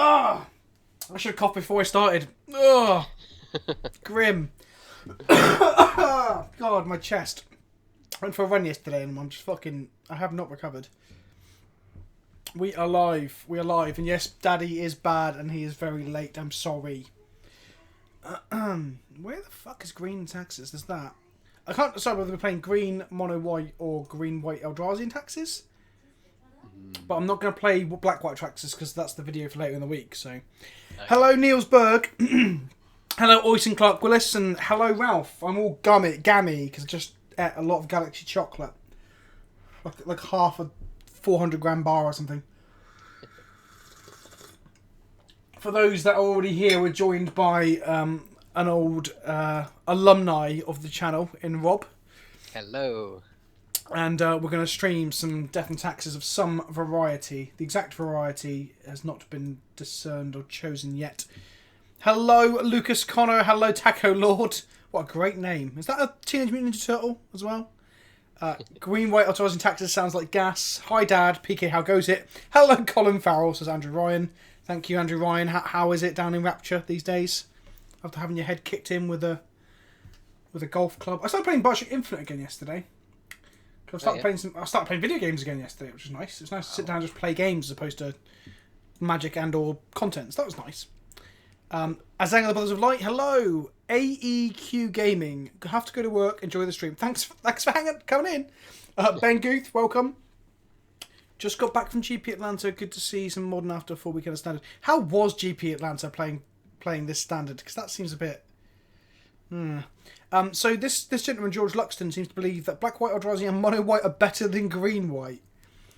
I should have coughed before I started. Ugh. Grim. God, my chest. I went for a run yesterday and I'm just fucking... I have not recovered. We are live. We are live. And yes, Daddy is bad and he is very late. I'm sorry. Where the fuck is green taxes? There's that. I can't decide whether we're playing green, mono white, or green, white Eldrazi taxes. But I'm not going to play black, white taxes because that's the video for later in the week. So, okay. Hello, Niels Berg. Hello, Oyson Clark Willis. And hello, Ralph. I'm all gammy because I just ate a lot of Galaxy chocolate. Like half a 400 gram bar or something. For those that are already here, we're joined by an old alumni of the channel in Rob. Hello. And we're going to stream some Death and Taxes of some variety. The exact variety has not been discerned or chosen yet. Hello, Lucas Connor. Hello, Taco Lord. What a great name. Is that a Teenage Mutant Ninja Turtle as well? Green, white, authorising taxes sounds like gas. Hi, Dad. PK, how goes it? Hello, Colin Farrell, says Andrew Ryan. Thank you, Andrew Ryan. How is it down in Rapture these days? After having your head kicked in with a golf club. I started playing Bioshock Infinite again yesterday. I started playing video games again yesterday, which was nice. It's nice to sit down and just play games as opposed to magic and or content. So that was nice. Azang and the Brothers of Light, hello. AEQ Gaming. Have to go to work. Enjoy the stream. Thanks for coming in. Ben Guth, welcome. Just got back from GP Atlanta. Good to see some modern after a full weekend of standard. How was GP Atlanta playing this standard? Because that seems a bit... So this gentleman, George Luxton, seems to believe that black, white, Eldrazi and mono white are better than green, white.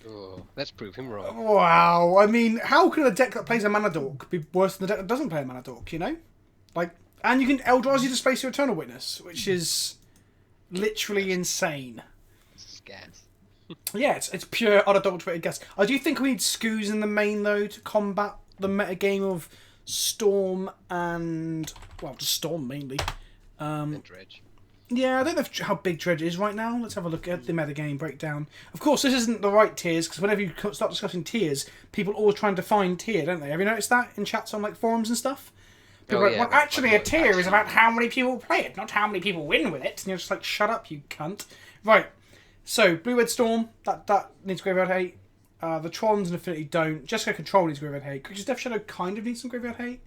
Oh, let's prove him wrong. Wow. I mean, how can a deck that plays a mana dork be worse than a deck that doesn't play a mana dork, you know? Like, and you can Eldrazi displace your Eternal Witness, which is literally insane. Gas. Yeah, it's pure unadulterated gas. I do think we need Skoos in the main, though, to combat the metagame of Storm and... Well, just Storm, mainly. And Dredge. Yeah, I don't know how big Dredge is right now. Let's have a look at the metagame breakdown. Of course, this isn't the right tiers, because whenever you start discussing tiers, people always try and define tier, don't they? Have you noticed that in chats on like forums and stuff? People are like, well, actually, a tier is about how many people play it, not how many people win with it. And you're just like, shut up, you cunt. Right, so Blue-Red Storm, that needs Graveyard Hate. The Trons and Affinity don't. Jessica Control needs Graveyard Hate. Creatures Death Shadow kind of needs some Graveyard Hate.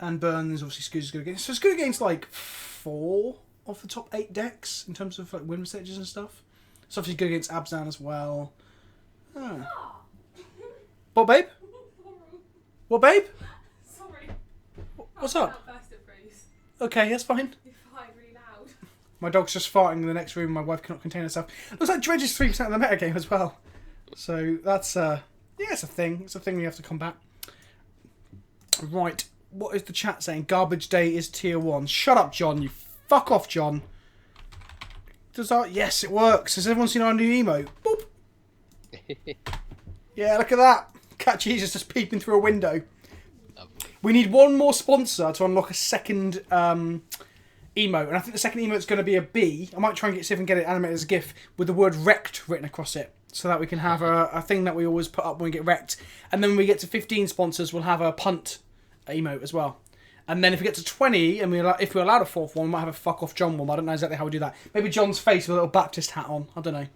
And Burns, obviously, Skoos is good against. So it's good against like 4 of the top 8 decks in terms of like win percentages and stuff. It's obviously good against Abzan as well. What, babe? What, babe? Sorry. What's up? Burst it, please. Okay, that's fine. You fight really loud. My dog's just farting in the next room. My wife cannot contain herself. Looks like Dredge is 3% of the metagame as well. So that's yeah, it's a thing. It's a thing we have to combat. Right. What is the chat saying? Garbage Day is tier 1. Shut up, John. You fuck off, John. Yes, it works. Has everyone seen our new emote? Boop. Yeah, look at that. Cat Jesus just peeping through a window. Lovely. We need one more sponsor to unlock a second emote. And I think the second emote is going to be a bee. I might try and see if I can get it animated as a GIF with the word wrecked written across it. So that we can have a thing that we always put up when we get wrecked. And then when we get to 15 sponsors, we'll have a punt emote as well. And then if we get to 20 and if we're allowed a 4th one, we might have a fuck off John one. I don't know exactly how we do that. Maybe John's face with a little Baptist hat on. I don't know.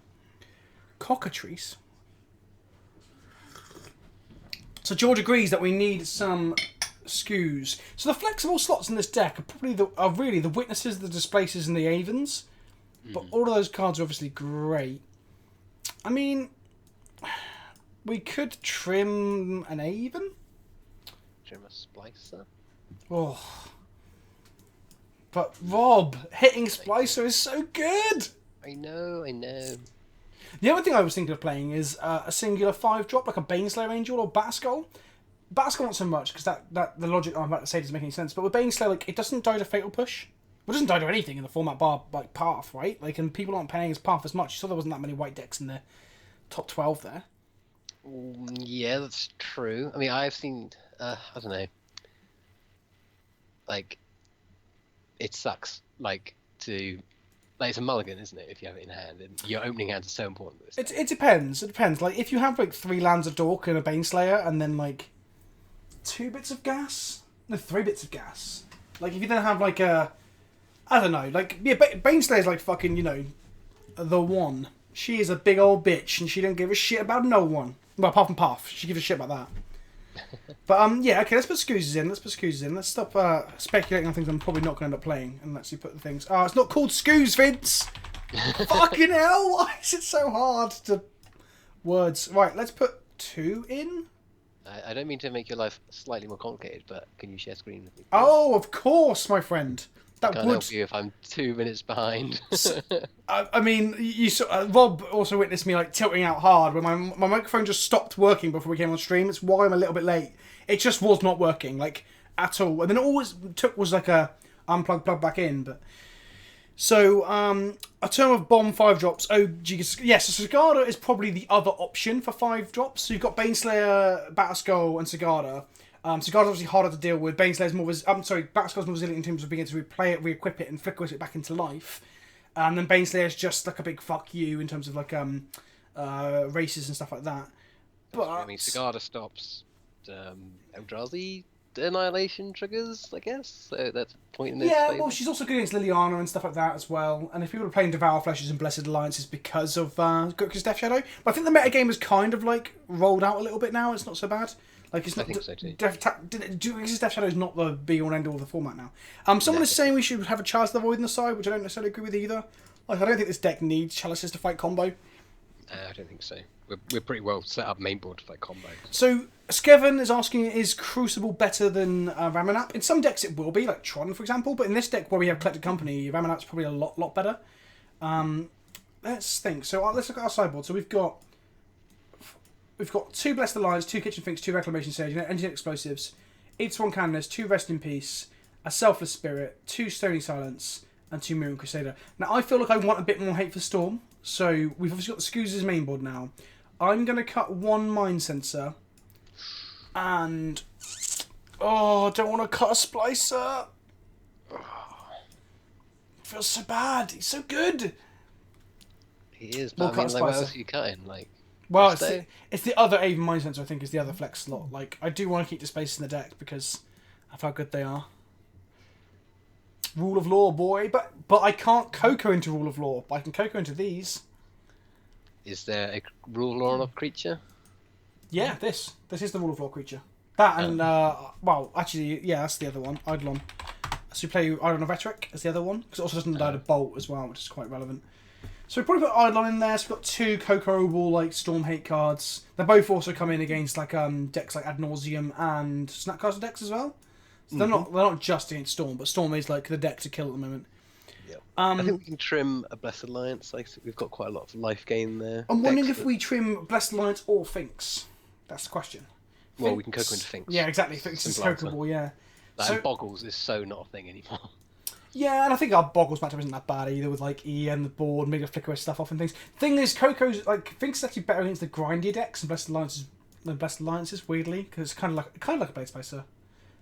Cockatrice. So George agrees that we need some Skoos. So the flexible slots in this deck are really the Witnesses, the Displacers, and the Avens. But all of those cards are obviously great. I mean, we could trim an Aven. Trim a Splicer. Oh. But Rob, hitting Splicer is so good! I know. The other thing I was thinking of playing is a singular 5-drop, like a Baneslayer Angel or Batskull. Batskull not so much, because that the logic I'm about to say doesn't make any sense, but with Baneslayer, like, it doesn't die to Fatal Push. Well, it doesn't die to anything in the format bar, like, Path, right? Like, and people aren't playing as Path as much. You saw there wasn't that many white decks in the top 12 there. Yeah, that's true. I mean, I've seen, I don't know. Like, it sucks, like, it's a mulligan, isn't it, if you have it in hand, and your opening hand is so important. It depends, like, if you have, like, 3 lands of Dork and a Baneslayer, and then, like, 2 bits of gas? No, 3 bits of gas. Like, if you then have, like, a... I don't know. Like, yeah, Baneslayer's like fucking, you know, the one. She is a big old bitch, and she don't give a shit about no one. Well, apart from Puff. She gives a shit about that. But, yeah, okay, let's put Scoozes in. Let's stop speculating on things I'm probably not going to end up playing, and actually put the things... Oh, it's not called Scooz, Vince! Fucking hell! Why is it so hard to... Words. Right, let's put 2 in. I don't mean to make your life slightly more complicated, but can you share screen with me? Please? Oh, of course, my friend. That Can't would help you if I'm 2 minutes behind. I mean, Rob also witnessed me like tilting out hard when my microphone just stopped working before we came on stream. It's why I'm a little bit late. It just was not working, like, at all. And then all it took was like a unplug, plug back in. But so a term of bomb 5 drops. Oh, yes, so Sigarda is probably the other option for 5 drops. So you've got Baneslayer, Batterskull, and Sigarda. Sigarda's obviously harder to deal with. Baneslayer's more Batterskull's more resilient in terms of being able to replay it, re-equip it, and flicker it back into life. And then Baneslayer's just like a big fuck you in terms of like races and stuff like that. But I mean, Sigarda stops Eldrazi annihilation triggers, I guess. So that's a point in this. Yeah, well, she's also good against Liliana and stuff like that as well. And if people are playing Devour Fleshes and Blessed Alliances because of Grixis Death Shadow, but I think the metagame has kind of like rolled out a little bit now. It's not so bad. Like it's not. I think so too. Grixis Death Shadow is not the be all and end all of the format now. Someone is saying we should have a Chalice of the Void on the side, which I don't necessarily agree with either. Like I don't think this deck needs Chalices to fight combo. I don't think so. We're pretty well set up main board to fight combo. So Skeven is asking, is Crucible better than Ramanap? In some decks it will be, like Tron for example, but in this deck where we have Collected Company, Ramanap's probably a lot better. Let's think. So let's look at our sideboard. So we've got 2 Blessed Alliance, 2 Kitchen Finks, 2 Reclamation Sage, Engine Explosives, 8 Swan Cannoners, 2 Rest in Peace, a Selfless Spirit, 2 Stony Silence, and 2 Mirror Crusader. Now I feel like I want a bit more Hate for Storm, so we've obviously got the Scoozes main board now. I'm going to cut 1 Mind Sensor, and... Oh, I don't want to cut a Splicer! Oh, feels so bad, he's so good! He is, We'll but I mean, cut like, what Splicer. else are you cutting? Like, Well, Stay? it's the other Aven Mind Sensor, I think, is the other flex slot. Like, I do want to keep the space in the deck because of how good they are. Rule of Law, boy. But I can't Coco into Rule of Law. But I can Coco into these. Is there a rule on a creature? Yeah, this is the Rule of Law creature. That and, well, actually, yeah, that's the other one. Eidolon. So you play Eidolon of Rhetoric as the other one. Because it also doesn't die to Bolt as well, which is quite relevant. So we probably put Eidolon in there. So we've got 2 Coco-able, like, Storm Hate cards. They both also come in against, like, decks like Ad Nauseam and Snapcaster decks as well. So they're not just against Storm, but Storm is, like, the deck to kill at the moment. Yeah. I think we can trim a Blessed Alliance. Like, we've got quite a lot of life gain there. I'm wondering if we trim Blessed Alliance or Finks. That's the question. Well, we can Coco into Finks. Yeah, exactly. Finks is Simple answer. Coco-able, yeah. Like, Boggles is so not a thing anymore. Yeah, and I think our Boggles matchup isn't that bad either, with like E and the board, maybe flicker his stuff off and things. Thing is, Coco's like Finks is actually better against the grindier decks and Blessed Alliances, weirdly, because it's kind of like a Blade Spicer.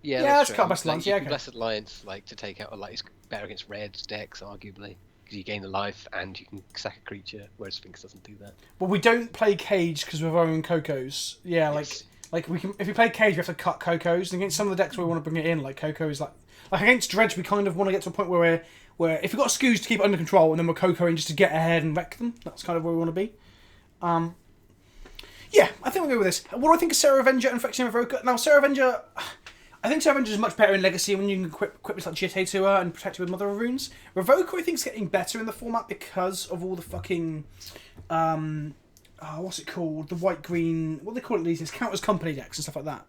Yeah, it's true. cut Blessed Alliance. Yeah, okay. Blessed Alliance, like to take out, or like it's better against red decks, arguably, because you gain the life and you can sack a creature, whereas Finks doesn't do that. Well, we don't play Cage because we're own Cocos. Yeah, Yes. like we can. If we play Cage, we have to cut Cocos. And against some of the decks where we want to bring it in, like Coco is like against Dredge, we kind of want to get to a point where if we've got Scoos to keep it under control, and then we're Cocoing just to get ahead and wreck them. That's kind of where we want to be. Yeah, I think we'll go with this. What do I think of Sarah Avenger and Phyrexian Evoker? Now, Sarah Avenger, I think Sarah Avenger is much better in Legacy when you can equip this like GTA to her and protect her with Mother of Runes. Revoker, I think, is getting better in the format because of all the fucking, what's it called? The white-green, what do they call it these days? Counters Company decks and stuff like that.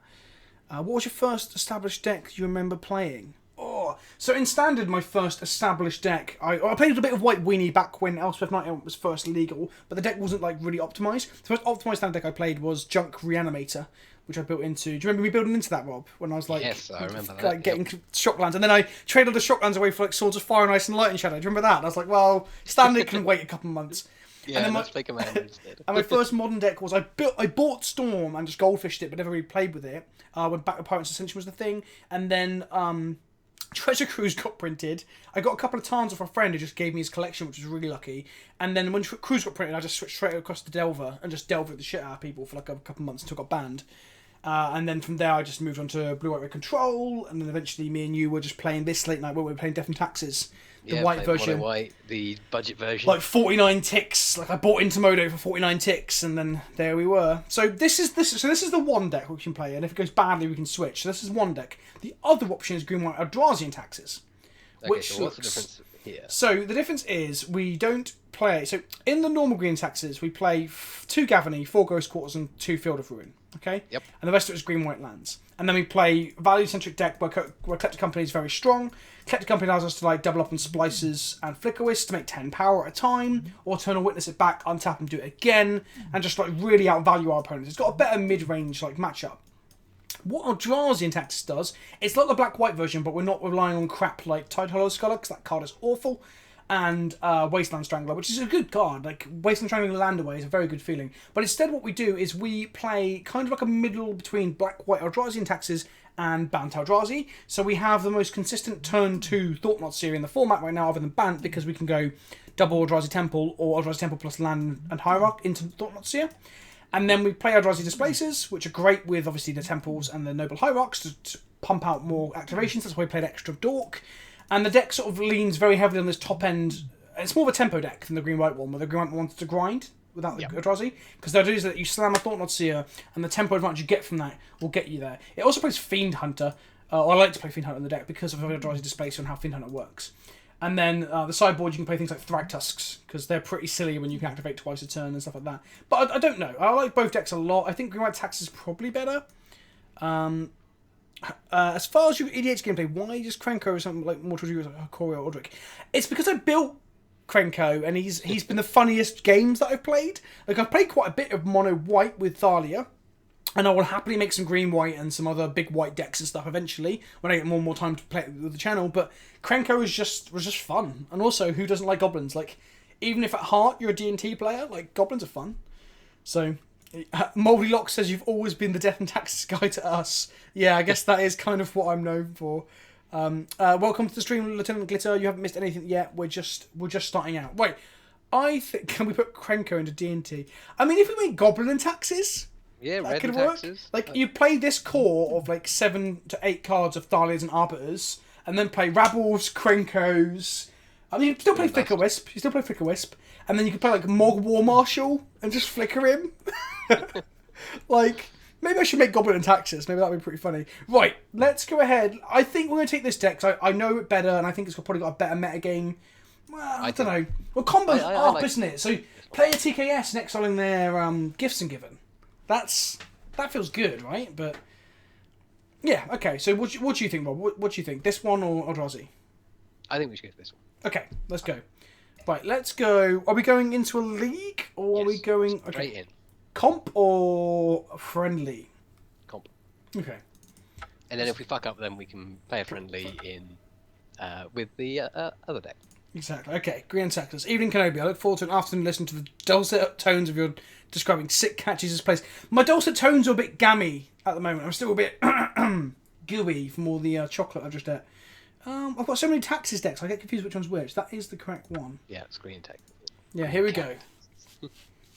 What was your first established deck you remember playing? Oh, so in Standard, my first established deck, I played a little bit of White Weenie back when Elspeth Night was first legal, but the deck wasn't like really optimised. The first optimised Standard deck I played was Junk Reanimator, which I built into. Do you remember me building into that, Rob? When I was like, yes, I remember that. Like getting Shocklands, and then I traded the Shocklands away for like Swords of Fire and Ice and Lightning Shadow. Do you remember that? And I was like, well, Standard can wait a couple of months. Yeah, and then let's play Commander instead. And my first modern deck was I bought Storm and just goldfished it, but never really played with it. When Back to Pirates Ascension was the thing, and then Treasure Cruise got printed. I got a couple of times off a friend who just gave me his collection, which was really lucky. And then when Cruise got printed, I just switched straight across to Delver and just delved with the shit out of people for like a couple of months until it got banned. And then from there, I just moved on to Blue White Red Control, and then eventually me and you were just playing this late night where we were playing Death and Taxes, the white playing version. Mono White, the budget version. Like 49 ticks. Like I bought into Modo for 49 ticks, and then there we were. So this is the one deck we can play, and if it goes badly, we can switch. So this is one deck. The other option is Green White Eldrazi and Taxes. Okay, Which so what's the looks... difference here? So the difference is we don't play... So in the normal Green Taxes, we play 2 Gavany, 4 Ghost Quarters, and 2 Field of Ruin. Okay? Yep. And the rest of it is Green White lands. And then we play value-centric deck where Collector Company is very strong. Collector Company allows us to like double up on Splicers and Flicker Wisp to make 10 power at a time, or Eternal Witness it back, untap and do it again, and just like really outvalue our opponents. It's got a better mid-range like matchup. What Eldrazi and Taxes does, it's like the black-white version, but we're not relying on crap like Tide Hollow Scholar, because that card is awful, and Wasteland Strangler, which is a good card. Like, Wasteland Strangler land away is a very good feeling. But instead what we do is we play kind of like a middle between black-white Eldrazi and Taxes and Bant Eldrazi. So we have the most consistent turn 2 Thought-Knot Seer in the format right now, other than Bant, because we can go double Eldrazi Temple or Eldrazi Temple plus land and Hierarch into Thought-Knot Seer. And then we play Eldrazi Displacers, which are great with, obviously, the Temples and the Noble Hierarchs to pump out more activations. That's why we played Extra Dork. And the deck sort of leans very heavily on this top end. It's more of a tempo deck than the Green-White one, where the Green-White one wants to grind without the Eldrazi. Because the idea is that you slam a Thought-Knot Seer, and the tempo advantage you get from that will get you there. It also plays Fiend Hunter. I like to play Fiend Hunter in the deck because of Eldrazi Displacer and how Fiend Hunter works. And then the sideboard, you can play things like Thragtusks, because they're pretty silly when you can activate twice a turn and stuff like that. But I don't know. I like both decks a lot. I think Green White Tax is probably better. As far as your EDH gameplay, why does Krenko or something like Mortal Duo like Corey or Aldrich? It's because I built Krenko, and he's been the funniest games that I've played. Like, I've played quite a bit of Mono White with Thalia, and I will happily make some Green White and some other big white decks and stuff eventually when I get more and more time to play it with the channel. But Krenko was just fun, and also, who doesn't like goblins? Like, even if at heart you're a D&T player, like, goblins are fun. So, Moldy Lock says you've always been the Death and Taxes guy to us. Yeah, I guess that is kind of what I'm known for. Welcome to the stream, Lieutenant Glitter. You haven't missed anything yet. We're just starting out. Wait, I think, can we put Krenko into D&T? I mean, if we make Goblin and Taxes, yeah, that red could and work. Taxes. Like, you play this core of like 7 to 8 cards of Thalias and Arbiters, and then play Rabbles, Krenkos. I mean, you still play Flicker Wisp. And then you can play like Mog War Marshal and just flicker him. Like, maybe I should make Goblin and Taxes. Maybe that would be pretty funny. Right, let's go ahead. I think we're going to take this deck, because I know it better, and I think it's probably got a better metagame. Well, I don't know. Well, combo's up, isn't it? So, play a TKS and exiling their Gifts and Given. That feels good, right? But, yeah, okay. So, what do you think, Rob? What do you think? This one or Eldrazi? I think we should go for this one. Okay, let's go. Right, let's go. Are we going into a league, or are we going... Okay. Straight in. Comp or friendly? Comp. Okay. And then if we fuck up, then we can play a friendly in with the other deck. Exactly. Okay, Green Taxes. Evening Kenobi. I look forward to an afternoon listening to the dulcet tones of your describing sick catches as plays. My dulcet tones are a bit gammy at the moment. I'm still a bit gooey from all the chocolate I've just ate. I've got so many Taxes decks, I get confused which one's which. That is the correct one. Yeah, it's Green Tech. Yeah, here we go.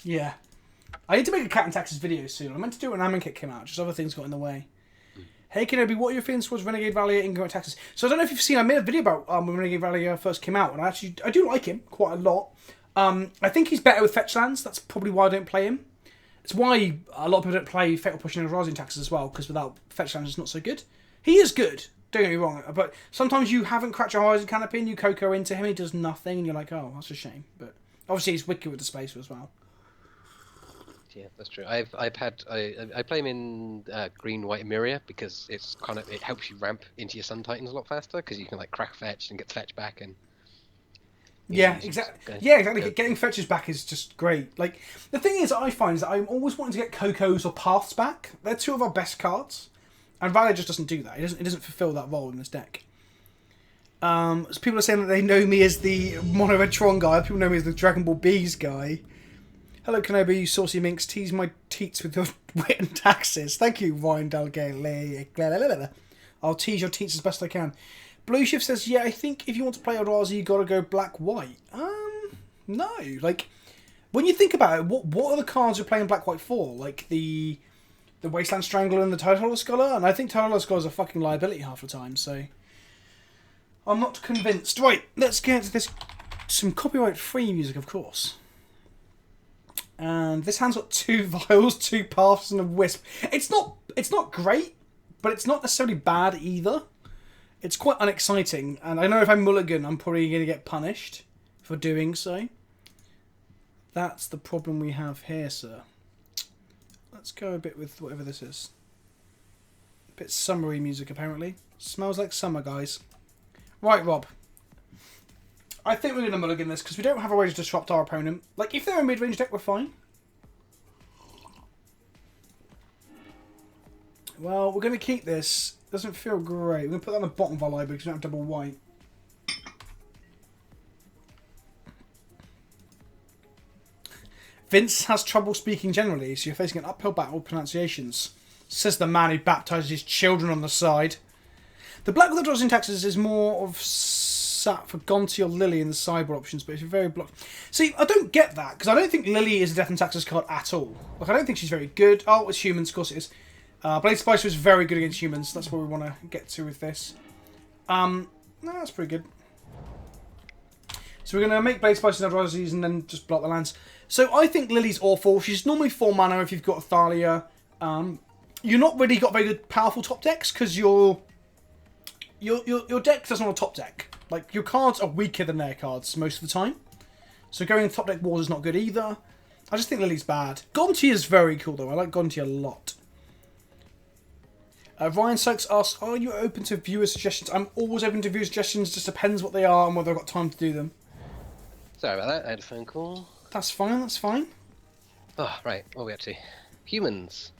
Yeah. I need to make a Cat and Taxes video soon. I meant to do it when Amonkhet came out, just other things got in the way. Hey Kenobi, what are your feelings towards Renegade Valley and Green Taxes? So I don't know if you've seen, I made a video about when Renegade Valley first came out, and I do like him quite a lot. I think he's better with fetch lands. That's probably why I don't play him. It's why a lot of people don't play Fatal Push and Eldrazi Taxes as well, because without fetch lands it's not so good. He is good, don't get me wrong, but sometimes you haven't cracked your Horizon Canopy and you Coco into him, he does nothing, and you're like, oh, that's a shame. But obviously he's wicked with the Displacer as well. Yeah, that's true. I play him in Green, White, and Myria because it's it helps you ramp into your Sun Titans a lot faster because you can like crack fetch and get fetch back and. Yeah, exactly. Yeah, exactly. Getting fetches back is just great. Like, the thing is, I find is that I'm always wanting to get Cocos or Paths back. They're two of our best cards, and Valor just doesn't do that. It doesn't fulfill that role in this deck. So people are saying that they know me as the Mono Red Tron guy. People know me as the Dragon Ball Bees guy. Hello, Kenobi, you saucy minx. Tease my teats with your wit and taxes. Thank you, Ryan Dalgale. I'll tease your teats as best I can. Blue Shift says, yeah, I think if you want to play Eldrazi, you got to go black-white. No. Like, when you think about it, what are the cards you're playing black-white for? Like, the the Wasteland Strangler and the Tidehollow Scholar, and I think Tidehollow Scholar is a fucking liability half the time, so I'm not convinced. Right, let's get into this. Some copyright-free music, of course. And this hand's got 2 vials, 2 paths, and a wisp. It's not great, but it's not necessarily bad either. It's quite unexciting, and I know if I mulligan, I'm probably going to get punished for doing so. That's the problem we have here, sir. Let's go a bit with whatever this is. A bit summery music, apparently. Smells like summer, guys. Right, Rob. I think we're going to mulligan this, because we don't have a way to disrupt our opponent. Like, if they're a mid-range deck, we're fine. Well, we're going to keep this. Doesn't feel great. We're going to put that on the bottom of our library because we don't have double white. Vince has trouble speaking generally, so you're facing an uphill battle with pronunciations. Says the man who baptizes his children on the side. The black with the draws in Texas is more of sat for Gonti or Lily in the sideboard options, but it's very blocked. See, I don't get that, because I don't think Lily is a Death and Taxes card at all. Like, I don't think she's very good. Oh, it's humans, of course it is. Blade Spicer is very good against humans. That's what we want to get to with this. No, that's pretty good. So we're going to make Blade Spicer and Adversities and then just block the lands. So I think Lily's awful. She's normally 4 mana if you've got Thalia. You're not really got very good powerful top decks because your deck doesn't want a top deck. Like, your cards are weaker than their cards most of the time. So going top deck wars is not good either. I just think Lily's bad. Gonti is very cool though. I like Gonti a lot. Ryan Sykes asks, are you open to viewer suggestions? I'm always open to viewer suggestions. Just depends what they are and whether I've got time to do them. Sorry about that. I had a phone call. That's fine. That's fine. Oh, right. What are we up to? Humans.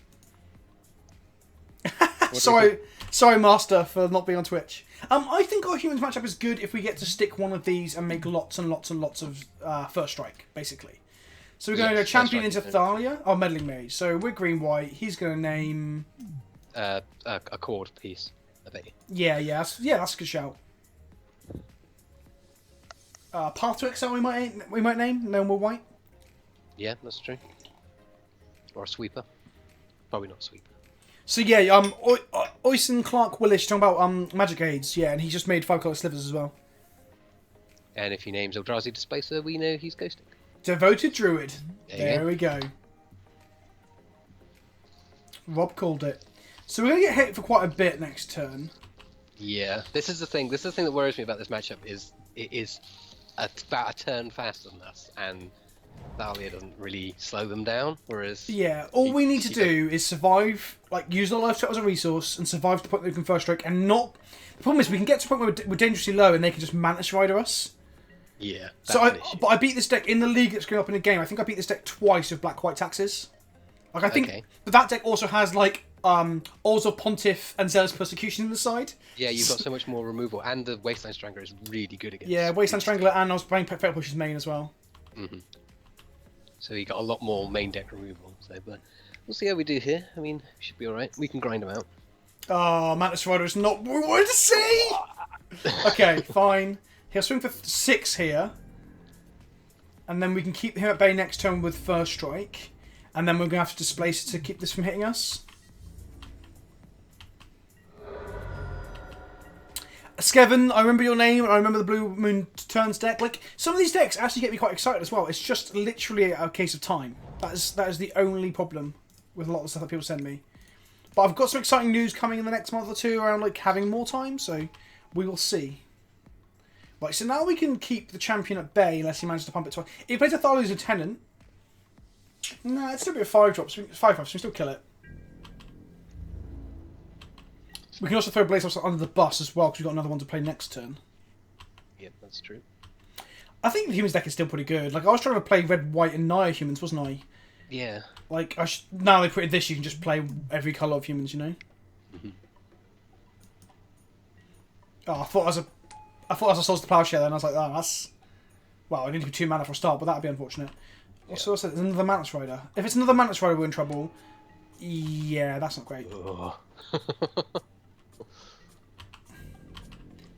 Sorry, Master, for not being on Twitch. I think our humans matchup is good if we get to stick one of these and make lots and lots and lots of first strike, basically. So we're going to go champion into Thalia. Oh, meddling mage. So we're green-white. He's going to name a chord piece, I bet you. Yeah, that's a good shout. Path to Excel we might name. No more white. Yeah, that's true. Or a sweeper. Probably not a sweeper. So yeah, Oyson Clark Willis talking about magic aids, yeah, and he just made 5-color slivers as well. And if he names Eldrazi Displacer, we know he's ghosting. Devoted Druid. There go. we go. Rob called it. So we're gonna get hit for quite a bit next turn. Yeah, this is the thing. This is the thing that worries me about this matchup. Is it is about a turn faster than us, and Thalia doesn't really slow them down. Whereas all we need to do is survive, like use our life shot as a resource, and survive to the point that we can first strike, and not. The problem is we can get to a point where we're dangerously low, and they can just Mantis Rider us. Yeah. So I beat this deck in the league that's going up in the game. I think I beat this deck twice with black-white taxes. Like I think that deck also has like also Pontiff and Zealous Persecution in the side. Yeah, you've got so much more removal, and the Wasteland Strangler is really good against. Yeah, Wasteland Strangler, and I was playing Fatal Push's main as well. Mm-hmm. So you got a lot more main deck removal. So, but we'll see how we do here. I mean, we should be all right. We can grind them out. Oh, Mantis Rider is not what we wanted to see. Okay, fine. He'll swing for 6 here, and then we can keep him at bay next turn with first strike, and then we're gonna have to displace it to keep this from hitting us. Skevin, I remember your name, and I remember the Blue Moon Turns deck. Like, some of these decks actually get me quite excited as well. It's just literally a case of time. That is the only problem with a lot of the stuff that people send me. But I've got some exciting news coming in the next month or two around like having more time, so we will see. Right, so now we can keep the champion at bay unless he manages to pump it twice. If he plays a Thalia's Lieutenant, nah, it's still be a 5-drop, so 5-5, so we can still kill it. We can also throw Blaze Officer under the bus as well, because we've got another one to play next turn. Yep, that's true. I think the humans deck is still pretty good. Like, I was trying to play red, white, and Naya humans, wasn't I? Yeah. Like, now they put in this, you can just play every colour of humans, you know? Mm-hmm. Oh, I thought as I saw the Plowshare then, I was like, oh, that's... Well, I need to be 2 mana for a start, but that'd be unfortunate. Yeah. Also, it's another Mantis Rider. If it's another Mantis Rider, we're in trouble. Yeah, that's not great.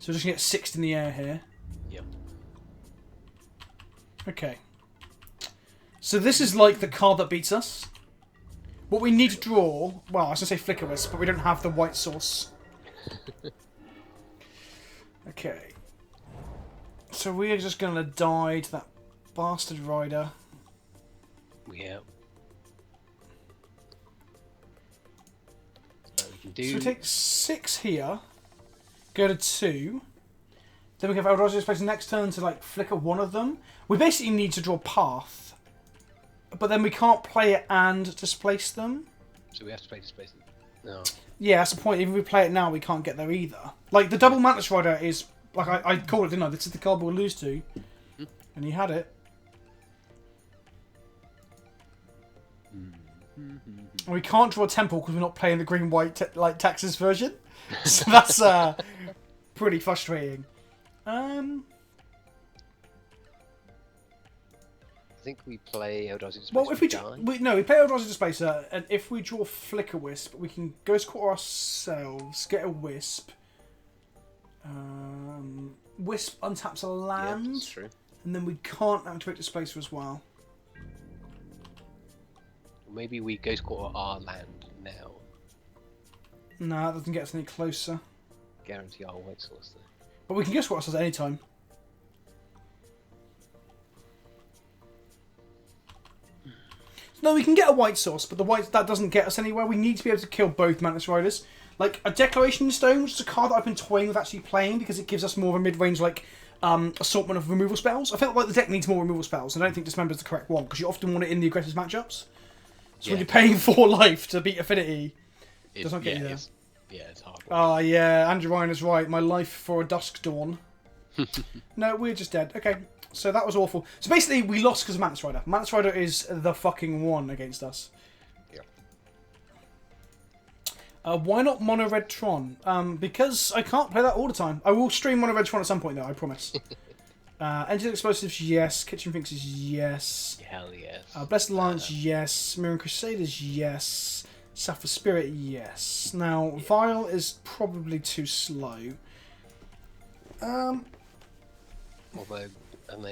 So we're just going to get 6 in the air here. Yep. Okay. So this is like the card that beats us. What we need to draw... Well, I was going to say Flicker Wisp, but we don't have the white sauce. Okay. So we are just going to die to that bastard rider. Yeah. So we can do... So we take 6 here, go to 2, then we have Eldrazi's space next turn to like flicker one of them. We basically need to draw path, but then we can't play it and displace them. So we have to play displace them. No. Yeah, that's the point. Even if we play it now, we can't get there either. Like the double Mantis Rider is like I called it, didn't I? This is the card we'll lose to, and he had it. And we can't draw a temple because we're not playing the green-white like Texas version, so that's pretty frustrating. I think we play Eldrazi Displacer. Well, if we play Eldrazi Displacer, and if we draw Flicker Wisp, we can Ghost Quarter ourselves, get a Wisp. Wisp untaps a land, Yeah, that's true. and then we can't activate Displacer as well. Maybe we Ghost Quarter our land now. No, that doesn't get us any closer. Guarantee our white source there. But we can Ghost Quarter ourselves at any time. No, we can get a white source, but that doesn't get us anywhere. We need to be able to kill both Mantis Riders. Like, a Declaration Stone, which is a card that I've been toying with actually playing because it gives us more of a mid-range, like, assortment of removal spells. I feel like the deck needs more removal spells. I don't think Dismember is the correct one, because you often want it in the aggressive matchups. So when you're paying 4 life to beat Affinity, it does not get you there. It's hard. Oh, yeah, Andrew Ryan is right. My life for a Dusk Dawn. No, we're just dead. Okay, so that was awful. So basically, we lost because of Mantis Rider. Mantis Rider is the fucking one against us. Yeah. Why not Mono Red Tron? Because I can't play that all the time. I will stream Mono Red Tron at some point, though, I promise. Engine Explosives, yes. Kitchen Finks, yes. Hell yes. Blessed Alliance, yes. Mirror Crusaders, yes. Sapphire Spirit, yes. Now, Vial is probably too slow. Although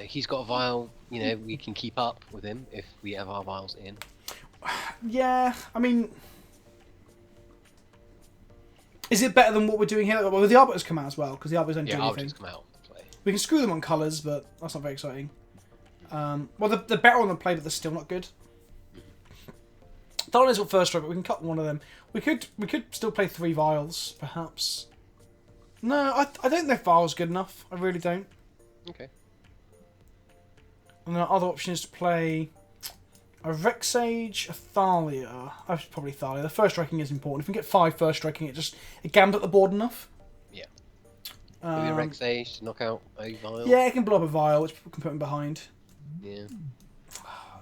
he's got a vial, you know, we can keep up with him if we have our vials in. Yeah, I mean... Is it better than what we're doing here? Well, the Arbiters come out as well, because the Arbiters don't do anything. Arbiters come out and play. We can screw them on colours, but that's not very exciting. Well, they're better on the play, but they're still not good. Darn is what first strike, but we can cut one of them. We could still play 3 Vials, perhaps. No, I don't think Vial's good enough. I really don't. Okay. And the other option is to play a Rexage, a Thalia. Probably Thalia. The first striking is important. If we can get 5 first striking, it gams up the board enough. Yeah. Maybe a Rexage to knock out a vial. Yeah, it can blow up a Vial, which we can put him behind. Yeah.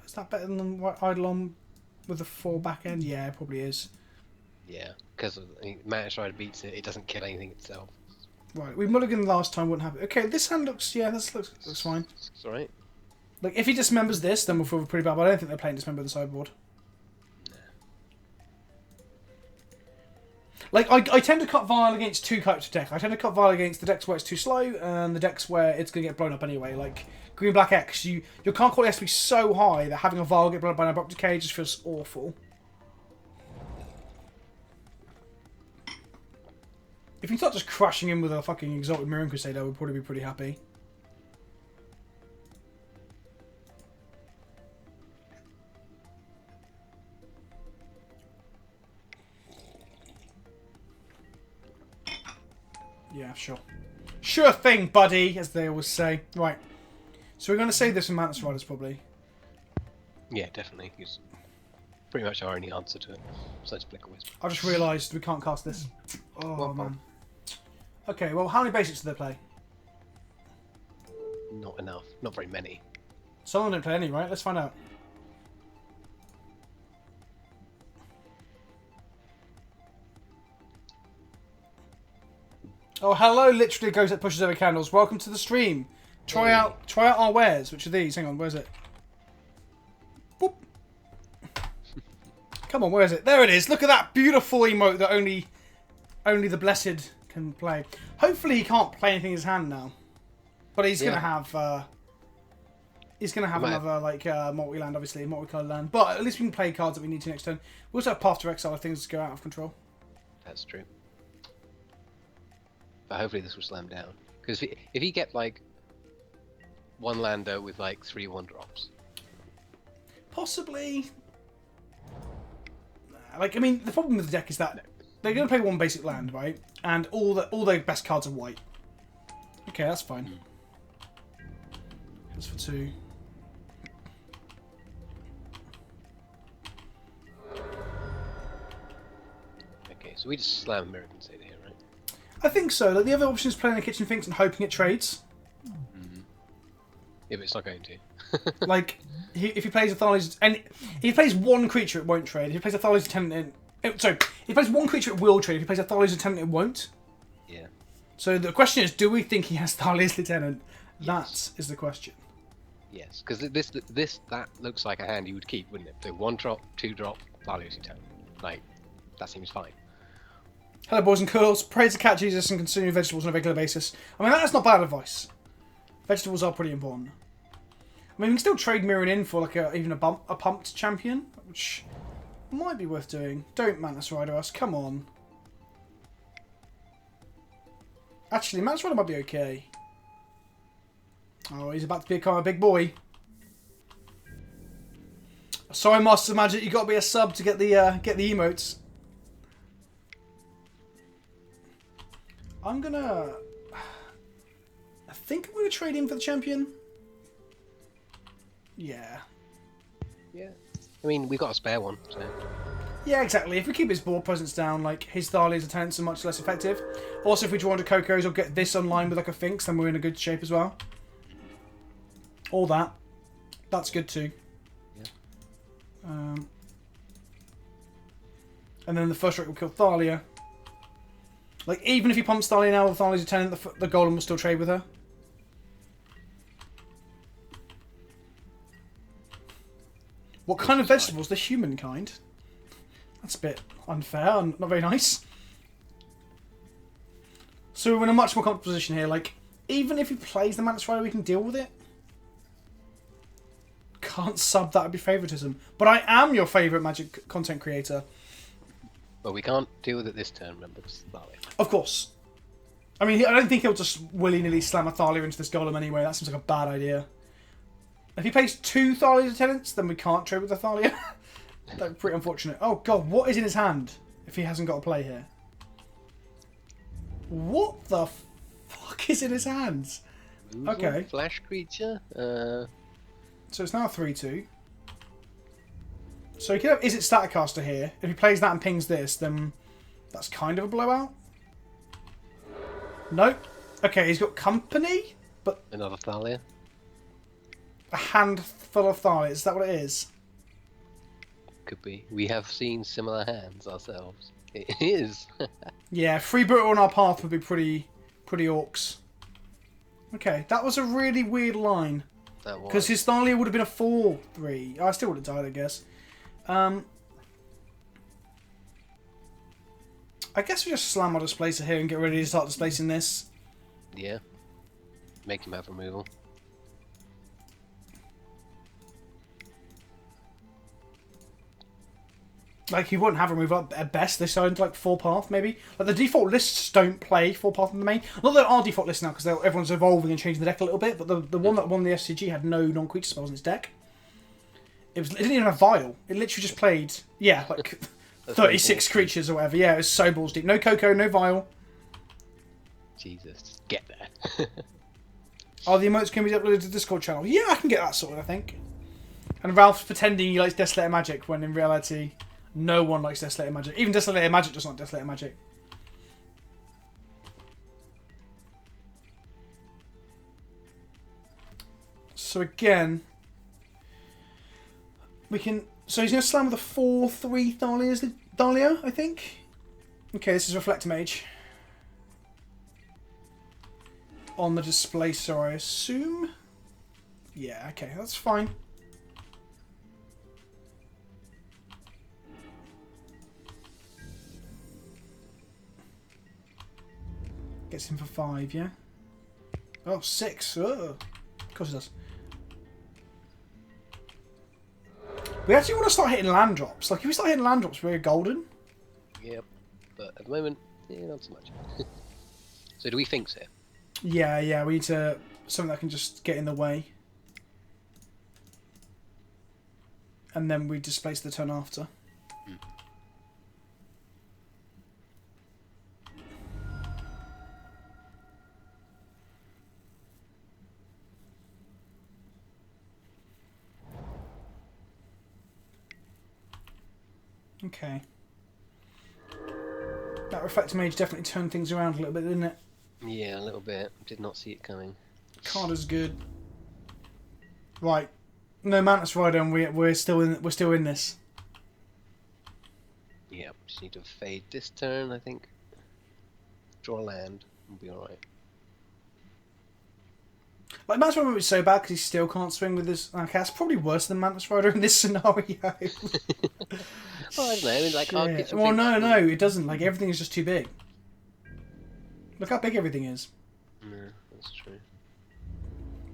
Is that better than White Eidolon with a 4 back end? Yeah, it probably is. Yeah, because Mantis Rider beats it, it doesn't kill anything itself. Right, we mulliganed last time, wouldn't have it. Okay, this hand looks, this looks fine. It's alright. Like, if he dismembers this, then we'll feel pretty bad, but I don't think they're playing Dismember the sideboard. Nah. Like, I tend to cut Vial against 2 types of deck. I tend to cut Vial against the decks where it's too slow, and the decks where it's going to get blown up anyway. Like, Green Black X, your card quality has to be so high that having a Vial get blown up by an Abrupt Decay just feels awful. If you start just crushing him with a fucking Exalted Mirror Crusader, we'd probably be pretty happy. Yeah, sure. Sure thing, buddy, as they always say. Right. So we're going to save this in Mantis Riders, probably. Yeah, definitely. It's pretty much our only answer to it. Besides Flicker Wisp. I just realised we can't cast this. Oh, Well, man. Okay, well, how many basics do they play? Not enough. Not very many. Some of them don't play any, right? Let's find out. Oh, hello, literally goes that pushes over candles. Welcome to the stream. Try out our wares. Which are these? Hang on, where's it? Boop. Come on, where is it? There it is. Look at that beautiful emote that only the blessed can play. Hopefully he can't play anything in his hand now. But he's going to have... He's going to have Might another like multi-land, obviously, multi-colored land. But at least we can play cards that we need to next turn. We also have Path to Exile if things go out of control. That's true. But hopefully this will slam down. Because if you get like one lander with like 3 1-drops. Possibly. Like, I mean, the problem with the deck is that they're going to play one basic land, right? And all their best cards are white. Okay, that's fine. That's for 2. Okay, so we just slam American Satyr here, right? I think so. Like, the other option is playing the Kitchen Finks and hoping it trades. Yeah, but it's not going to. Like, if he plays a Tharli's... And if he plays one creature, it won't trade. If he plays a Tharli's Attendant... Sorry, if he plays one creature, it will trade. If he plays a Tharli's Attendant, it won't. Yeah. So the question is, do we think he has Tharli's Lieutenant? Yes. That is the question. Yes, because that looks like a hand you would keep, wouldn't it? The 1-drop, 2-drop, Thalio's Lieutenant. Like, that seems fine. Hello, boys and girls. Pray to cat Jesus and consume vegetables on a regular basis. I mean, that's not bad advice. Vegetables are pretty important. I mean, we can still trade Mirren in for like even a pumped champion, which might be worth doing. Don't Mantis Rider us. Come on. Actually, Mantis Rider might be okay. Oh, he's about to become a big boy. Sorry, Master Magic, you got to be a sub to get the emotes. I'm gonna. I think I'm gonna trade him for the champion. Yeah. Yeah. I mean, we've got a spare one, so... Yeah, exactly. If we keep his board presence down, like, his Tharlia's attendants are much less effective. Also, if we draw into Coco's or get this online with, like, a Finks, then we're in a good shape as well. All that. That's good, too. Yeah. And then the first rate will kill Thalia. Like, even if he pumps Thalia now with Thalia's attendant, the Golem will still trade with her. What kind of vegetables? The humankind. That's a bit unfair and not very nice. So we're in a much more comfortable position here. Like, even if he plays the Mantis Rider, we can deal with it. Can't sub, that would be favouritism. But I am your favourite Magic content creator. But we can't deal with it this turn, remember? Because Thalia. Of course. I mean, I don't think he'll just willy-nilly slam a Thalia into this Golem anyway. That seems like a bad idea. If he plays 2 Thalia's attendants, then we can't trade with the Thalia. That's pretty unfortunate. Oh god, what is in his hand if he hasn't got a play here? What the fuck is in his hands? Okay. Flash creature? So it's now a 3-2. So he can have Is It Staticaster here. If he plays that and pings this, then that's kind of a blowout. Nope. Okay, he's got company, but Another Thalia? a handful of Thalias. Is that what it is? Could be. We have seen similar hands ourselves. It is. Yeah, free Brutal on our path would be pretty orcs. Okay, that was a really weird line. That was. Because his Thalia would have been a 4-3. I still would have died, I guess. I guess we just slam our Displacer here and get ready to start displacing this. Yeah. Make him have removal. Like, he wouldn't have removal at best. They signed like 4 path, maybe. Like, the default lists don't play 4 path in the main. Not that there are default lists now, because everyone's evolving and changing the deck a little bit, but the one that won the SCG had no non-creature spells in its deck. It didn't even have Vial. It literally just played, yeah, like 36 creatures or whatever. Yeah, it was so balls deep. No Coco, no Vial. Jesus, just get there. Oh, the emotes can be uploaded to the Discord channel. Yeah, I can get that sorted, I think. And Ralph's pretending he likes Desolator Magic, when in reality, no one likes Desolator Magic. Even Desolator Magic does not Desolator Magic. So again, we can... So he's going to slam with a 4-3 Thalia, I think. Okay, this is Reflector Mage. On the Displacer, I assume. Yeah, okay, that's fine. Gets him for 5, yeah? Oh, 6. Oh. Of course it does. We actually want to start hitting land drops. Like, if we start hitting land drops, we're golden. Yep. But at the moment, not so much. So do we think so? Yeah, we need to... Something that can just get in the way. And then we displace the turn after. Okay. That Reflector Mage definitely turned things around a little bit, didn't it? Yeah, a little bit. Did not see it coming. Card is good. Right. No Mantis Rider, and we're still in this. Yeah, just need to fade this turn, I think. Draw a land, we'll be alright. Like, Mantis Rider is so bad because he still can't swing with his... Okay, that's probably worse than Mantis Rider in this scenario. Well, I don't know, I mean, like, I'll get some well, things- no, it doesn't. Like, everything is just too big. Look how big everything is. No, that's true.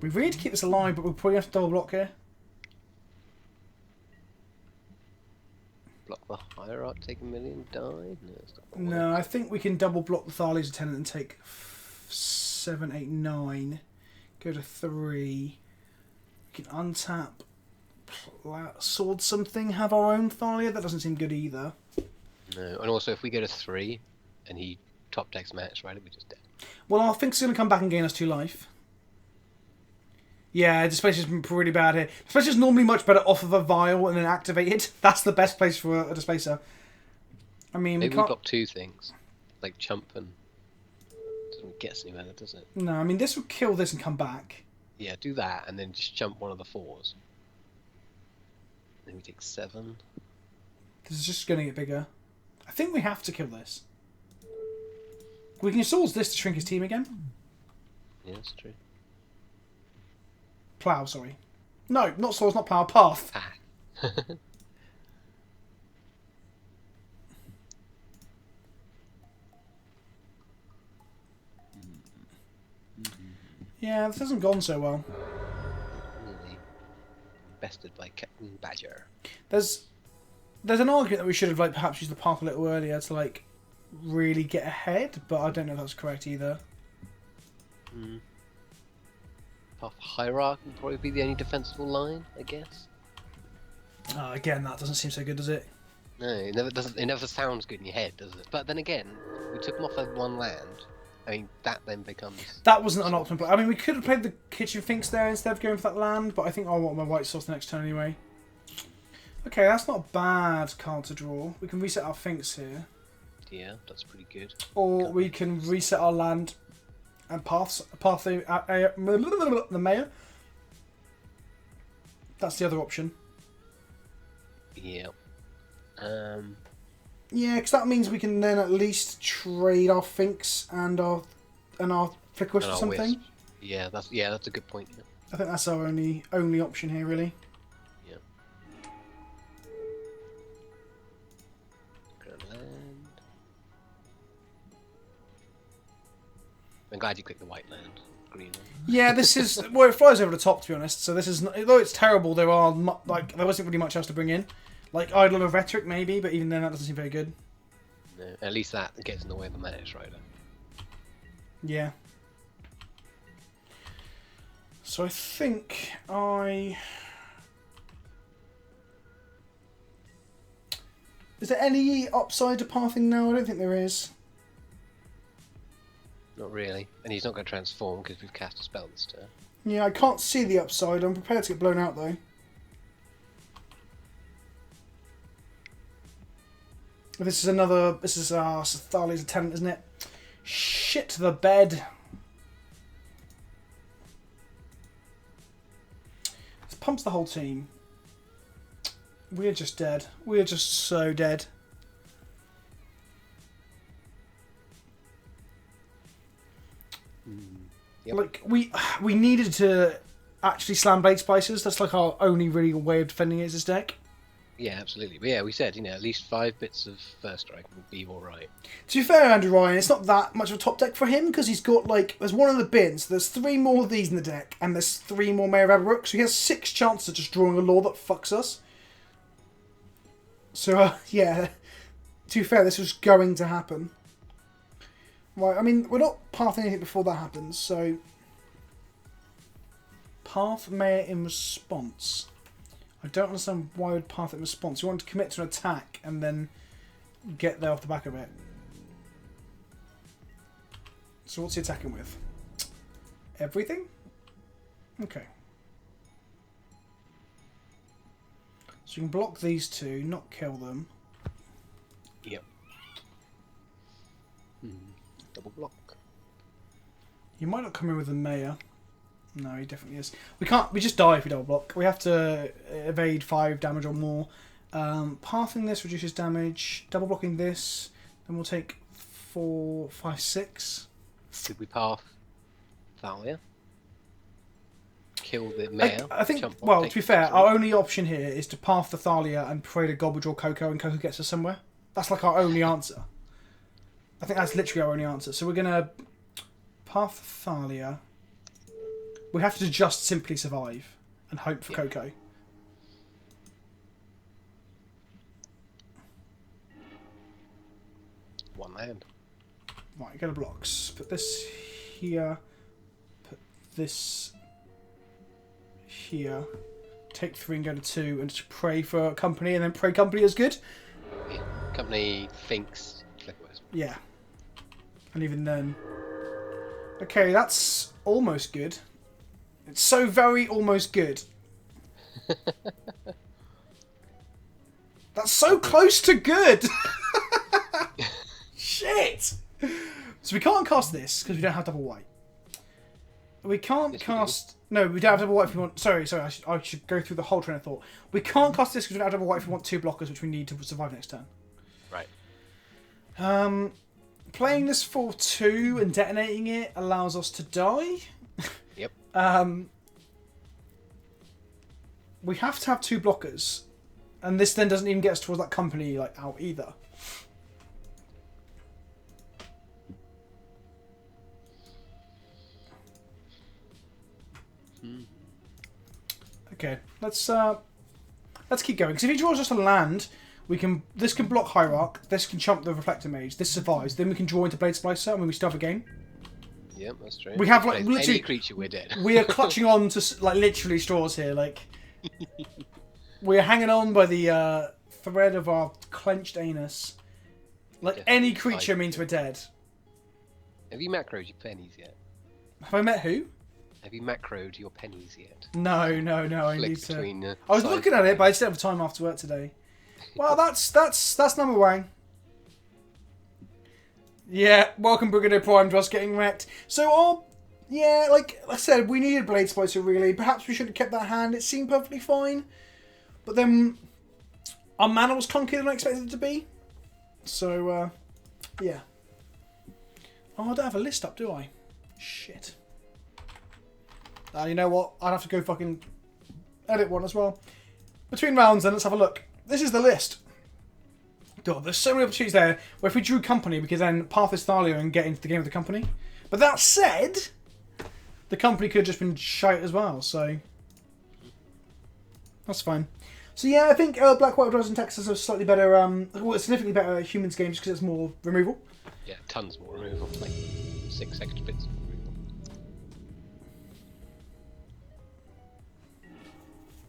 We really need to keep this alive, but we'll probably have to double block here. Block the Hierarch, take a million, die? No, it's not gonna No, work. I think we can double block the Tharley's Attendant and take 7, 8, 9. Go to 3. We can untap, sword something, have our own Thalia. That doesn't seem good either. No, and also if we go to 3 and he top decks match, right, we're just dead. Well, I think it's going to come back and gain us 2 life. Yeah, Displacer's been pretty bad here. Displacer's normally much better off of a Vial and then activated. That's the best place for a Displacer. I mean, Maybe we we can't... block 2 things, like Chump and... Doesn't get us anywhere, does it? No, I mean, this would kill this and come back. Yeah, do that and then just jump one of the 4s. Then we take 7. This is just going to get bigger. I think we have to kill this. We can swords this to shrink his team again. Yeah, that's true. Plough, sorry. No, not swords, not plough, path. Ah. Yeah, this hasn't gone so well. Really bested by Captain Badger. There's an argument that we should have like perhaps used the path a little earlier to like really get ahead, but I don't know if that's correct either. Path Hierarch would probably be the only defensible line, I guess. Again, that doesn't seem so good, does it? No, it never doesn't. It never sounds good in your head, does it? But then again, we took him off of 1 land. I mean, that then becomes... That wasn't an optimum play. I mean, we could have played the Kitchen Finks there instead of going for that land, but I think I want my white source the next turn anyway. Okay, that's not a bad card to draw. We can reset our Finks here. Yeah, that's pretty good. Or we can reset our land and path the mayor. That's the other option. Yeah. Yeah, because that means we can then at least trade our Finks and our Flicker Wisp And or our something. Wisp. Yeah, that's a good point. Yeah. I think that's our only option here, really. Yeah. Grand land. I'm glad you clicked the white land, green one. Yeah, this is well, it flies over the top, to be honest. So this is not, although it's terrible, there wasn't really much else to bring in. Like Idol of Rhetoric, maybe, but even then that doesn't seem very good. No, at least that gets in the way of the Menageries Rider. Yeah. So I think Is there any upside to pathing now? I don't think there is. Not really. And he's not going to transform because we've cast a spell this turn. Yeah, I can't see the upside. I'm prepared to get blown out though. This is Thali's Attendant, isn't it? Shit the bed. This pumps the whole team. We're just dead. We're just so dead. Yep. Like we needed to actually slam Blade Splicers. That's like our only really way of defending against this deck. Yeah, absolutely. But yeah, we said, at least 5 bits of First Strike would be alright. To be fair, Andrew Ryan, it's not that much of a top deck for him because he's got there's one of the bins, there's 3 more of these in the deck, and there's 3 more Mayor of Aberrook, so he has 6 chances of just drawing a law that fucks us. So, yeah, to be fair, this was going to happen. Right, I mean, we're not pathing anything before that happens, so... Path Mayor in response. I don't understand why I would path it in response. You want to commit to an attack and then get there off the back of it. So what's he attacking with? Everything? Okay. So you can block these two, not kill them. Yep. Double block. You might not come in with the mayor. No, he definitely is. We can't. We just die if we double block. We have to evade 5 damage or more. Pathing this reduces damage. Double blocking this, then we'll take 4, 5, 6. Did we path Thalia? Kill the mayor? I think. jump on, Well, take to be the fair, control? our only option here is to path the Thalia and pray to God we draw Coco, and Coco gets us somewhere. That's like our only answer. I think that's literally our only answer. So we're gonna path the Thalia. We have to just simply survive and hope for Coco. One land. Right, go to blocks. Put this here. Put this here. Take 3 and go to 2, and just pray for company, and then pray company is good. Yeah. Company thinks Flickwise. Yeah. And even then. Okay, that's almost good. It's so very almost good. That's so close to good! Shit! So we can't cast this, because we don't have double white. We can't Yes, we cast... No, we don't have double white if we want... Sorry, I should go through the whole train of thought. We can't cast this because we don't have double white if we want 2 blockers, which we need to survive next turn. Right. Playing this for 2 and detonating it allows us to die. Yep. We have to have 2 blockers, and this then doesn't even get us towards that company like out either. Okay, let's keep going. Because if he draws us a land, we can. This can block Hierarch. This can chump the Reflector Mage. This survives. Then we can draw into Blade Splicer, and we still have a game. Yep, that's true. We have like Any literally creature, we're dead. we are clutching on to like literally straws here. Like we're hanging on by the thread of our clenched anus. Like Definitely any creature means we're dead. Have you macroed your pennies yet? Have I met who? Have you macroed your pennies yet? No. I Flick need to. between, I was sides. looking at it, but I just didn't have time after work today. Well, that's number 1. Yeah, welcome Brigadier Prime to us getting wrecked. So, like I said, we needed Blade Splicer really. Perhaps we should have kept that hand. It seemed perfectly fine. But then, our mana was clunkier than I expected it to be. So, yeah. Oh, I don't have a list up, do I? Shit. You know what? I'd have to go fucking edit one as well. Between rounds, then, let's have a look. This is the list. God, there's so many opportunities there where if we drew company, we could then path this Thalia and get into the game with the company. But that said, the company could have just been shite as well, so that's fine. So yeah, I think Black White Rise in Texas are slightly better, well, significantly better humans games because it's more removal. Yeah, tons more removal. Like 6 extra bits of removal.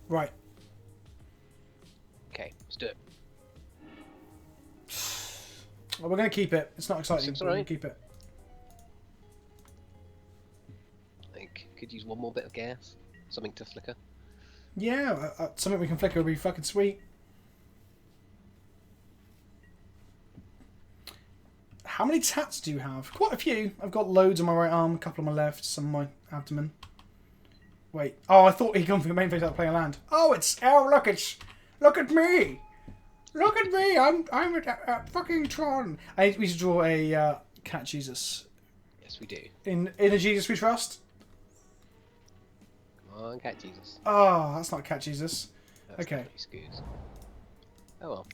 Right. Okay, let's do it. Well, we're going to keep it. It's not exciting, Six, but we're going alright. to keep it. I think could use one more bit of gas. Something to flicker. Yeah, something we can flicker would be fucking sweet. How many tats do you have? Quite a few. I've got loads on my right arm, a couple on my left, some on my abdomen. Wait. Oh, I thought he'd gone for the main phase without playing a land. Oh, look at me! Look at me! I'm a fucking Tron. We should draw a cat Jesus. Yes, we do. In a Jesus we trust. Come on, cat Jesus. Oh, that's not cat Jesus. That's Okay. definitely Scoos. Oh well.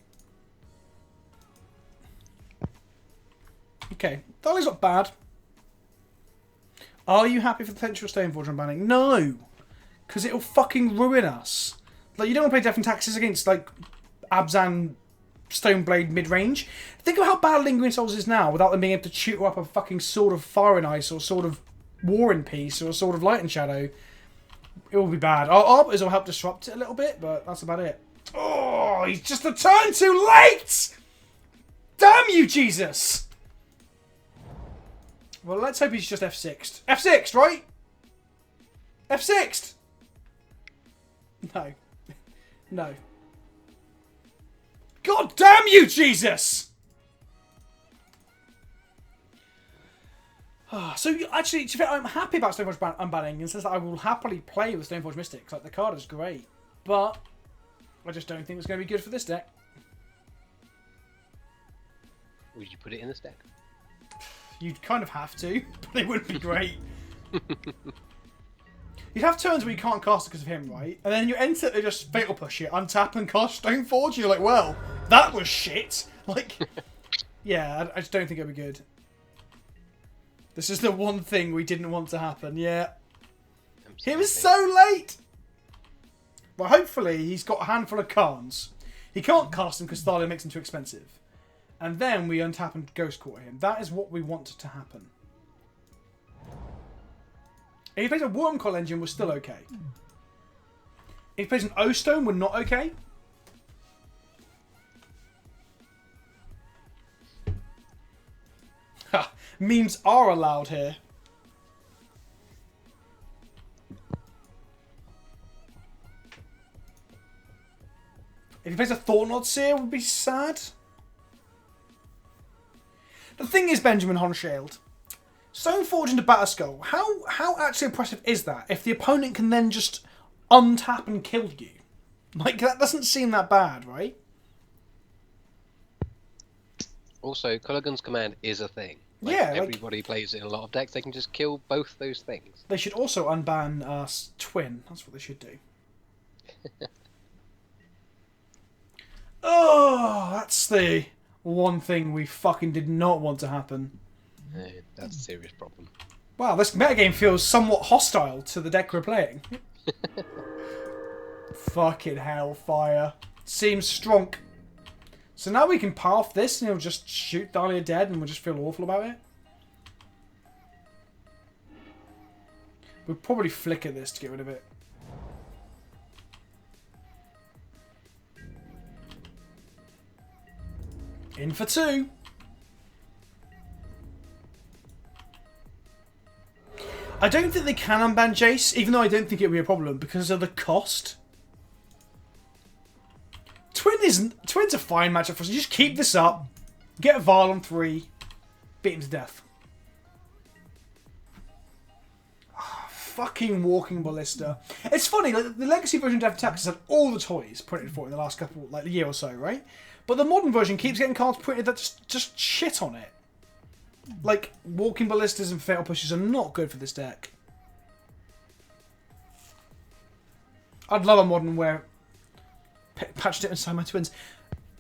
Okay, Thalia's not bad. Are you happy for the potential Stoneforge on banning? No! Because it'll fucking ruin us. Like, you don't want to play Death and Taxes against, like, Abzan Stoneblade mid-range. Think of how bad Lingering Souls is now without them being able to tutor up a fucking Sword of Fire and Ice or Sword of War and Peace or Sword of Light and Shadow. It will be bad. Our Arbiters will help disrupt it a little bit, but that's about it. Oh, he's just a turn too late! Damn you, Jesus! Well, let's hope he's just F6'd. F6'd, right? F6'd! No. No. God damn you, Jesus! So, actually, to be fair, I'm happy about Stoneforge unbanning in the sense that I will happily play with Stoneforge Mystics. Like, the card is great. But I just don't think it's going to be good for this deck. Would you put it in this deck? You'd kind of have to, but it wouldn't be great. You'd have turns where you can't cast it because of him, right? And then you enter to just Fatal Push it, untap and cast Stoneforge. You're like, well, that was shit. Like, yeah, I just don't think it'd be good. This is the one thing we didn't want to happen, yeah. He was so late! Well, hopefully he's got a handful of cards. He can't cast them because Thalia makes them too expensive. And then we untap and Ghost Quarter him. That is what we want to happen. If he plays a Wormcoil Engine, we're still okay. If he plays an O-Stone, we're not okay. Ha! Memes are allowed here. If he plays a Thornlord Seer, would be sad. The thing is, Benjamin Honschild, Stoneforge into Batterskull, how actually impressive is that if the opponent can then just untap and kill you? Like, that doesn't seem that bad, right? Also, Culligan's Command is a thing. Like, yeah, everybody plays it in a lot of decks. They can just kill both those things. They should also unban Twin. That's what they should do. Oh, that's the one thing we fucking did not want to happen. That's a serious problem. Wow, this metagame feels somewhat hostile to the deck we're playing. Fucking hellfire. Seems strong. So now we can path this and he'll just shoot Thalia dead and we'll just feel awful about it. We'll probably flicker this to get rid of it. In for 2. I don't think they can unban Jace, even though I don't think it would be a problem because of the cost. Twin's a fine matchup for us. You just keep this up, get a Varl on 3, beat him to death. Oh, fucking Walking Ballista. It's funny, like the Legacy version of Death Tactics had all the toys printed for it in the last couple, like a year or so, right? But the modern version keeps getting cards printed that just shit on it. Like, Walking Ballistas and Fatal Pushes are not good for this deck. I'd love a modern where patched it inside my twins.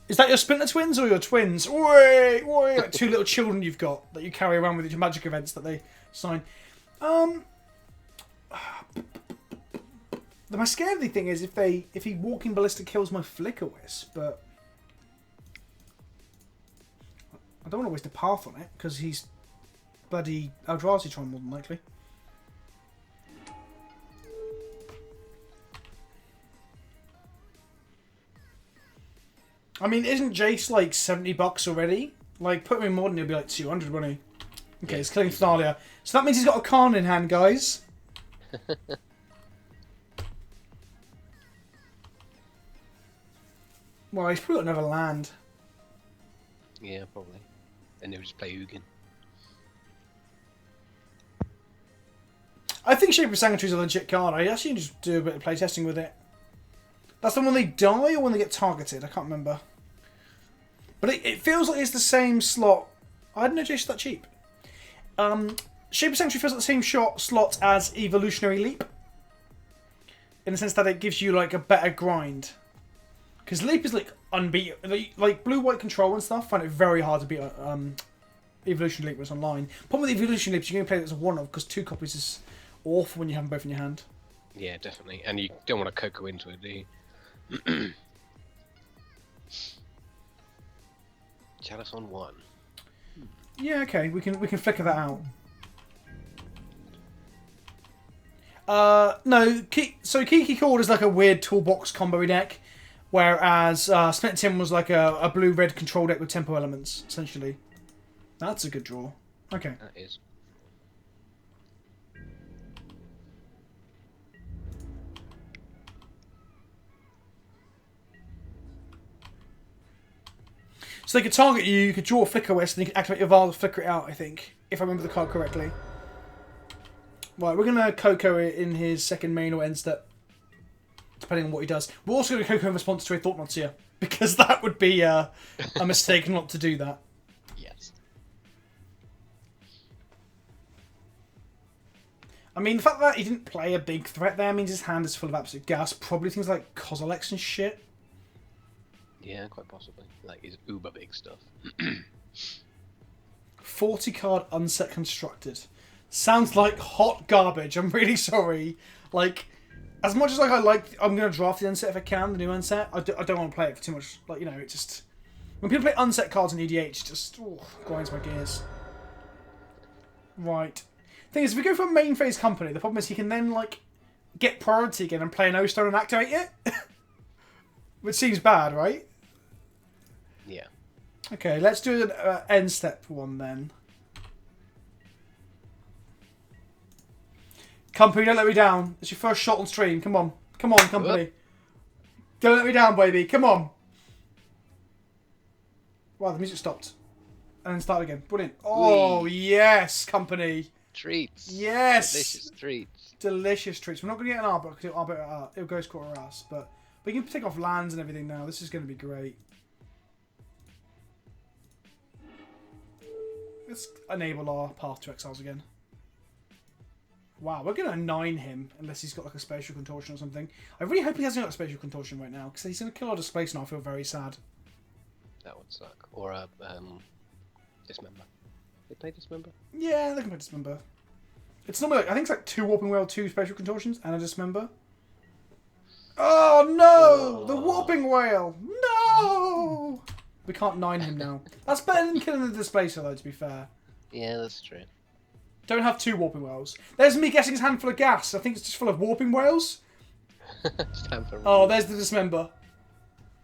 Is that your Splinter Twins or your twins? Oi, oi, like 2 little children you've got that you carry around with your magic events that they sign. My scary thing is if he Walking Ballista kills my Flicker Wisp, but I don't want to waste a path on it because he's bloody Eldrazi Tron more than likely. I mean, isn't Jace like $70 already? Like, put him in modern, he'll be like 200, won't he? Okay, he's killing Thalia. So that means he's got a Karn in hand, guys. Well, he's probably got another land. Yeah, probably. And they'll just play Ugin. I think Shaper Sanctuary is a legit card. I actually just do a bit of playtesting with it. That's the one when they die or when they get targeted. I can't remember. But it feels like it's the same slot. I didn't know Jace was that cheap. Shaper Sanctuary feels like the same slot as Evolutionary Leap. In the sense that it gives you like a better grind. Because Leap is like unbeatable. Like blue-white control and stuff, find it very hard to beat Evolution Leap when it's online. Problem with Evolution Leap is you can only play it as a one-off because 2 copies is awful when you have them both in your hand. Yeah, definitely. And you don't want to Coco into it, do you? Chalice on 1. Yeah, okay, we can flicker that out. No, so Kiki Cord is like a weird toolbox combo deck, whereas Splinter Tim was like a blue-red control deck with tempo elements, essentially. That's a good draw. Okay. That is. So they could target you, you could draw a Flicker West, and you could activate your Vial to flicker it out, I think, if I remember the card correctly. Right, we're going to Coco it in his second main or end step, depending on what he does. We're also going to Coco in response to a Thought Knot here, because that would be a mistake not to do that. Yes. I mean, the fact that he didn't play a big threat there means his hand is full of absolute gas. Probably things like Kozalex and shit. Yeah, quite possibly. Like his uber big stuff. 40 card unset constructed. Sounds like hot garbage. I'm really sorry. Like, as much as like I'm going to draft the unset if I can, the new unset, I don't want to play it for too much. Like, you know, it just... When people play unset cards in EDH, it just grinds my gears. Right. Thing is, if we go for a main phase company, the problem is he can then, like, get priority again and play an O-Stone and activate it. Which seems bad, right? Yeah. Okay, let's do an end step one then. Company, don't let me down. It's your first shot on stream. Come on. Come on, company. What? Don't let me down, baby. Come on. Wow, the music stopped. And then started again. Brilliant. Oh, yes, company. Treats. Yes. Delicious treats. Delicious treats. We're not going to get an arbor because it'll go score our ass. But we can take off lands and everything now. This is going to be great. Let's enable our path to exiles again. Wow, we're going to 9 him unless he's got like a spatial contortion or something. I really hope he hasn't got a spatial contortion right now because he's going to kill our displace and I feel very sad. That would suck. Or a dismember. They play dismember? Yeah, they can play dismember. It's normally like, I think it's like 2 Warping Whale, 2 spatial contortions and a dismember. Oh no! The Warping Whale! No! We can't 9 him now. That's better than killing the displacer though, to be fair. Yeah, that's true. Don't have 2 Warping Whales. There's me guessing his hand full of gas. I think it's just full of Warping Whales. Oh, there's the dismember.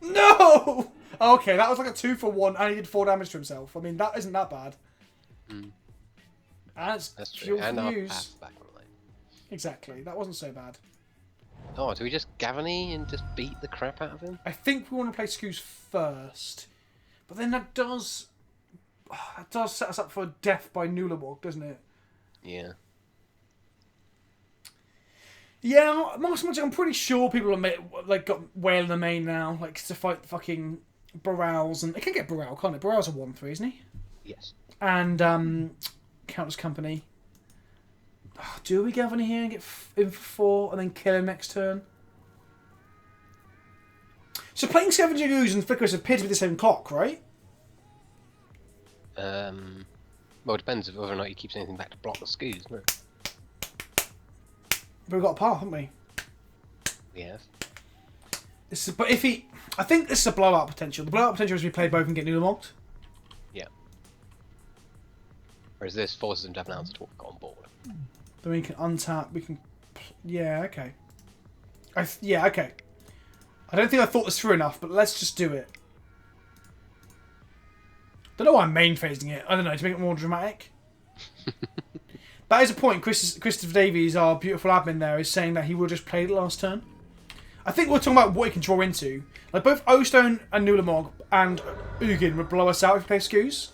No! Okay, that was like a 2 for 1 and he did 4 damage to himself. I mean, that isn't that bad. Mm. That's true. And our use. path back on lane. Exactly, that wasn't so bad. Oh, do we just Gavany and just beat the crap out of him? I think we want to play Scoos first. But then that does set us up for death by Nulamog, doesn't it? Yeah. Yeah, I'm pretty sure people are got Whale in the main now, like to fight fucking Barals, and it can get Baral, can't it? Baral's a 1/3, isn't he? Yes. And Countless Company. Oh, do we Gavin here and get in for 4 and then kill him next turn? So playing Scavenging Ooze and Flickers appear to be the same clock, right? Well, it depends whether or not he keeps anything back to block the scoos, no? But we've got a path, haven't we? Yes. But if he... I think this is a blowout potential. The blowout potential is we play both and get Nulamog. Yeah. Whereas this forces him to have an answer to what we've got on board. Then we can untap, we can... Yeah, okay. Yeah, okay. I don't think I thought this through enough, but let's just do it. Don't know why I'm main phasing it. I don't know, to make it more dramatic. That is a point. Christopher Davies, our beautiful admin there, is saying that he will just play it last turn. I think we're talking about what he can draw into. Like both O-Stone and Nulamog and Ugin would blow us out if we play Scoos.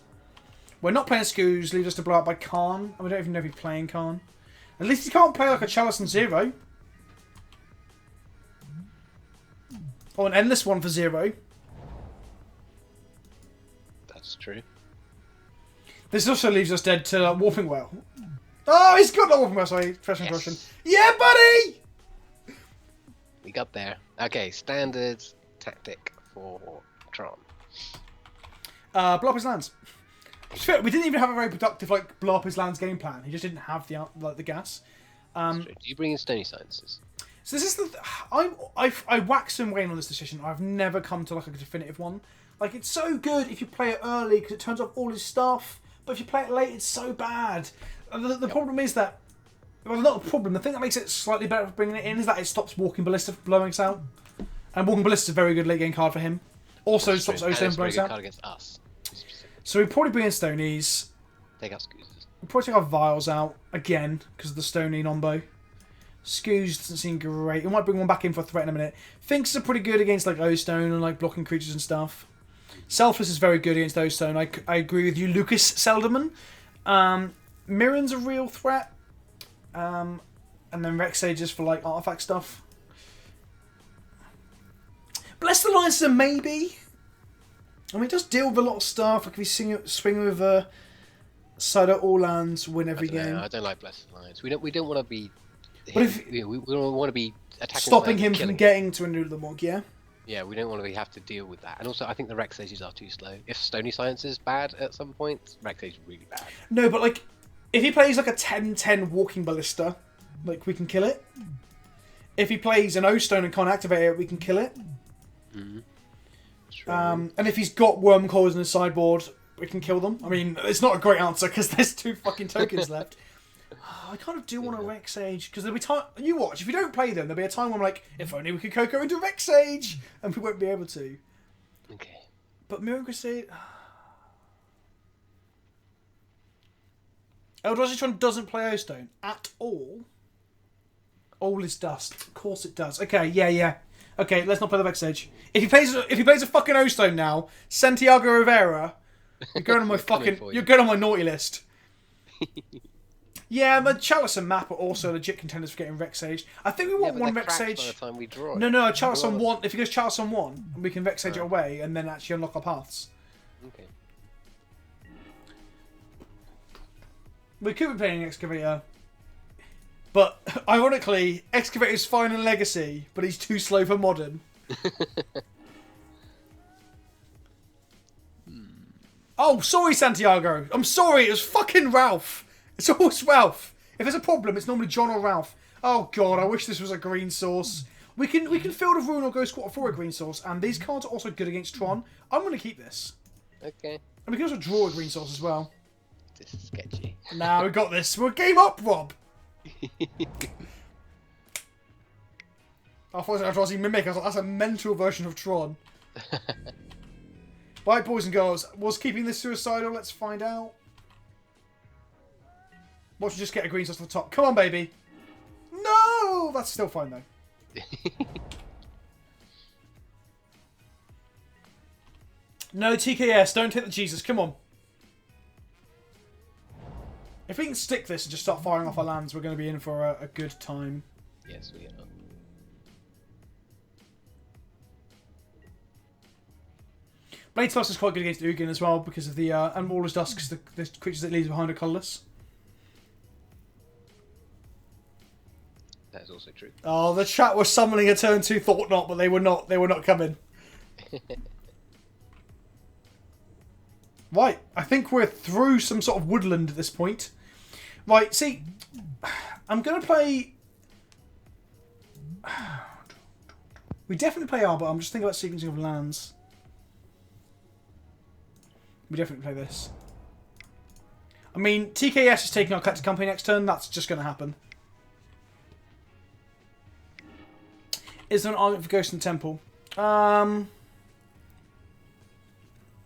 We're not playing Scoos, leaves us to blow out by Khan, and we don't even know if he's playing Khan. At least he can't play like a Chalice and 0. Or an Endless one for 0. That's true. This also leaves us dead to Warping Whale. Oh, he's got the Warping Whale, sorry. Fresh impression. Yeah, buddy! We got there. Okay, standard tactic for Tron. Blow up his lands. We didn't even have a very productive blow up his lands game plan. He just didn't have the gas. Do you bring in Stony Sciences? So this is I wax and wane on this decision. I've never come to a definitive one. Like, it's so good if you play it early because it turns off all his stuff. But if you play it late, it's so bad. And the problem is that... Well, not the problem. The thing that makes it slightly better for bringing it in is that it stops Walking Ballista from blowing us out. And Walking Ballista is a very good late game card for him. Also stops O-Stone from blowing us out. Card against us. So we probably bring in Stonies. Take out Scoozers. We'll probably take our Vials out again because of the Stony Nombo. Scooz doesn't seem great. We might bring one back in for a threat in a minute. Finks are pretty good against like O-Stone and like blocking creatures and stuff. Selfless is very good against O-Stone. I agree with you, Lucas Selderman. Mirren's a real threat. And then Rex Sages for like artifact stuff. Bless the Alliance is a maybe. I mean, it does deal with a lot of stuff. Like if you swing over side of all lands, win every game. I don't like Blessed Alliance. We don't want to be. But if we don't want to be attacking. Stopping him from getting to Anuda the Mog, yeah. Yeah, we don't want to have to deal with that. And also, I think the Rex Sages are too slow. If Stony Science is bad at some point, Rex Sage is really bad. No, but like, if he plays like a 10-10 Walking Ballista, like we can kill it. If he plays an O-Stone and can't activate it, we can kill it. Mm-hmm. And if he's got Worm Coils in his sideboard, we can kill them. I mean, it's not a great answer because there's 2 fucking tokens left. I kind of do want a Rex Sage because there'll be time. You watch, if you don't play them, there'll be a time when I'm like, if only we could Coco into Rex Sage, and we won't be able to. Okay. But Mirror Crusade. Eldrazi doesn't play O-Stone at all. All is dust. Of course it does. Okay, yeah. Okay, let's not play the Rex Sage. If he plays a fucking O-Stone now, Santiago Rivera, you're going on my you're going on my naughty list. Yeah, but Chalice and Map are also legit contenders for getting Rex Sage. I think we want one Rex Sage. By the time we draw it. No, Chalice on 1. If he goes Chalice on 1, we can Rex Sage it away and then actually unlock our paths. Okay. We could be playing Excavator. But, ironically, Excavator's fine in Legacy, but he's too slow for Modern. Oh, sorry, Santiago. I'm sorry, it was fucking Ralph. It's always Ralph. If there's a problem, it's normally John or Ralph. Oh god, I wish this was a green source. We can field a rune or go squat for a green source, and these cards are also good against Tron. I'm going to keep this. Okay. And we can also draw a green source as well. This is sketchy. Nah, we got this. We're game up, Rob. I thought it was Eldrazi Mimic. I was like, that's a mental version of Tron. Right, boys and girls. Was keeping this suicidal? Let's find out. Watch you just get a green source to the top. Come on, baby. No! That's still fine, though. No, TKS. Don't hit the Jesus. Come on. If we can stick this and just start firing off our lands, we're going to be in for a good time. Yes, we are. Blade Toss is quite good against Ugin as well because of the and Waller's Dusk, because the creatures that leaves behind are colourless. That is also true. Oh, the chat was summoning a turn 2 Thought Knot, but they were not. They were not coming. Right, I think we're through some sort of woodland at this point. Right, see, I'm going to play... We definitely play Arbor. I'm just thinking about sequencing of lands. We definitely play this. I mean, TKS is taking our Collected Company next turn. That's just going to happen. Is there an argument for Ghost in the Temple?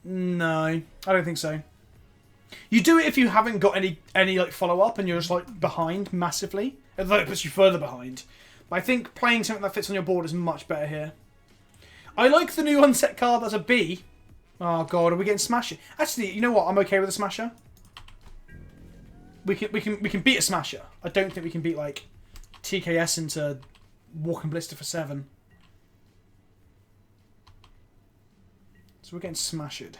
No, I don't think so. You do it if you haven't got any like follow up and you're just like behind massively. Although it puts you further behind. But I think playing something that fits on your board is much better here. I like the new unset card that's a B. Oh god, are we getting Smasher? Actually, you know what? I'm okay with a Smasher. We can beat a Smasher. I don't think we can beat like TKS into Walking Blister for 7. So we're getting smashed.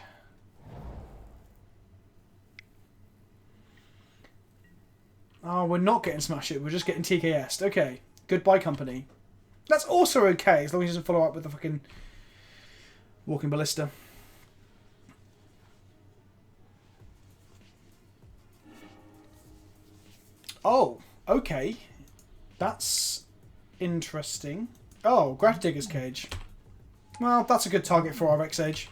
Oh, we're not getting smashed. We're just getting TKS'd. Okay. Goodbye, company. That's also okay, as long as he doesn't follow up with the fucking Walking Ballista. Oh, okay. That's interesting. Oh, Gravedigger's Cage. Well, that's a good target for our Rex Age.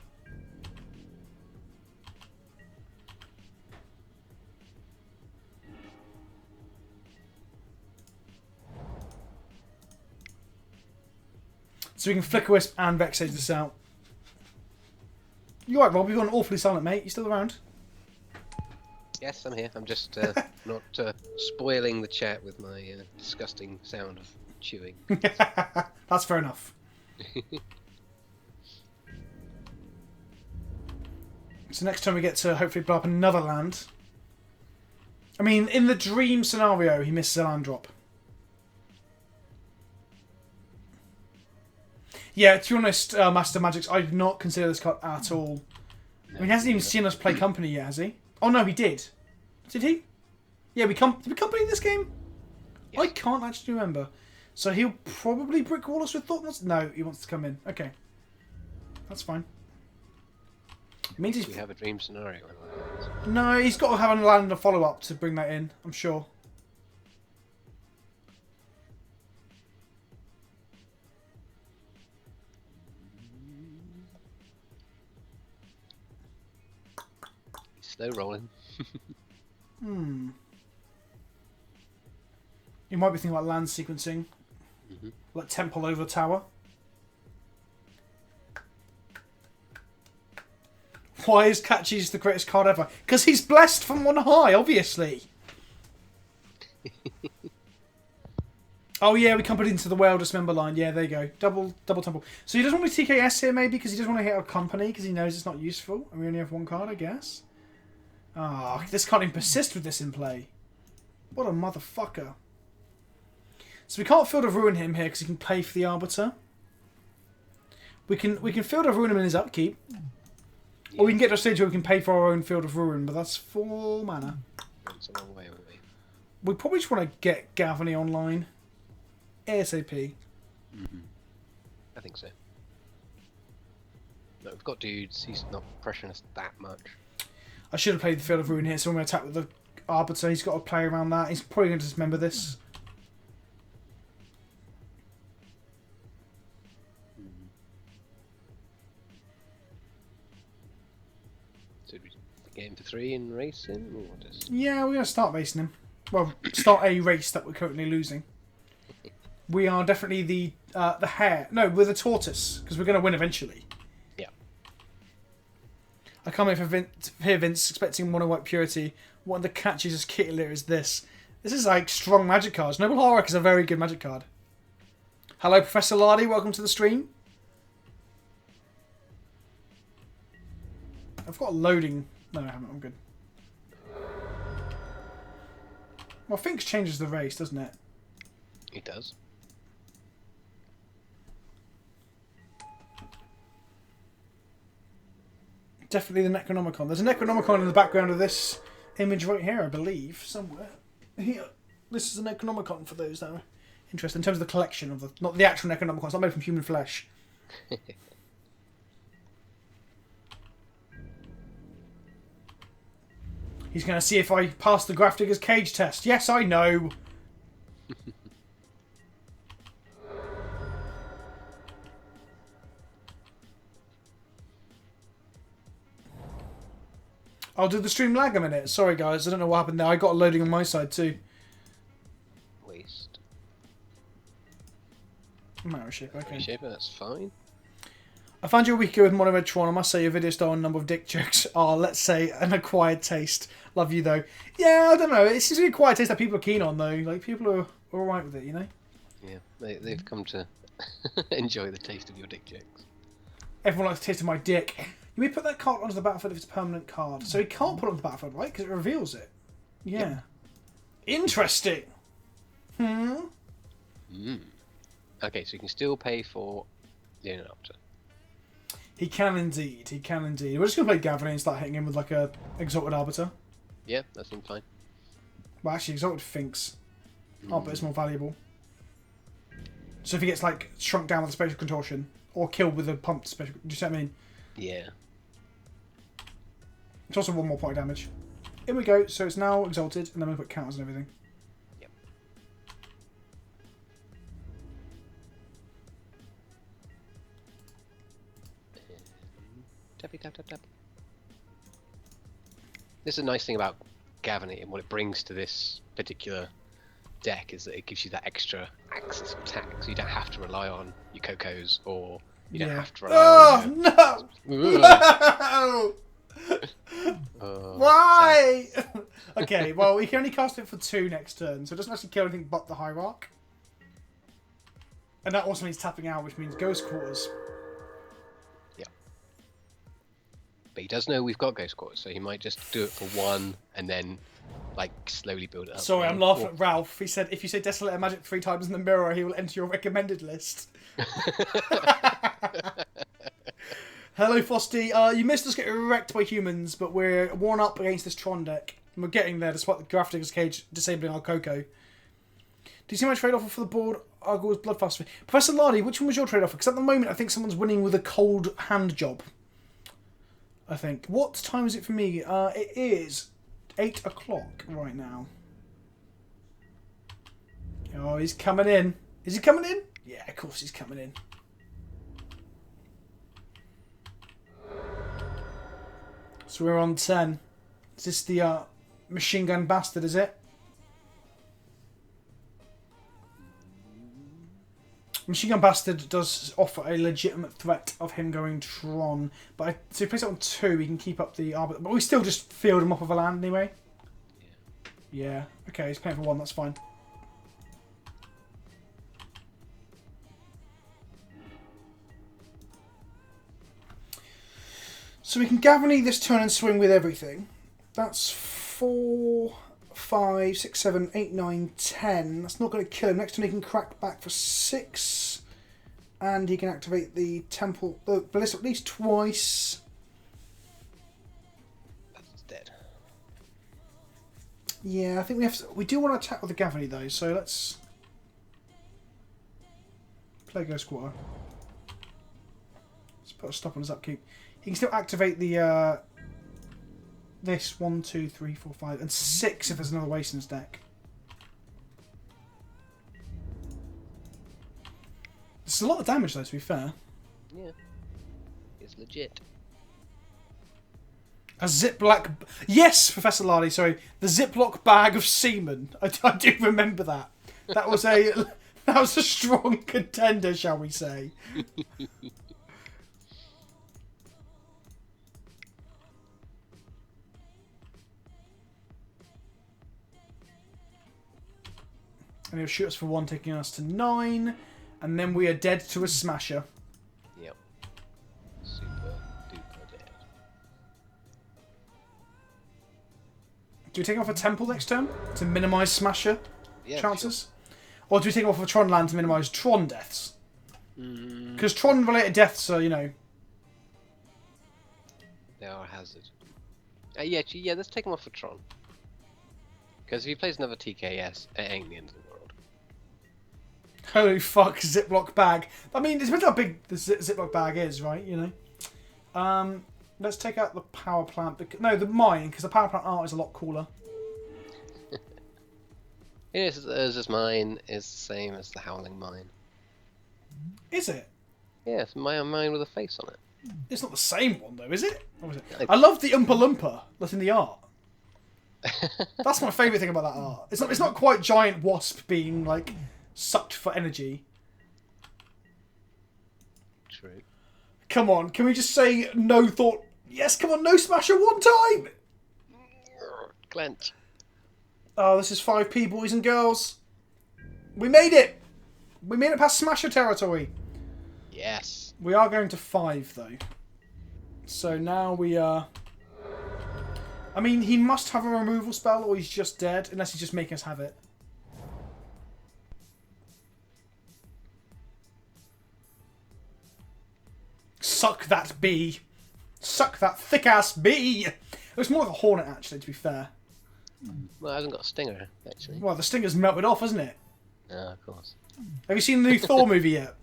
So we can Flicker Wisp and Vexage this out. You alright, Rob? You've gone awfully silent, mate. You still around? Yes, I'm here. I'm just not spoiling the chat with my disgusting sound of chewing. That's fair enough. So next time we get to hopefully blow up another land. I mean, in the dream scenario, he misses a land drop. Yeah, to be honest, Master Magix, I did not consider this card at all. I mean, he hasn't even seen us play Company yet, has he? Oh no, he did. Did he? Yeah, did we Company this game? Yes. I can't actually remember. So he'll probably brick wall us with Thought. No, he wants to come in. Okay. That's fine. It means we have a dream scenario. No, he's got to have a land and a follow-up to bring that in, I'm sure. Slow rolling. You might be thinking about land sequencing. Like Temple over Tower. Why is Catchy's the greatest card ever? Because he's blessed from on high, obviously. Oh yeah, we come put into the Whale Dismember line. Yeah, there you go. Double Temple. So he doesn't want to TKS here maybe because he doesn't want to hit our Company because he knows it's not useful. And we only have one card, I guess. Ah, this can't even persist with this in play. What a motherfucker. So we can't Field of Ruin him here because he can play for the Arbiter. We can Field of Ruin him in his upkeep. Or we can get to a stage where we can pay for our own Field of Ruin, but that's 4 mana. That's a long way away. We probably just want to get Gavany online. ASAP. I think so. No, we've got dudes. He's not pressuring us that much. I should have played the Field of Ruin here, so when we attack with the Arbiter, he's got to play around that. He's probably going to dismember this. So we game for 3 and race him? Or what is... Yeah, we're going to start racing him. Well, start a race that we're currently losing. We are definitely the hare. No, we're the tortoise, because we're going to win eventually. Yeah. I come here for here, Vince, expecting Mono White Purity. One of the catches as Kittiler is this. This is like strong magic cards. Noble Horror is a very good magic card. Hello, Professor Lardy. Welcome to the stream. I've got a loading. No, I haven't. I'm good. Well, Finks changes the race, doesn't it? It does. Definitely the Necronomicon. There's a Necronomicon in the background of this image right here, I believe, somewhere. Here. This is a Necronomicon for those that are interested. In terms of the collection of the... Not the actual Necronomicon. It's not made from human flesh. He's going to see if I pass the Grafdigger's Cage test. Yes, I know. I'll do the stream lag a minute. Sorry, guys. I don't know what happened there. I got a loading on my side, too. Waste. Matter shape, okay. Shaper, that's fine. I found you a week ago with Mono Red Tron. I must say your video style and number of dick jokes are, let's say, an acquired taste. Love you, though. Yeah, I don't know. It seems to be an acquired taste that people are keen on, though. Like, people are alright with it, you know? Yeah, they've come to enjoy the taste of your dick jokes. Everyone likes the taste of my dick. You may put that card onto the battlefield if it's a permanent card. So he can't put it on the battlefield, right? Because it reveals it. Yeah. Yep. Interesting. Okay, so you can still pay for the Anecdotes. He can indeed. He can indeed. We're just going to play Gavany and start hitting him with like a Exalted Arbiter. Yeah, that seems fine. Well, actually, Exalted Finks. Arbiter's more valuable. So if he gets like shrunk down with a Spatial Contortion or killed with a pumped Spatial... Do you see what I mean? Yeah. It's also 1 more point of damage. Here we go. So it's now Exalted, and then we put counters and everything. Yep. Tappy tap tap tap. This is a nice thing about Gavany and what it brings to this particular deck is that it gives you that extra access attack, so you don't have to rely on your Cocos, or you don't Yeah. have to rely on No! No! Why? Okay, well, we can only cast it for 2 next turn, so it doesn't actually kill anything but the Hierarch. And that also means tapping out, which means Ghost Quarters. Yeah. But he does know we've got Ghost Quarters, so he might just do it for 1 and then, like, slowly build it up. Sorry, I'm laughing at Ralph. He said if you say Desolator Magic 3 times in the mirror, he will enter your recommended list. Hello, Frosty. You missed us getting wrecked by humans, but we're worn up against this Tron deck. And we're getting there despite the Grafdigger's Cage disabling our Coco. Do you see my trade offer for the board? Arguel's Bloodfast. Professor Lardy, which one was your trade offer? Because at the moment, I think someone's winning with a cold hand job. I think. What time is it for me? It is 8 o'clock right now. Oh, he's coming in. Is he coming in? Yeah, of course he's coming in. So we're on 10. Is this the machine gun bastard, is it? Machine gun bastard does offer a legitimate threat of him going Tron. But so if he plays it on 2, he can keep up the arbiter. But we still just field him off of a land anyway. Yeah. Okay, he's playing for 1, that's fine. So we can Gavany this turn and swing with everything. That's 4, 5, 6, 7, 8, 9, 10. That's not going to kill him. Next turn he can crack back for 6. And he can activate the Temple, the Ballista at least twice. That's dead. Yeah, I think we do want to attack with the Gavany though, so let's play Ghost Quarter. Let's put a stop on his upkeep. He can still activate the this 1, 2, 3, 4, 5, and 6 if there's another waste in his deck. This is a lot of damage though, to be fair. Yeah. It's legit. A Ziploc... Yes, Professor Lardy, sorry. The Ziploc bag of semen. I do remember that. That was a strong contender, shall we say. And he'll shoot us for 1, taking us to 9. And then we are dead to a smasher. Yep. Super duper dead. Do we take off a temple next turn to minimise smasher chances? Sure. Or do we take off a Tron land to minimise Tron deaths? Because Tron related deaths are, you know... They are a hazard. Yeah, let's take him off for Tron. Because if he plays another TKS, it ain't the end of the world. Holy fuck, Ziploc bag. I mean, it depends how big the Ziploc bag is, right? You know? Let's take out the power plant. No, the mine, because the power plant art is a lot cooler. Yes, this mine is the same as the Howling Mine. Is it? Yes, my mine with a face on it. It's not the same one, though, is it? Or is it? I love the Oompa Loompa that's in the art. That's my favourite thing about that art. It's not quite giant wasp being, like, sucked for energy. True. Come on, can we just say no thought... Yes, come on, no smasher 1 time! Clench. Oh, this is 5p, boys and girls. We made it! We made it past smasher territory. Yes. We are going to 5, though. So now we are... I mean, he must have a removal spell or he's just dead, unless he's just making us have it. Suck that bee. Suck that thick-ass bee! It was more like a hornet, actually, to be fair. Well, it hasn't got a stinger, actually. Well, the stinger's melted off, hasn't it? Yeah, of course. Have you seen the new Thor movie yet?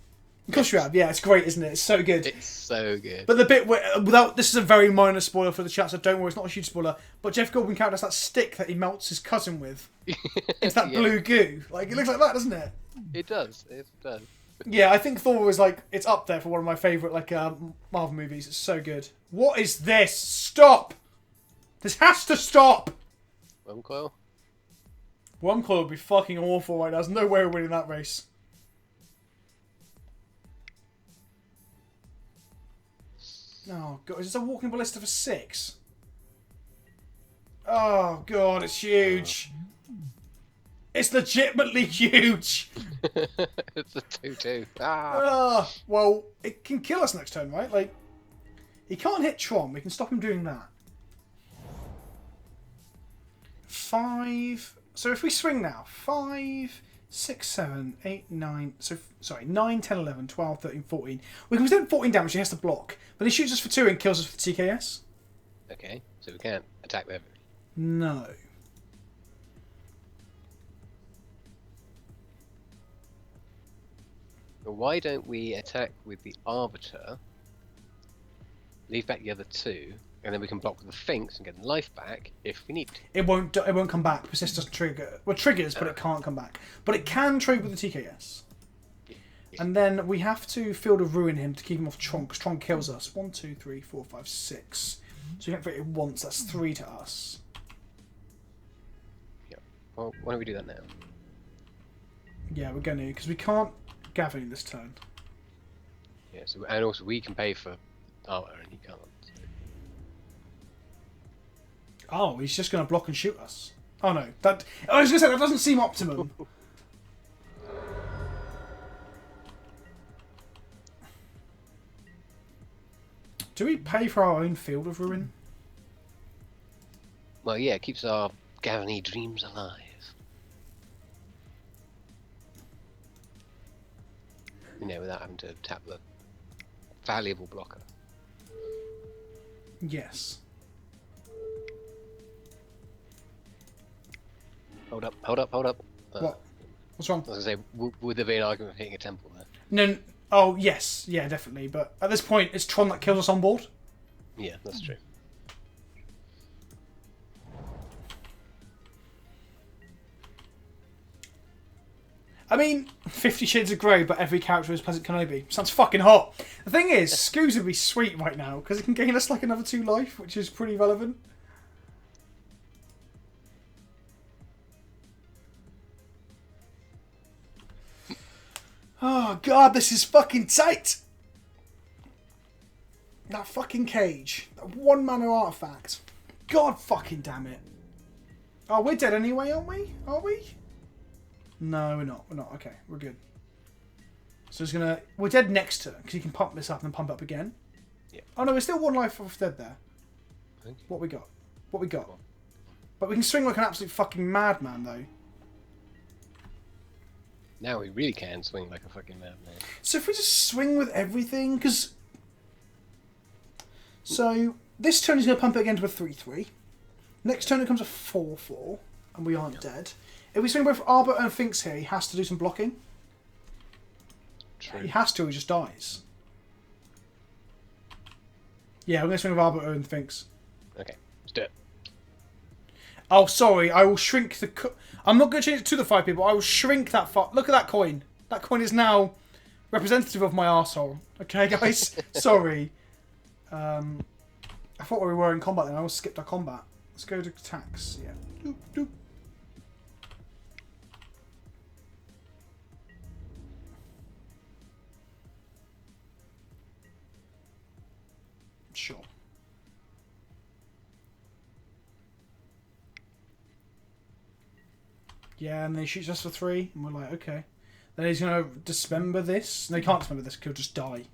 Of course you have. Yeah, it's great, isn't it? It's so good. It's so good. But the bit where, this is a very minor spoiler for the chat, so don't worry, it's not a huge spoiler. But Jeff Goldblum has that stick that he melts his cousin with. It's that blue goo. Like, it looks like that, doesn't it? It does. It does. Yeah, I think Thor is like, it's up there for one of my favourite like Marvel movies. It's so good. What is this? Stop! This has to stop! Wormcoil? Wormcoil would be fucking awful right now. There's no way we're winning that race. Oh god, is this a walking ballista for 6? Oh god, it's huge. It's legitimately huge. It's a 2-2. Ah. Well, it can kill us next turn, right? Like, he can't hit Tron. We can stop him doing that. 5. So if we swing now, 5, 6, 7, 8, 9. So, sorry, 9, 10, 11, 12, 13, 14. We can present 14 damage. He has to block. But he shoots us for 2 and kills us for the TKS. Okay, so we can't attack with everything. No. But why don't we attack with the Arbiter, leave back the other 2, and then we can block with the Sphinx and get life back if we need to. It won't come back. Persist doesn't trigger. Well, triggers, but it can't come back. But it can trigger with the TKS. Yeah. And then we have to Field of Ruin him to keep him off Tron, because Tron kills us. 1, 2, 3, 4, 5, 6. So we activate it once. That's 3 to us. Yeah. Well, why don't we do that now? Yeah, we're going to, because we can't Gavin this turn. Yeah. So, and also we can pay for armor, and he can't. So. Oh, he's just going to block and shoot us. Oh no, that I was going to say that doesn't seem optimum. Do we pay for our own Field of Ruin? Well, yeah, it keeps our Gavany dreams alive. You know, without having to tap the valuable blocker. Yes. Hold up, hold up, hold up. What? What's wrong? I was going to say, would there be an argument for hitting a temple there? No. Oh yes, yeah, definitely. But at this point, it's Tron that kills us on board. Yeah, that's true. I mean, 50 Shades of Grey, but every character is Pleasant Kenobi. Sounds fucking hot. The thing is, Scoos would be sweet right now, because it can gain us like another 2 life, which is pretty relevant. Oh god, this is fucking tight! That fucking cage. That 1 mana artifact. God fucking damn it. Oh, we're dead anyway, aren't we? Are we? No, we're not. We're not. Okay, we're good. So it's gonna. We're dead next turn because you can pump this up and then pump up again. Yeah. Oh no, we're still 1 life off dead there. Okay. What we got? What we got? But we can swing like an absolute fucking madman though. Now we really can swing like a fucking madman. So if we just swing with everything, because. So this turn he's gonna pump it again to a 3/3. Next turn it comes a 4/4, and we aren't dead. If we swing both Arbor and Finks here, he has to do some blocking. True. He has to, or he just dies. Yeah, we're going to swing with Arbor and Finks. Okay, let's do it. Oh, sorry, I will shrink the... I'm not going to change it to the 5 people, I will shrink that... Look at that coin. That coin is now representative of my arsehole. Okay, guys? Sorry. I thought we were in combat then, I almost skipped our combat. Let's go to attacks, yeah. Doop, doop. Sure. Yeah, and then he shoots us for 3, and we're like, okay. Then he's going to dismember this. No, he can't dismember this, he'll just die.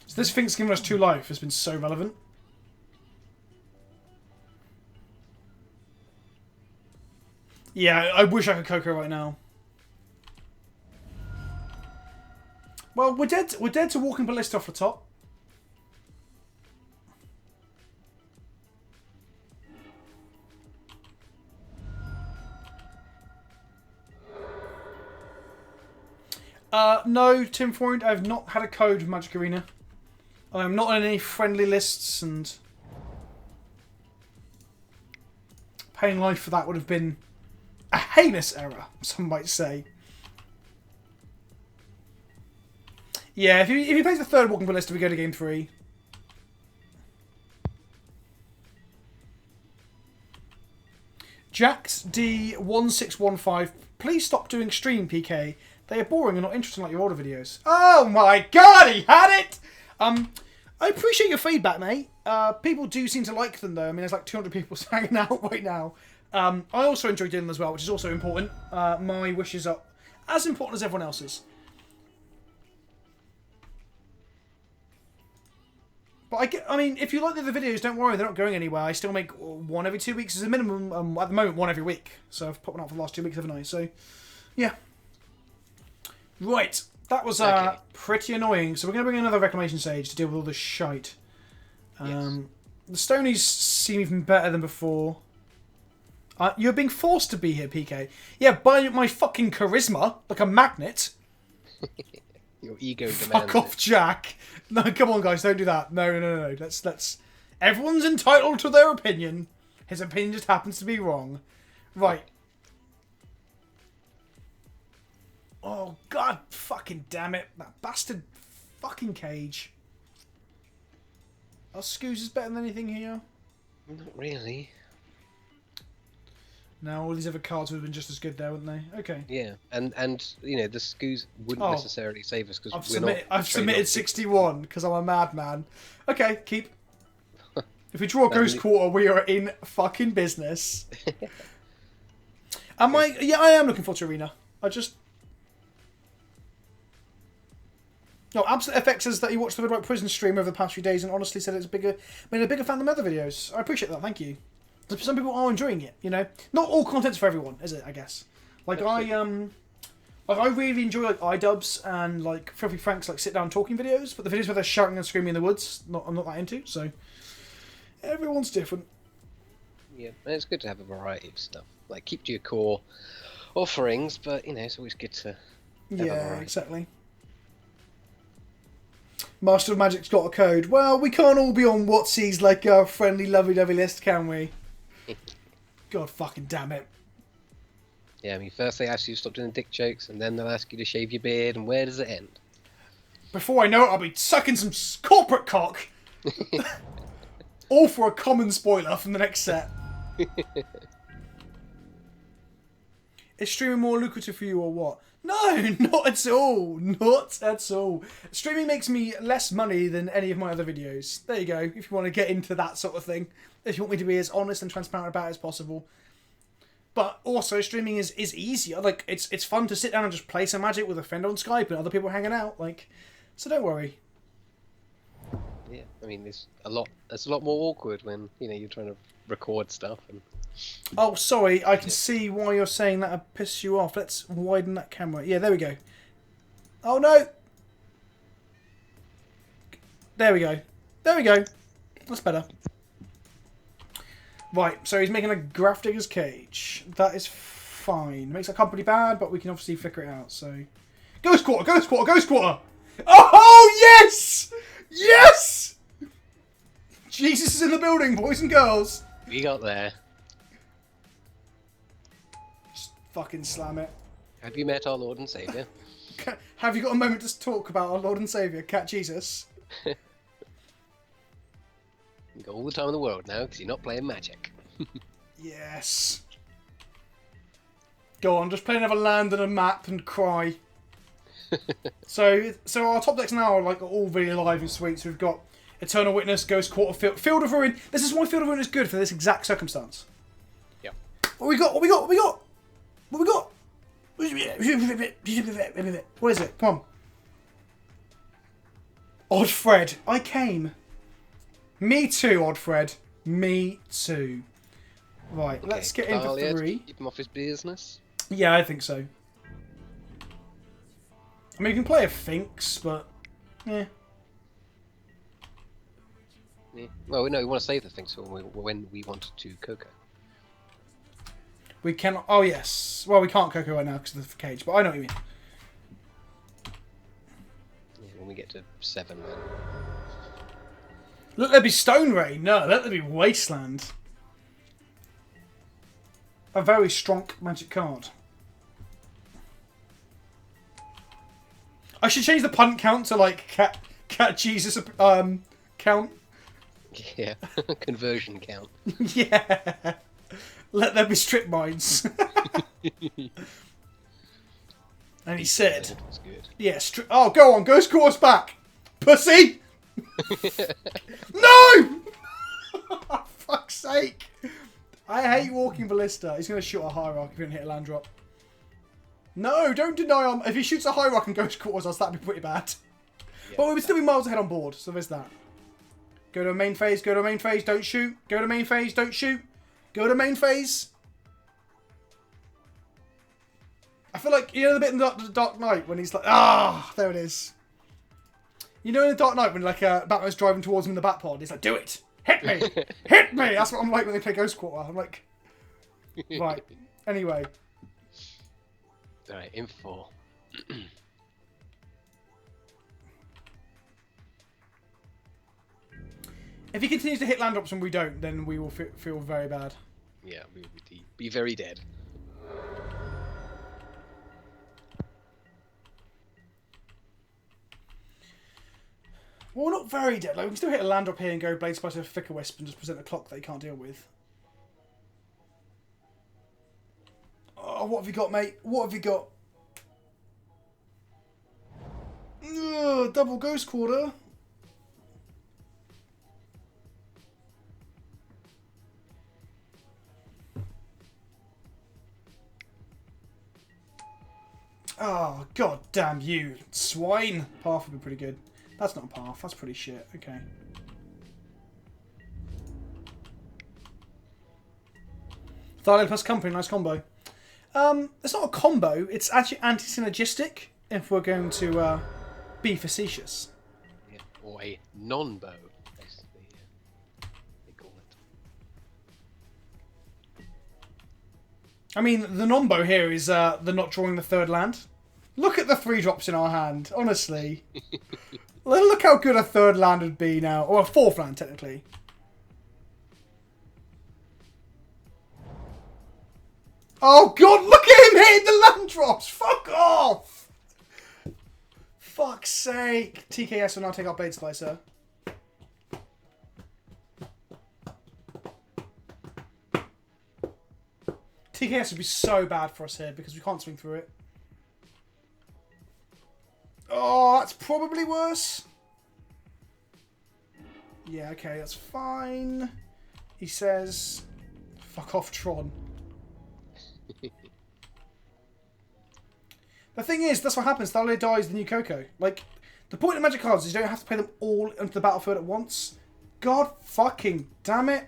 So this thing's giving us 2 life has been so relevant. Yeah, I wish I could Coco right now. Well, we're dead. We're dead to Walking Ballista off the top. No, Tim Freund, I've not had a code with Magic Arena. I'm not on any friendly lists, and paying life for that would have been a heinous error, some might say. Yeah, if he plays the 3rd Walking Ballista, we go to game 3. Jax D1615 Please stop doing stream, PK. They are boring and not interesting like your older videos. Oh my god, he had it! I appreciate your feedback, mate. People do seem to like them, though. I mean, there's like 200 people hanging out right now. I also enjoy doing them as well, which is also important. My wishes are as important as everyone else's. But I mean, if you like the other videos, don't worry, they're not going anywhere. I still make one every 2 weeks as a minimum. At the moment, one every week. So I've put one out for the last 2 weeks, haven't I? So, yeah. Right. That was pretty annoying. So we're going to bring another reclamation sage to deal with all this shite. Yes. The Stonies seem even better than before. You're being forced to be here, PK. Yeah, by my fucking charisma, like a magnet. Your ego demands Fuck off, Jack. No, come on, guys, don't do that. No. Let's. Everyone's entitled to their opinion. His opinion just happens to be wrong. Right. Oh, god fucking damn it. That bastard fucking cage. Are Scoozers better than anything here? Not really. No, all these other cards would have been just as good there, wouldn't they? Okay. Yeah, and you know the scoos wouldn't necessarily save us because I've submitted 61 because I'm a madman. Okay, keep. If we draw a ghost quarter, we are in fucking business. Yeah, I am looking forward to Arena. No, Absolute FX says that he watched the Midnight Prison stream over the past few days and honestly said it's made a bigger fan than other videos. I appreciate that, thank you. Some people are enjoying it, you know. Not all content's for everyone, is it? I guess. Like I really enjoy like iDubbbz and like Filthy Frank's like sit down talking videos, but the videos where they're shouting and screaming in the woods, I'm not that into. So everyone's different. Yeah, and it's good to have a variety of stuff. Like keep to your core offerings, but you know it's always good to. Yeah, exactly. Master of Magic's got a code. Well, we can't all be on Whatsy's like a friendly, lovey-dovey list, can we? God fucking damn it. Yeah, I mean, first they ask you to stop doing dick jokes, and then they'll ask you to shave your beard, and where does it end? Before I know it, I'll be sucking some corporate cock. All for a common spoiler from the next set. Is streaming more lucrative for you or what? No, not at all. Not at all. Streaming makes me less money than any of my other videos. There you go, if you want to get into that sort of thing. If you want me to be as honest and transparent about it as possible. But also, streaming is easier. Like, it's fun to sit down and just play some Magic with a friend on Skype and other people hanging out. Like, so don't worry. Yeah, I mean, it's a lot more awkward when, you know, you're trying to record stuff and... Oh, sorry, I can see why you're saying that. I piss you off. Let's widen that camera. Yeah, there we go. Oh, no! There we go. There we go. That's better. Right, so he's making a Grafdigger's cage. That is fine. Makes that company bad, but we can obviously figure it out, so... Ghost Quarter! Ghost Quarter! Ghost Quarter! Oh, yes! Yes! Jesus is in the building, boys and girls! We got there. Fucking slam it. Have you met our Lord and Saviour? Have you got a moment to talk about our Lord and Saviour, Cat Jesus? You got all the time in the world now because you're not playing Magic. Yes. Go on, just play another land and a map and cry. So our top decks now are like all really live and sweet. So we've got Eternal Witness, Ghost Quarter, Field of Ruin. This is why Field of Ruin is good for this exact circumstance. Yeah. What we got? What we got? What we got? What we got? What is it? Come on. Odd Fred, I came. Me too, Odd Fred. Me too. Right, Okay, let's get in for Thalia, 3. keep him off his business. Yeah, I think so. I mean, you can play a Finks, but... yeah. Yeah. Well, no, we want to save the things for when we want to Coco. We cannot... oh, yes. Well, we can't Coco right now because of the cage, but I know what you mean. Yeah, when we get to 7 then. Let there be Stone Rain. No, let there be Wasteland. A very strong magic card. I should change the punt count to, like, Cat Jesus count. Yeah, conversion count. Yeah. Let there be strip mines. And he said, That was good. yeah, oh, go on, Ghost Quarters back. Pussy! No! Fuck's sake. I hate walking ballista. He's going to shoot a high rock if he didn't hit a land drop. No, don't deny him. If he shoots a high rock and Ghost Quarters, that'd be pretty bad. Yeah, but we would still be miles ahead on board, so there's that. Go to main phase, go to main phase, don't shoot. Go to main phase, don't shoot. Go to main phase. I feel like, you know the bit in the Dark Knight when he's like, there it is. You know in the Dark Knight when like Batman's driving towards him in the Batpod, he's like, do it! Hit me! Hit me! That's what I'm like when they play Ghost Quarter. I'm like, right. Anyway. Alright, in 4. If he continues to hit land drops and we don't, then we will feel very bad. Yeah, we will be very dead. Well, not very dead. Like, we can still hit a land drop here and go Blade Splice of Thicker Wisp and just present a clock that he can't deal with. Oh, what have you got, mate? What have you got? Ugh, double Ghost Quarter. Oh, god damn you, swine. Path would be pretty good. That's not a path, that's pretty shit. Okay. Tharlan plus company, nice combo. It's not a combo, it's actually anti-synergistic, if we're going to be facetious. Yeah, or a non-bow, basically. They call it. I mean, the non-bow here is the not drawing the third land. Look at the 3 drops in our hand, honestly. Look how good a third land would be now. Or a 4th land, technically. Oh god, look at him hitting the land drops! Fuck off! Fuck's sake. TKS will now take our Blade Splicer. TKS would be so bad for us here because we can't swing through it. Oh, that's probably worse. Yeah, okay, that's fine. He says, fuck off, Tron. The thing is, that's what happens. Thalia dies, then you Coco. Like, the point of Magic cards is you don't have to play them all into the battlefield at once. God fucking damn it.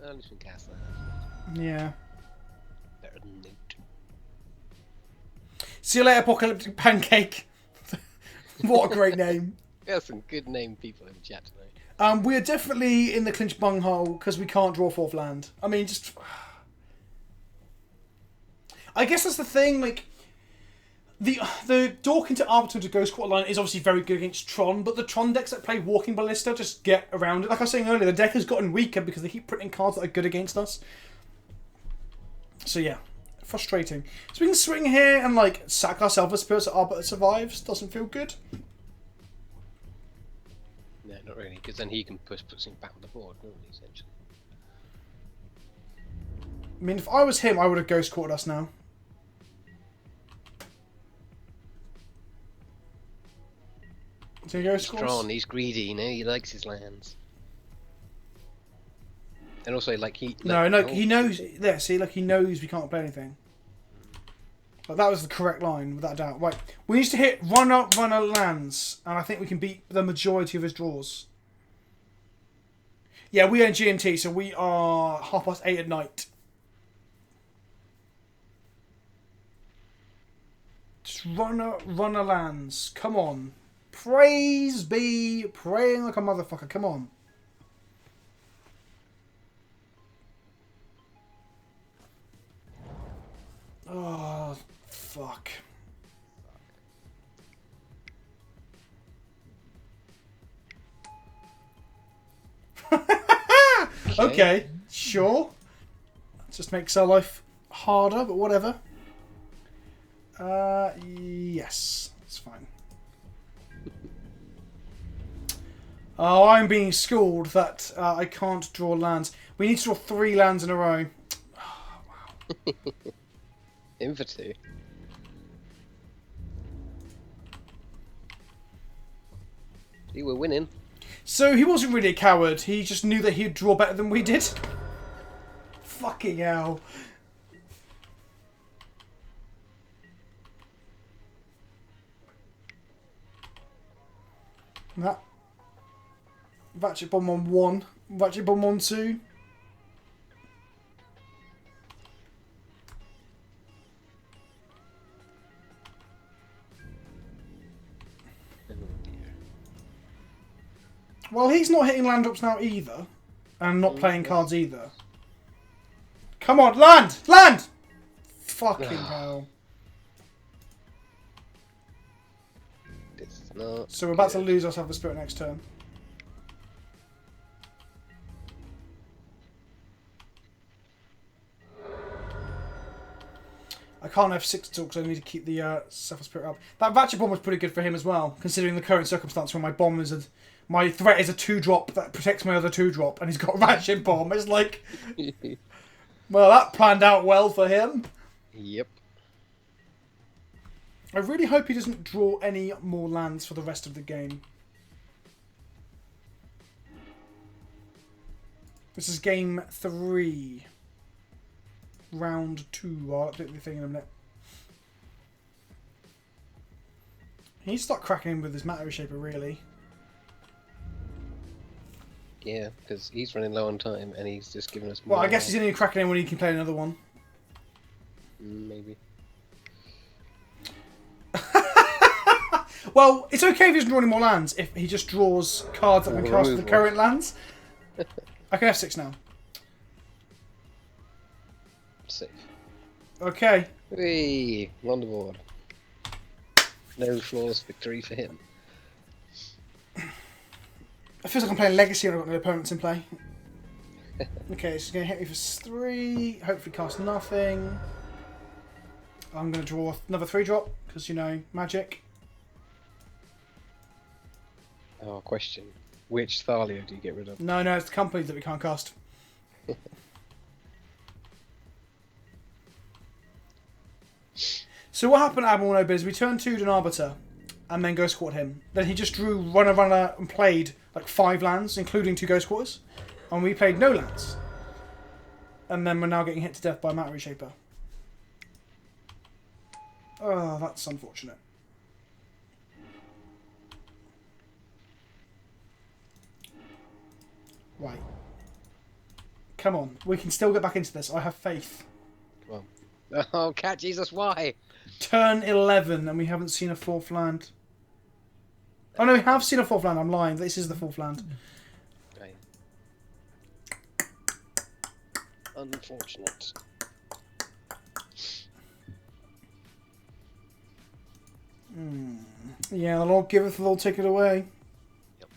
At least we can cast that. Yeah. Better than Newt. See you later, Apocalyptic Pancake. What a great name. We have some good named people in chat tonight. We're definitely in the clinch bunghole because we can't draw 4th land. I mean, just... I guess that's the thing, like... The Dork into Arbiter to Ghost Quarter line is obviously very good against Tron, but the Tron decks that play Walking Ballista just get around it. Like I was saying earlier, the deck has gotten weaker because they keep printing cards that are good against us. So yeah, frustrating. So we can swing here and like sack ourselves as Spirit so Arbiter survives. Doesn't feel good. No, not really, because then he can put something back on the board, won't he, essentially? I mean, if I was him, I would have Ghost Quartered us now. So he goes Tron, he's greedy, you know, he likes his lands. And also, like, he... Like, he knows... There, see, like, he knows we can't play anything. Like, that was the correct line, without a doubt. Right, we need to hit runner lands, and I think we can beat the majority of his draws. Yeah, we are in GMT, so we are 8:30 at night. Just runner lands. Come on. Praise be praying like a motherfucker. Come on. Oh, fuck. Okay, sure. Just makes our life harder, but whatever. Yes, it's fine. Oh, I'm being schooled that I can't draw lands. We need to draw 3 lands in a row. Oh, wow. In for 2. See, we're winning. So he wasn't really a coward. He just knew that he'd draw better than we did. Fucking hell. That. Ratchet bomb on 1. Ratchet bomb on 2. Oh dear. Well, he's not hitting land drops now either. And not playing cards either. Come on, land! Land! Fucking hell. It's not. So we're about to good. lose ourselves the spirit next turn. I can't have 6 at all because I need to keep the Sapphire Spirit up. That Ratchet Bomb was pretty good for him as well, considering the current circumstance where my bomb is my threat is a 2-drop that protects my other 2-drop, and he's got Ratchet Bomb. It's like, well, that planned out well for him. Yep. I really hope he doesn't draw any more lands for the rest of the game. This is game 3. Round 2. I'll update the thing in a minute. He needs to start cracking in with his Matter Shaper, really. Yeah, because he's running low on time and he's just giving us Well, more. I guess he's only cracking in when he can play another one. Maybe. Well, it's okay if he doesn't draw any more lands, if he just draws cards that can cast the remove current lands. I can have 6 now. Safe. Okay. Whee! On the board. No flaws victory for him. It feels like I'm playing Legacy and I've got no opponents in play. Okay, so he's going to hit me for 3. Hopefully cast nothing. I'm going to draw another 3-drop, because, you know, magic. Oh, question. Which Thalia do you get rid of? No, it's the company that we can't cast. So what happened at Admiral Nob is we turned 2'd an Arbiter and then Ghost Quartered him. Then he just drew Runner and played like 5 lands, including 2 Ghost Quarters. And we played no lands. And then we're now getting hit to death by Matter Shaper. Oh, that's unfortunate. Right. Come on, we can still get back into this. I have faith. Come on. Oh, cat Jesus, why? Turn 11 and we haven't seen a 4th land. Oh no, we have seen a 4th land. I'm lying. This is the 4th land. Right. Unfortunate. Yeah, the Lord giveth, the Lord taketh away. Yep.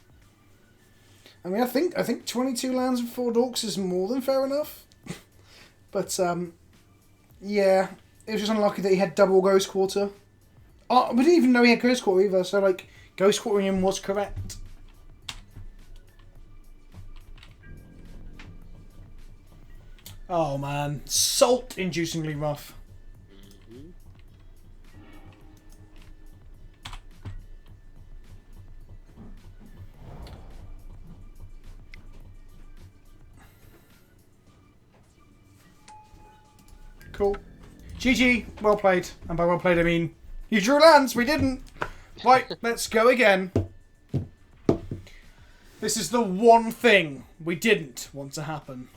I mean, I think 22 lands and 4 dorks is more than fair enough. But yeah, it was just unlucky that he had double Ghost Quarter. We didn't even know he had Ghost Quarter either, so like Ghost Quartering him was correct. Oh man, salt-inducingly rough. Mm-hmm. Cool. GG, well played. And by well played I mean, you drew lands, we didn't. Right, let's go again. This is the one thing we didn't want to happen.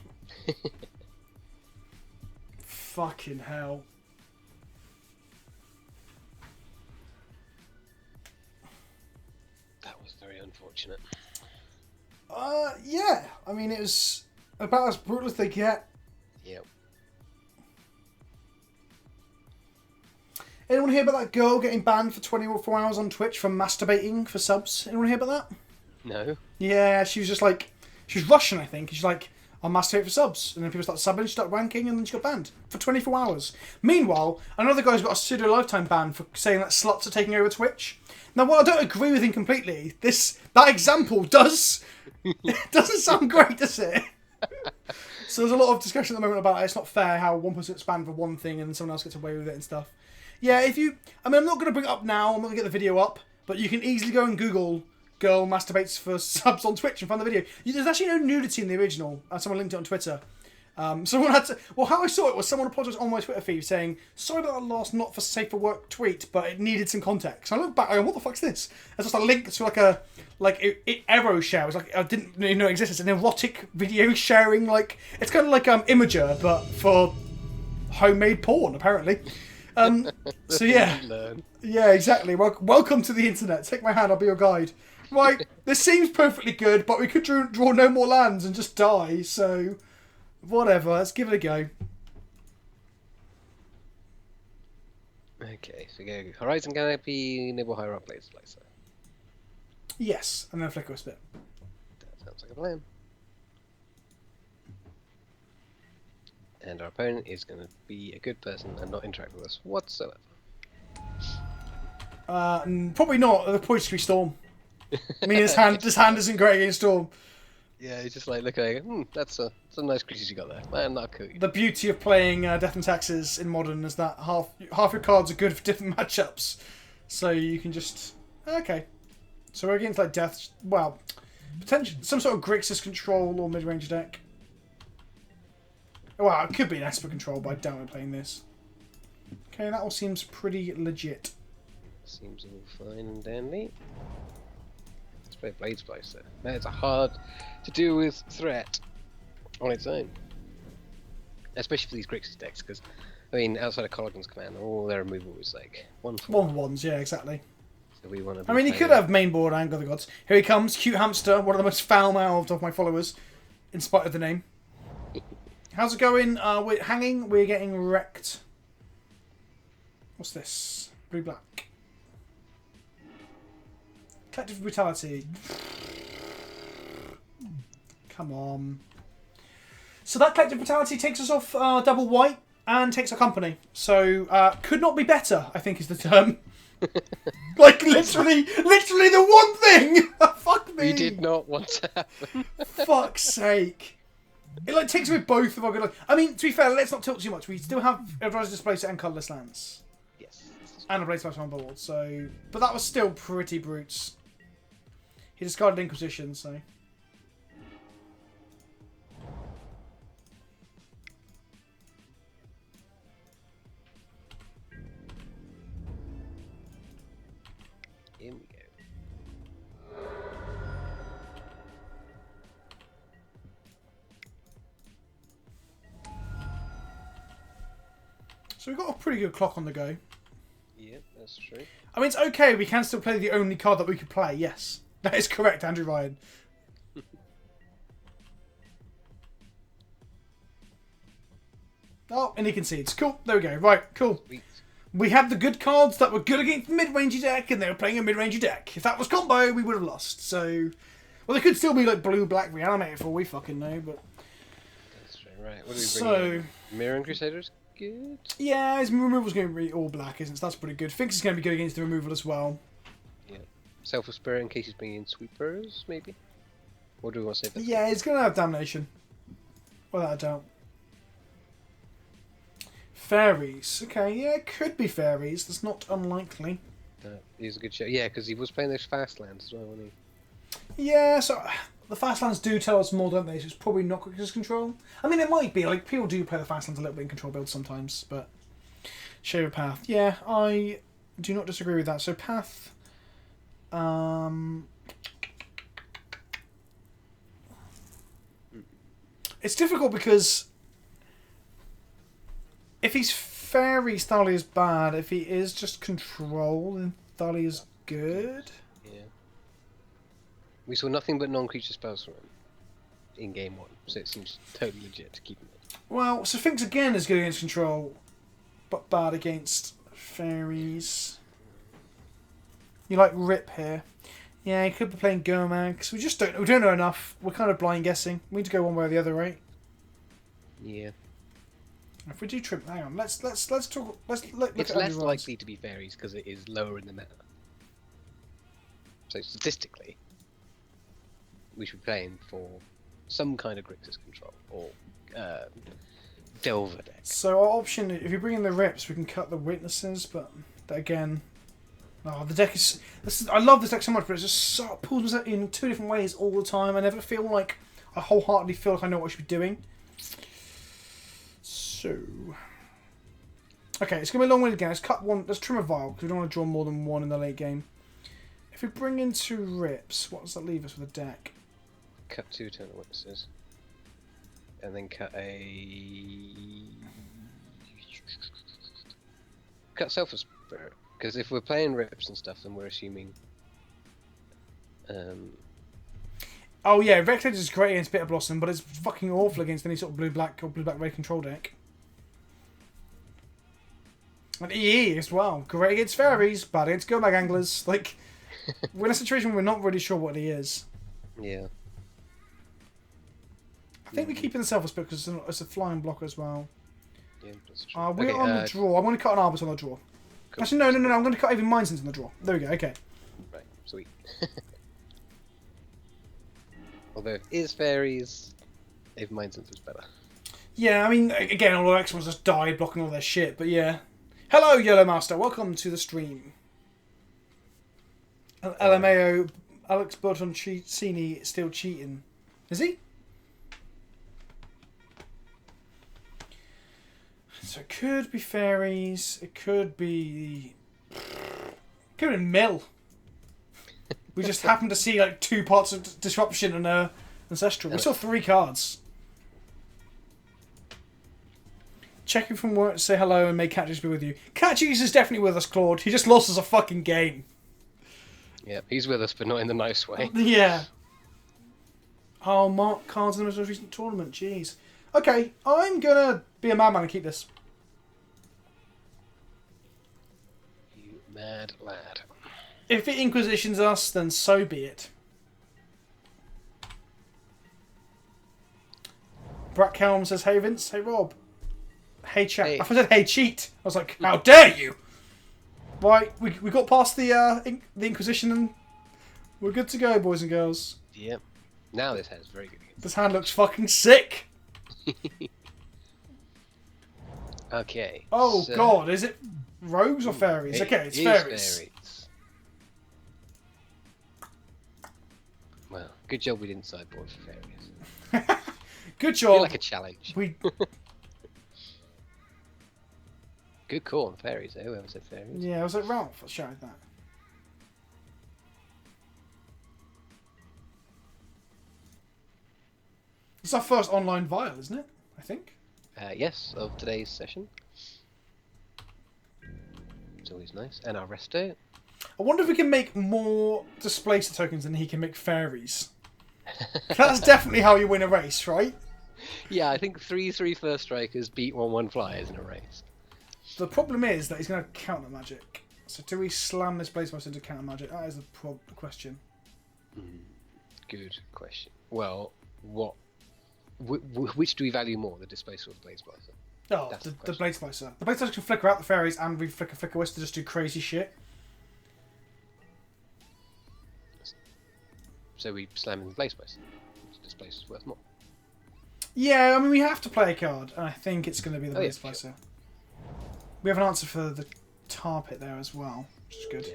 Fucking hell. That was very unfortunate. Yeah. I mean, it was about as brutal as they get. Yep. Anyone hear about that girl getting banned for 24 hours on Twitch for masturbating for subs? Anyone hear about that? No. Yeah, she was just like... She was Russian, I think. She's like, I'll masturbate for subs. And then people start subbing, she started ranking, and then she got banned for 24 hours. Meanwhile, another guy's got a pseudo-lifetime ban for saying that sluts are taking over Twitch. Now, while I don't agree with him completely, that example doesn't sound great, does it? So there's a lot of discussion at the moment about it. It's not fair how one person gets banned for one thing and then someone else gets away with it and stuff. Yeah, I'm not going to bring it up now. I'm not going to get the video up. But you can easily go and Google girl masturbates for subs on Twitch and found the video. There's actually no nudity in the original. Someone linked it on Twitter. Someone had to. Well, how I saw it was someone apologised on my Twitter feed saying, "Sorry about that last not for safe for work tweet, but it needed some context." And I look back, I go, "What the fuck's this?" It's just a link to Arrow share. It was like I didn't really know it existed. An erotic video sharing, like it's kind of like Imager, but for homemade porn apparently. So yeah, exactly. Welcome to the internet. Take my hand, I'll be your guide. Right, this seems perfectly good, but we could draw no more lands and just die. So. Whatever, let's give it a go. Okay, so go Horizon Canopy, Nibble Higher Up, Blaze Slicer. Yes, and then Flicker a bit. That sounds like a plan. And our opponent is going to be a good person and not interact with us whatsoever. Probably not. The Poetry Storm. I mean, his hand isn't great against Storm. Yeah, he's just like looking. That's some nice creatures you got there. Man, not cool. The beauty of playing Death and Taxes in Modern is that half your cards are good for different matchups, so you can just okay. So we're against like Death. Well, potential some sort of Grixis control or mid-range deck. Well, it could be an Esper control, but I doubt we're playing this. Okay, that all seems pretty legit. Seems all fine and dandy. Let's play Blade Splicer. Man, it's a hard to deal with threat on its own. Especially for these Grixis decks, because, I mean, outside of Colligan's Command, all their removal is like 1/4. Yeah, exactly. So we want to. I mean, he could have mainboard Anger of the Gods. Here he comes, Cute Hamster, one of the most foul-mouthed of my followers, in spite of the name. How's it going? We're hanging, we're getting wrecked. What's this? Blue-black. Collective Brutality. Come on. So that Collective Brutality takes us off double white and takes our company. So, could not be better, I think is the term. Like, literally the one thing! Fuck me! We did not want to happen. Fuck's sake. It like takes away both of our good. I mean, to be fair, let's not tilt too much. We still have Eldraz's Displacer and Colourless Lands. Yes. And a Blade Smash on board, so... But that was still pretty brutes. He discarded Inquisition, so... Here we go. So we've got a pretty good clock on the go. Yeah, that's true. I mean, it's okay. We can still play the only card that we could play. Yes. That is correct, Andrew Ryan. Oh, and he concedes. Cool. There we go. Right, cool. Sweet. We had the good cards that were good against the mid-rangey deck, and they were playing a mid-rangey deck. If that was combo, we would have lost. So, well, they could still be like blue-black reanimated for all we fucking know, but... That's true, right. What do we bring in? Mirror Crusaders? Good. Yeah, his removal's going to be all black, isn't it? So that's pretty good. Finks is going to be good against the removal as well. Yeah. Selfless Spirit in case he's bringing in Sweepers, maybe? Or do we want to save that? Yeah, he's going to have Damnation. Without a doubt. Fairies. Okay, yeah, it could be fairies. That's not unlikely. He's a good show. Yeah, because he was playing those fast lands as well, wasn't he? Yeah, so the fast lands do tell us more, don't they? So it's probably not Grixis control. I mean, it might be. Like, people do play the fast lands a little bit in control builds sometimes, but... Shade of Path. Yeah, I do not disagree with that. So Path... It's difficult because... If he's fairies, Thalia's bad. If he is just control, then Thalia's good. Yeah. We saw nothing but non-creature spells from him in game 1, so it seems totally legit to keep him in. Well, so Sphinx again is good against control, but bad against fairies. You like Rip here. Yeah, he could be playing Gomax. We don't know enough. We're kind of blind guessing. We need to go one way or the other, right? Yeah. If we do trim, hang on. Let's talk. Look It's at less Andrew Ryan's. likely to be fairies because it is lower in the meta. So statistically, we should be playing for some kind of Grixis control or Delver deck. So our option, if you bring in the Rips, we can cut the Witnesses, but again, Oh, the deck is... I love this deck so much, but it just so, pulls me in two different ways all the time. I never feel like... I wholeheartedly feel like I know what I should be doing. So... Okay, it's going to be a long way again. Let's cut one... Let's trim a vial, because we don't want to draw more than one in the late game. If we bring in 2 rips, what does that leave us with a deck? Cut 2 Eternal Witnesses. And then cut Selfless Spirit. Because if we're playing rips and stuff, then we're assuming... Oh yeah, Vexage is great against Bitter Blossom, but it's fucking awful against any sort of blue-black or blue-black-red control deck. And EE as well. Great against fairies, bad against Go-Bag Anglers. Like, we're in a situation where we're not really sure what he is. Yeah. I think we're keeping the Selfless Spirit because it's a flying blocker as well. Yeah, that's true. We're on the draw. I'm going to cut an Arbiter on the draw. Cool. Actually, no. I'm going to cut even Mind Sense on the draw. There we go. Okay. Right, sweet. Although, is fairies, if Mind Sense was better. Yeah, I mean, again, all our X-Ones just died blocking all their shit, but yeah. Hello, Yellow Master. Welcome to the stream. LMAO, Alex Bertoncini still cheating. Is he? So it could be fairies. It could be... Could be Mill. We just happened to see like 2 parts of Disruption and Ancestral. We saw 3 cards. Checking from work to say hello and may Catches be with you. Catches is definitely with us, Claude. He just lost us a fucking game. Yeah, he's with us, but not in the nice way. Yeah. Oh, mark cards in the most recent tournament. Jeez. Okay, I'm gonna be a madman and keep this. You mad lad. If it Inquisitions us, then so be it. Brackhelm says, hey Vince, hey Rob. Hey chat. Hey. I said, hey cheat. I was like, how dare you? Right, we got past the Inquisition and we're good to go, boys and girls. Yep. Now this hand's very good. This hand looks fucking sick. Okay. Oh so god, is it rogues or fairies? Okay, it's is fairies. Well, good job we didn't sideboard for fairies. Good I feel job. like a challenge. We Good call on fairies, eh? Whoever said fairies. yeah, was it Ralph that shouted that? It's our first online vial, isn't it? I think. Yes, of today's session. It's always nice. And our resto. I wonder if we can make more displacer tokens than he can make fairies. That's definitely how you win a race, right? Yeah, I think 3/3 first strikers beat 1/1 flyers in a race. The problem is that he's going to counter magic. So do we slam this Blaze Blaster into counter magic? That is the question. Good question. Well, what? Which do we value more, the displacer or the Blaze Blaster? Oh, That's the the question. Blaze Blaster. The Blaze Blaster can flicker out the fairies and flicker Wisp to just do crazy shit. So we slam in the Blaze Blaster. The displacer's worth more. Yeah, I mean, we have to play a card, and I think it's going to be the Oh, yeah, Blaze Blaster. We have an answer for the tar pit there as well, which is good.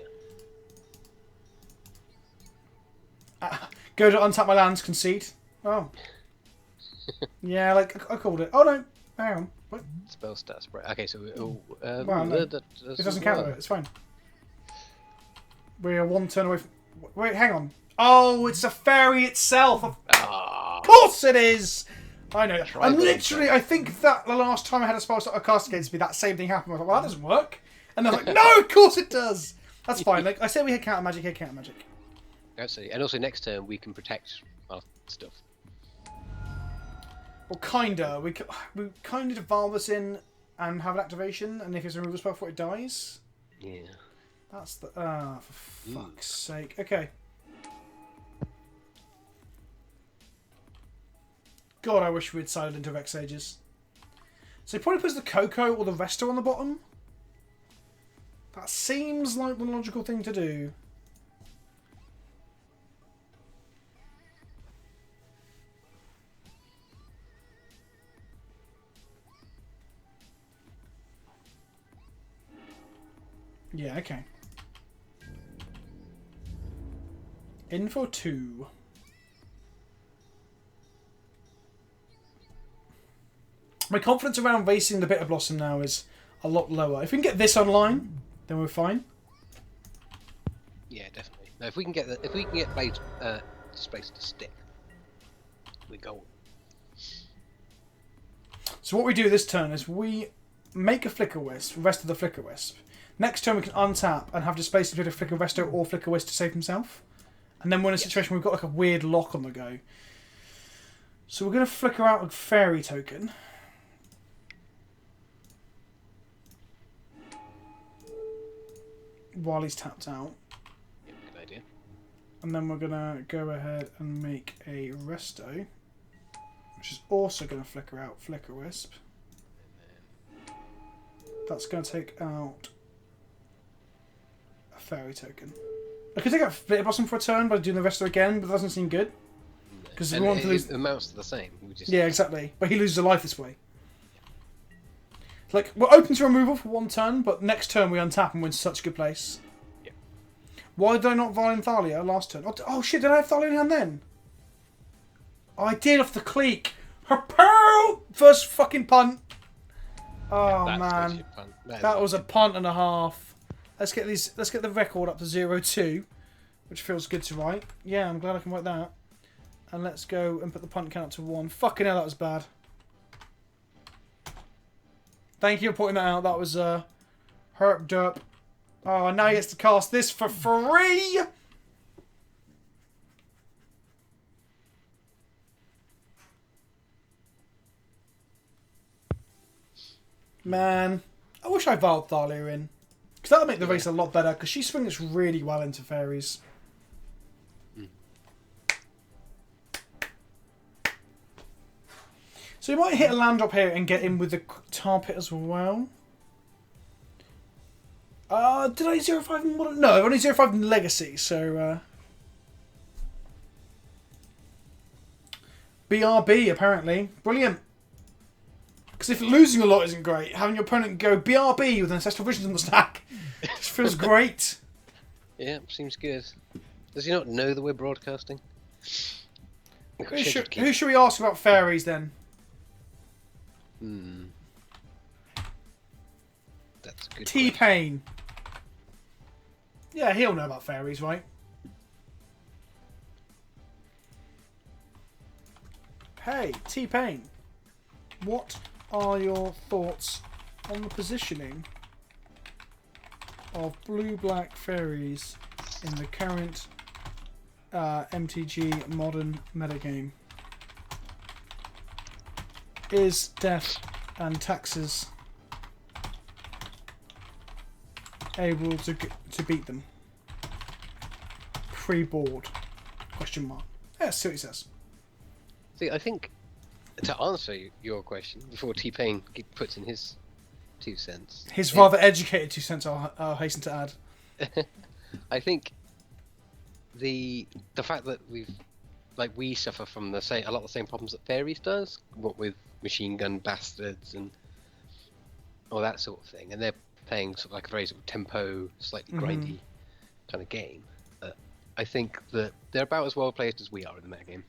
Yeah. Go to untap my lands, concede. Oh. Yeah, like, I called it. Oh, no. Hang on. What? Spell stats, right? Okay, so Well, no. It doesn't count, it's fine. We're 1 turn away from... Wait, hang on. Oh, it's a fairy itself. Ah, Of course it is! I know. right, And but literally, I think that the last time I had a spell start cast against me, that same thing happened. I thought, well, that doesn't work. And I was like, no, of course it does! That's fine. Like I said, we had counter magic, here counter magic. absolutely. And also next turn we can protect our stuff. Well, kinda. We kinda devolve this in and have an activation, and if it's a removal spell before it dies. Yeah. That's the... Ah, for fuck's sake. Okay. God, I wish we had sided into Vex Ages. So he probably puts the Coco or the Resto on the bottom. That seems like the logical thing to do. Yeah, okay. In for 2. My confidence around racing the Bitter Blossom now is a lot lower. If we can get this online, then we're fine. Yeah, definitely. No, if we can get Blade space to stick, we go. So what we do this turn is we make a Flicker Wisp, rest of the Flicker Wisp. Next turn we can untap and have the space to do a Flicker Resto or Flicker Wisp to save himself. And then we're in a situation where we've got like a weird lock on the go. So we're going to flicker out a Fairy token. While he's tapped out. Yeah, good idea. And then we're going to go ahead and make a Resto, which is also going to flicker out Flicker Wisp. That's going to take out a Fairy token. I could take out Bitter Blossom for a turn by doing the Resto again, but that doesn't seem good. Because we want to lose. It amounts to the same. Yeah, exactly. But he loses a life this way. Like, we're open to removal for one turn, but next turn we untap and win such a good place. Yeah. Why did I not Violin Thalia last turn? Oh shit, did I have Thalia in hand then? Oh, I did off the Cleek. Her pearl! First fucking punt. Oh man. That was a punt and a half. Let's get the record up to 0-2, which feels good to write. Yeah, I'm glad I can write that. And let's go and put the punt count to 1. Fucking hell, that was bad. Thank you for pointing that out. That was herp derp. Oh, now he gets to cast this for free. Man, I wish I Valed Thalia in. Because that'll make the race a lot better, because she swings really well into fairies. So you might hit a land drop here and get in with the tar pit as well. Did I 0-5 in Modern? No, I've only 0-5 in Legacy, so... BRB, apparently. Brilliant. Because if losing a lot isn't great, having your opponent go BRB with Ancestral Visions on the stack just feels great. Yeah, seems good. Does he not know that we're broadcasting? Who should we ask about fairies then? That's a good T-Pain. Yeah, he'll know about fairies, right? Hey, T-Pain. What are your thoughts on the positioning of blue-black fairies in the current MTG modern metagame? Is death and taxes able to beat them? Pre-board? Question mark. Let's see what he says. See, I think to answer your question before T-Pain puts in his 2 cents. His rather educated 2 cents, I'll hasten to add. I think the fact that we suffer from a lot of the same problems that fairies does, what with machine gun bastards and all that sort of thing, and they're playing sort of like a very sort of tempo, slightly grindy kind of game. I think that they're about as well placed as we are in the metagame.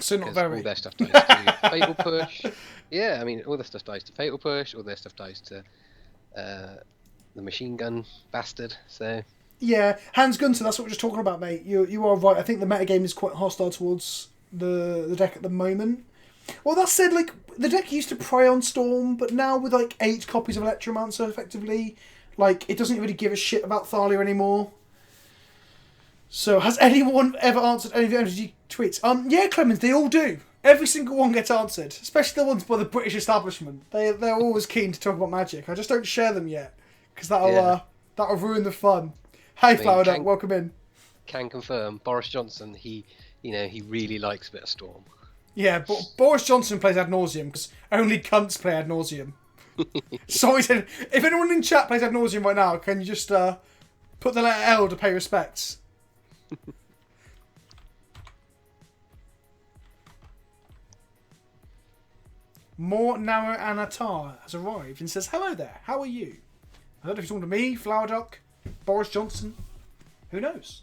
So not very. All their stuff dies to Fatal Push. Yeah, I mean, all their stuff dies to Fatal Push. All their stuff dies to the machine gun bastard. So yeah, Hans Gunter, that's what we're just talking about, mate. You are right. I think the metagame is quite hostile towards the deck at the moment. Well, that said, like, the deck used to prey on Storm, but now with like 8 copies of Electromancer, effectively, like, it doesn't really give a shit about Thalia anymore. So, has anyone ever answered any of the MTG tweets? Yeah, Clemens, they all do. Every single one gets answered, especially the ones by the British establishment. They're always keen to talk about Magic. I just don't share them yet, because that'll ruin the fun. Hey, Flower Duck, welcome in. Can confirm, Boris Johnson, he really likes a bit of Storm. Yeah, but Boris Johnson plays Ad Nauseam, because only cunts play Ad Nauseam. So he said, if anyone in chat plays Ad Nauseam right now, can you just put the letter L to pay respects? More Narrow Anatar has arrived and says, hello there, how are you? I don't know if you're talking to me, Flower Duck, Boris Johnson, who knows?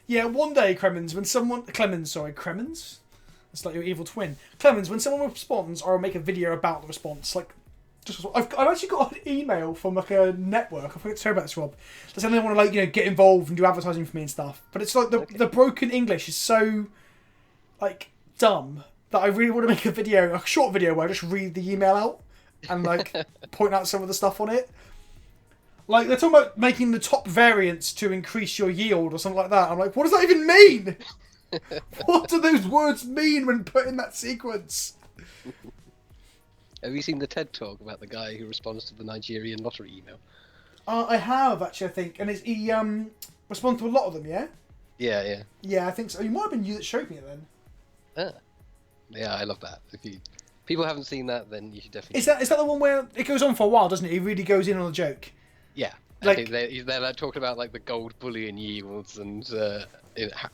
Yeah, one day, Clemens, when someone... Clemens? It's like your evil twin. Clemens, when someone responds, I'll make a video about the response. Like, I've actually got an email from like a network. I forget to tell you about this, Rob. That's saying they want to like get involved and do advertising for me and stuff. But it's like the broken English is so like dumb that I really want to make a short video where I just read the email out and like point out some of the stuff on it. Like they're talking about making the top variants to increase your yield or something like that. I'm like, what does that even mean? What do those words mean when put in that sequence? Have you seen the TED talk about the guy who responds to the Nigerian lottery email? I have actually, I think, and he responds to a lot of them. Yeah. Yeah. Yeah, I think so. You might have been you that showed me it then. Yeah, I love that. If people haven't seen that, then you should definitely. Is that the one where it goes on for a while, doesn't it? He really goes in on the joke. Yeah. Like I think they're like talking about like the gold bullion yields and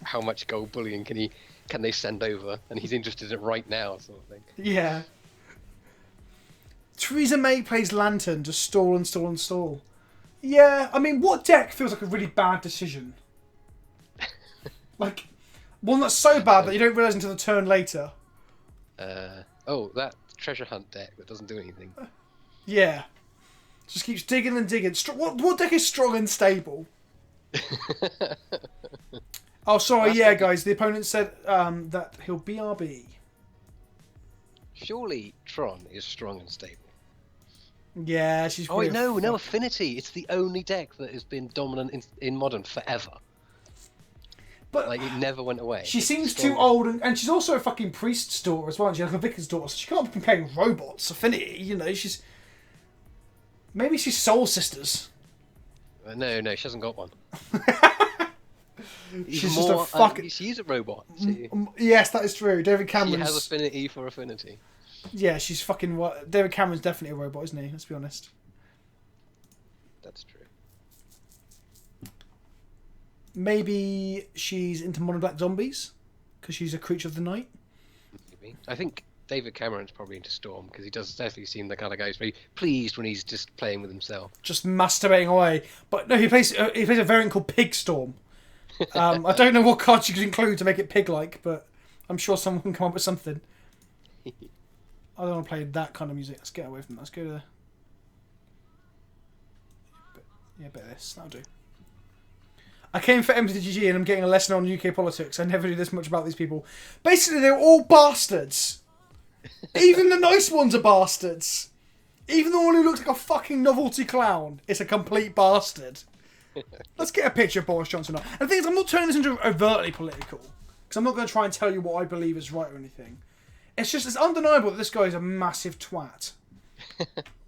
how much gold bullion can they send over, and he's interested in it right now, sort of thing. Yeah. Theresa May plays Lantern to stall. Yeah, I mean, what deck feels like a really bad decision? Like, one that's so bad that you don't realise until the turn later. That treasure hunt deck that doesn't do anything. Yeah. Just keeps digging and digging. What deck is strong and stable? Oh, sorry, yeah, guys. The opponent said that he'll BRB. Surely Tron is strong and stable. Yeah, she's. Oh wait, no, Affinity. It's the only deck that has been dominant in Modern forever. But like it never went away. She seems too old, and she's also a fucking priest's daughter as well. She's like a vicar's daughter, so she can't be playing robots. Affinity, maybe she's Soul Sisters. No, she hasn't got one. She's just a fucking. She's a robot. Yes, that is true. David Cameron's. She has affinity for Affinity. Yeah, she's fucking. David Cameron's definitely a robot, isn't he? Let's be honest. That's true. Maybe she's into Modern Black Zombies because she's a creature of the night. Maybe. I think David Cameron's probably into Storm because he does definitely seem the kind of guy who's very pleased when he's just playing with himself. Just masturbating away. But no, he plays a variant called Pig Storm. I don't know what cards you could include to make it pig-like, but I'm sure someone can come up with something. I don't want to play that kind of music. Let's get away from that. Let's go to... Yeah, a bit of this. That'll do. I came for MTGG and I'm getting a lesson on UK politics. I never knew this much about these people. Basically, they're all bastards. Even the nice ones are bastards. Even the one who looks like a fucking novelty clown is a complete bastard. Let's get a picture of Boris Johnson. And the thing is, I'm not turning this into overtly political. Because I'm not going to try and tell you what I believe is right or anything. It's undeniable that this guy is a massive twat.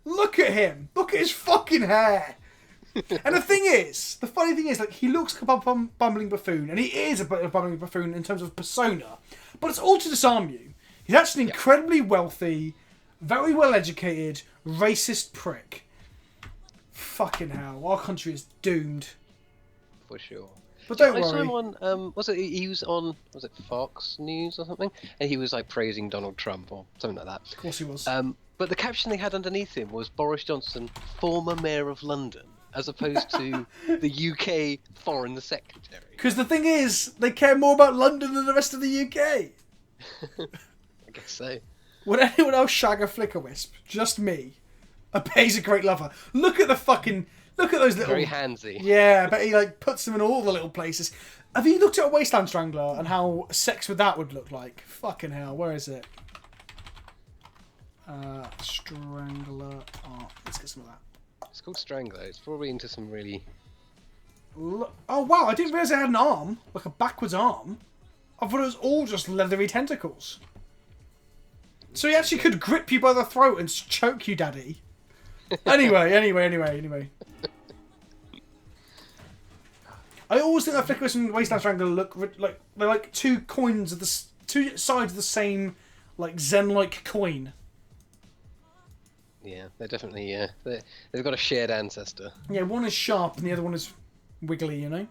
Look at him. Look at his fucking hair. And the funny thing is, like, he looks like a bumbling buffoon, and he is a bit of a bumbling buffoon in terms of persona, but it's all to disarm you. He's actually an incredibly wealthy, very well educated, racist prick. Fucking hell, our country is doomed. For sure. But don't I worry. saw him on, he was on, was it Fox News or something? And he was like praising Donald Trump or something like that. Of course he was. But the caption they had underneath him was Boris Johnson, former mayor of London, as opposed to the UK foreign secretary. Because the thing is, they care more about London than the rest of the UK. I guess so. Would anyone else shag a flicker wisp? Just me. I bet he's a great lover. Look at those little... Very handsy. Yeah, but he like puts them in all the little places. Have you looked at a Wasteland Strangler and how sex with that would look like? Fucking hell, where is it? Strangler art. Let's get some of that. It's called Strangler. It's probably into some really... Oh wow, I didn't realise it had an arm. Like a backwards arm. I thought it was all just leathery tentacles. So he actually could grip you by the throat and choke you, daddy. Anyway. I always think that Flickerus and Wasteland Strangler look like they're like two coins of the two sides of the same like Zen-like coin. Yeah, they're definitely they've got a shared ancestor. Yeah, one is sharp and the other one is wiggly. You know.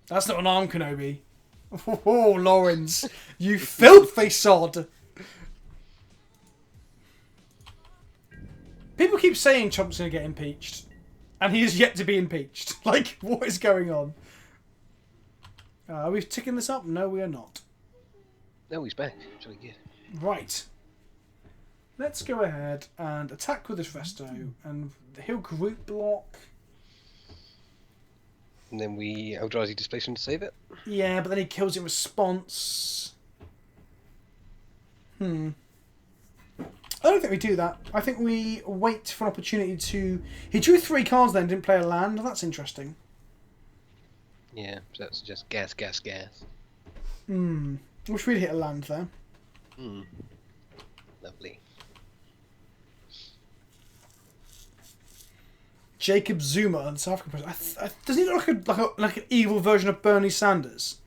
That's not an arm, Kenobi. Oh, Lawrence, you filthy sod. People keep saying Trump's going to get impeached. And he is yet to be impeached. Like, what is going on? Are we ticking this up? No, we are not. No, he's back. It's really good. Right. Let's go ahead and attack with this resto, and he'll group block. And then we Eldrazi Displacement to save it. Yeah, but then he kills in response. I don't think we do that. I think we wait for an opportunity to... He drew 3 cards then, didn't play a land. That's interesting. Yeah, so that's just gas. Wish we'd hit a land there. Lovely. Jacob Zuma, the South African president. Does he look like an evil version of Bernie Sanders?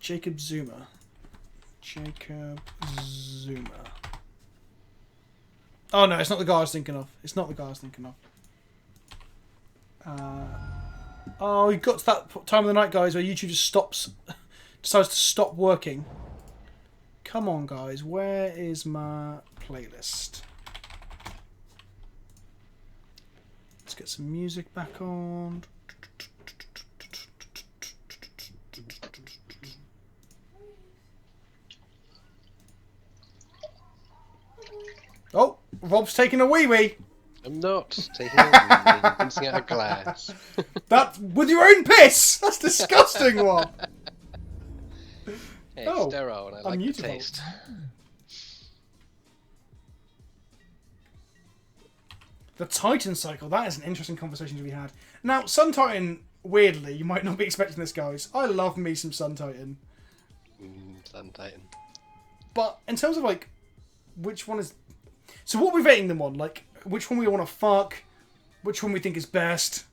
Jacob Zuma. Oh no, it's not the guy I was thinking of. Oh, we got to that time of the night, guys, where YouTube just decides to stop working. Come on, guys, where is my playlist? Let's get some music back on. Oh, Rob's taking a wee-wee. I'm not taking a wee, rinsing out a glass. That with your own piss. That's disgusting, Rob. Hey, it's sterile and I like the taste. The Titan cycle. That is an interesting conversation to be had. Now, Sun Titan, weirdly, you might not be expecting this, guys. I love me some Sun Titan. Sun Titan. But in terms of, like, which one is... So what are we rating them on? Like, which one we want to fuck? Which one we think is best?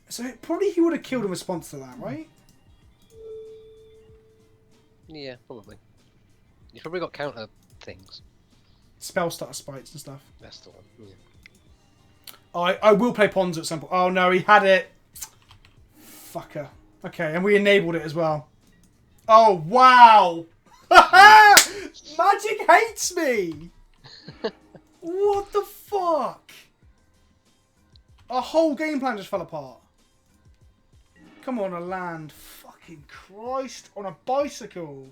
So probably he would have killed in response to that, right? Yeah, probably. He's probably got counter things. Spell starter spites and stuff. That's the one, yeah. I will play Ponzo at some point. Oh no, he had it. Fucker. Okay, and we enabled it as well. Oh, wow! Magic hates me! What the fuck? Our whole game plan just fell apart. Come on, a land. Fucking Christ. On a bicycle.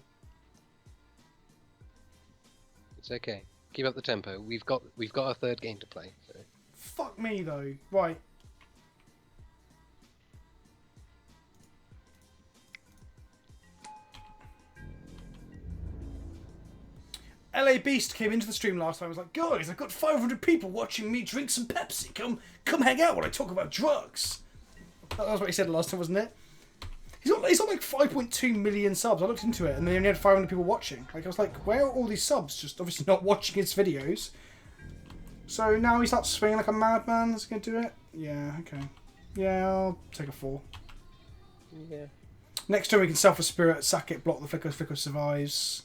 It's okay. Keep up the tempo. We've got our third game to play. So. Fuck me, though. Right. LA Beast came into the stream last time. I was like, guys, I've got 500 people watching me drink some Pepsi. Come hang out while I talk about drugs. That was what he said last time, wasn't it? He's got like 5.2 million subs. I looked into it, and then he only had 500 people watching. Like, I was like, where are all these subs? Just obviously not watching his videos. So now he starts swinging like a madman. That's going to do it? Yeah, okay. Yeah, I'll take a 4. Yeah. Next turn we can Self a Spirit, sack it, block the Flicker survives.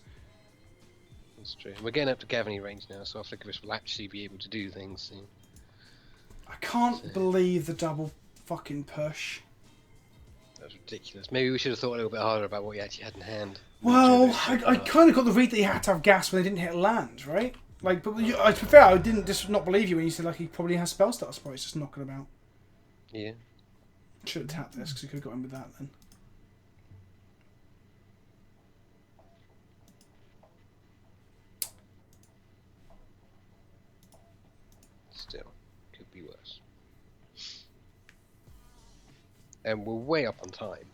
That's true. We're getting up to Gavany range now, so our Flickerus will actually be able to do things soon. I can't believe the double fucking push. That's ridiculous. Maybe we should have thought a little bit harder about what he actually had in hand. Well, I kind of got the read that he had to have gas when they didn't hit land, right? Like, but to be fair, I didn't just not believe you when you said like he probably has spell starter sprites just knocking about. Yeah. Should have tapped this because he could have got in with that then. Still, could be worse. And we're way up on time.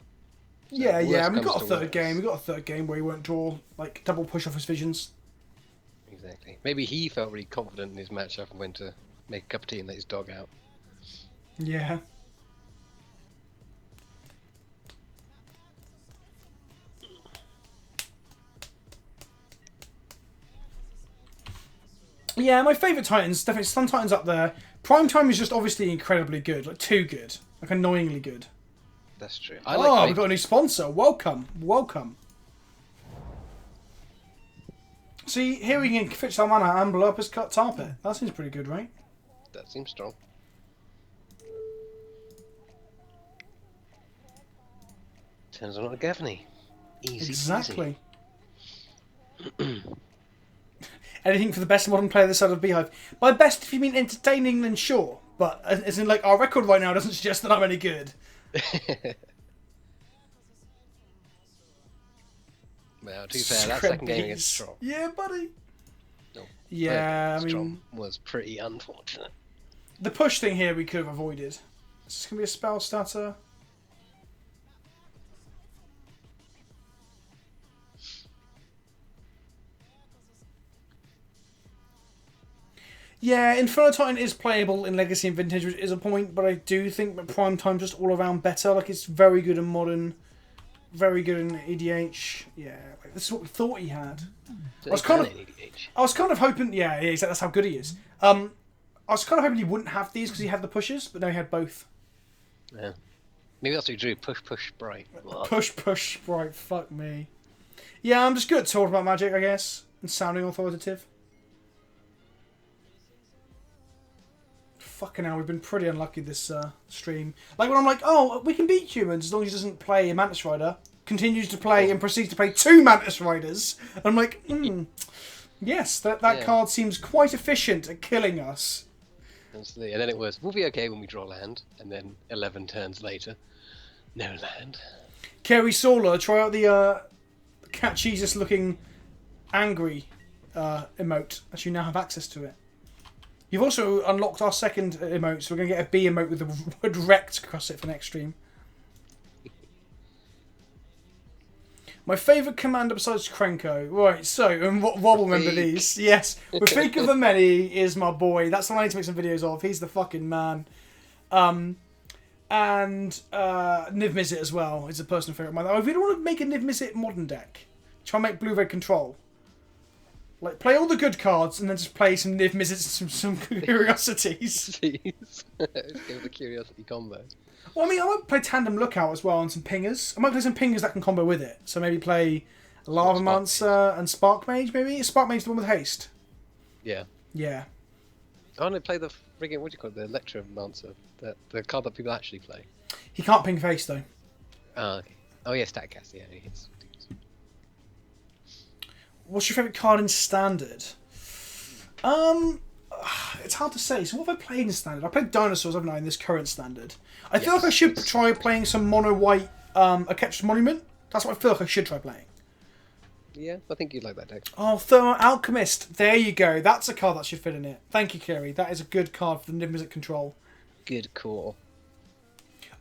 So Yeah. And we got a to third worse. game. We got a third game where he won't draw like double push off his visions. Exactly. Maybe he felt really confident in his matchup and went to make a cup of tea and let his dog out. Yeah. Yeah, my favourite Titans, definitely Sun Titan's up there. Prime Time is just obviously incredibly good, like too good, like annoyingly good. That's true. We've got a new sponsor. Welcome. See, here we can fetch our mana and blow up his cut tarpet. That seems pretty good, right? That seems strong. Turns on a Gavany. Easy. Exactly. Anything for the best modern player this side of Beehive. By best, if you mean entertaining, then sure. But as in, like, our record right now doesn't suggest that I'm any good. Well, to be fair, that second game against Strom. Yeah, buddy. No, Yeah, I mean, Strom was pretty unfortunate. the push thing here we could have avoided. Is this going to be a spell stutter? Yeah, Inferno Titan is playable in Legacy and Vintage, which is a point, but I do think that Prime Time's just all around better. Like, it's very good in Modern, very good in EDH. Yeah, like, this is what we thought he had. I was kind of hoping, yeah, exactly, that's how good he is. I was kind of hoping he wouldn't have these because he had the pushes, but no, he had both. Yeah. Maybe that's what he drew, push, bright. Push, bright, fuck me. Yeah, I'm just good at talking about Magic, I guess, and sounding authoritative. Fucking hell, we've been pretty unlucky this stream. Like when I'm like, oh, we can beat humans as long as he doesn't play a Mantis Rider, continues to play and proceeds to play 2 Mantis Riders. And I'm like, yes, that card seems quite efficient at killing us. Absolutely. And then it was, we'll be okay when we draw land, and then 11 turns later, no land. Kerry Solar, try out the Cat Jesus looking angry emote, as you now have access to it. You've also unlocked our second emote, so we're going to get a B emote with the word wrecked across it for next stream. My favourite commander besides Krenko. Right, so, and Rob will remember these. Yes, Rafik of the Many is my boy. That's the one I need to make some videos of. He's the fucking man. And Niv Mizzet as well is a personal favourite of mine. I really want to make a Niv Mizzet modern deck. Try and make blue-red control. Like, play all the good cards and then just play some Niv Mizzets and some curiosities. Jeez. Let's go with the curiosity combo. Well, I mean, I might play Tandem Lookout as well and some pingers. I might play some pingers that can combo with it. So maybe play Lava Mancer and Spark Mage, maybe? Is Spark Mage the one with haste? Yeah. Yeah. I want to play the friggin', what do you call it, the Electromancer, the card that people actually play. He can't ping face, though. Oh, okay. Oh, yeah, Statcast, yeah, it's... What's your favourite card in Standard? It's hard to say. So what have I played in Standard? I played Dinosaurs, haven't I, in this current Standard? I feel like I should try playing some mono-white Aketch Monument. That's what I feel like I should try playing. Yeah, I think you'd like that deck. Oh, Thermal Alchemist. There you go. That's a card that should fit in it. Thank you, Kerry. That is a good card for the Niv Mizzet control. Good call.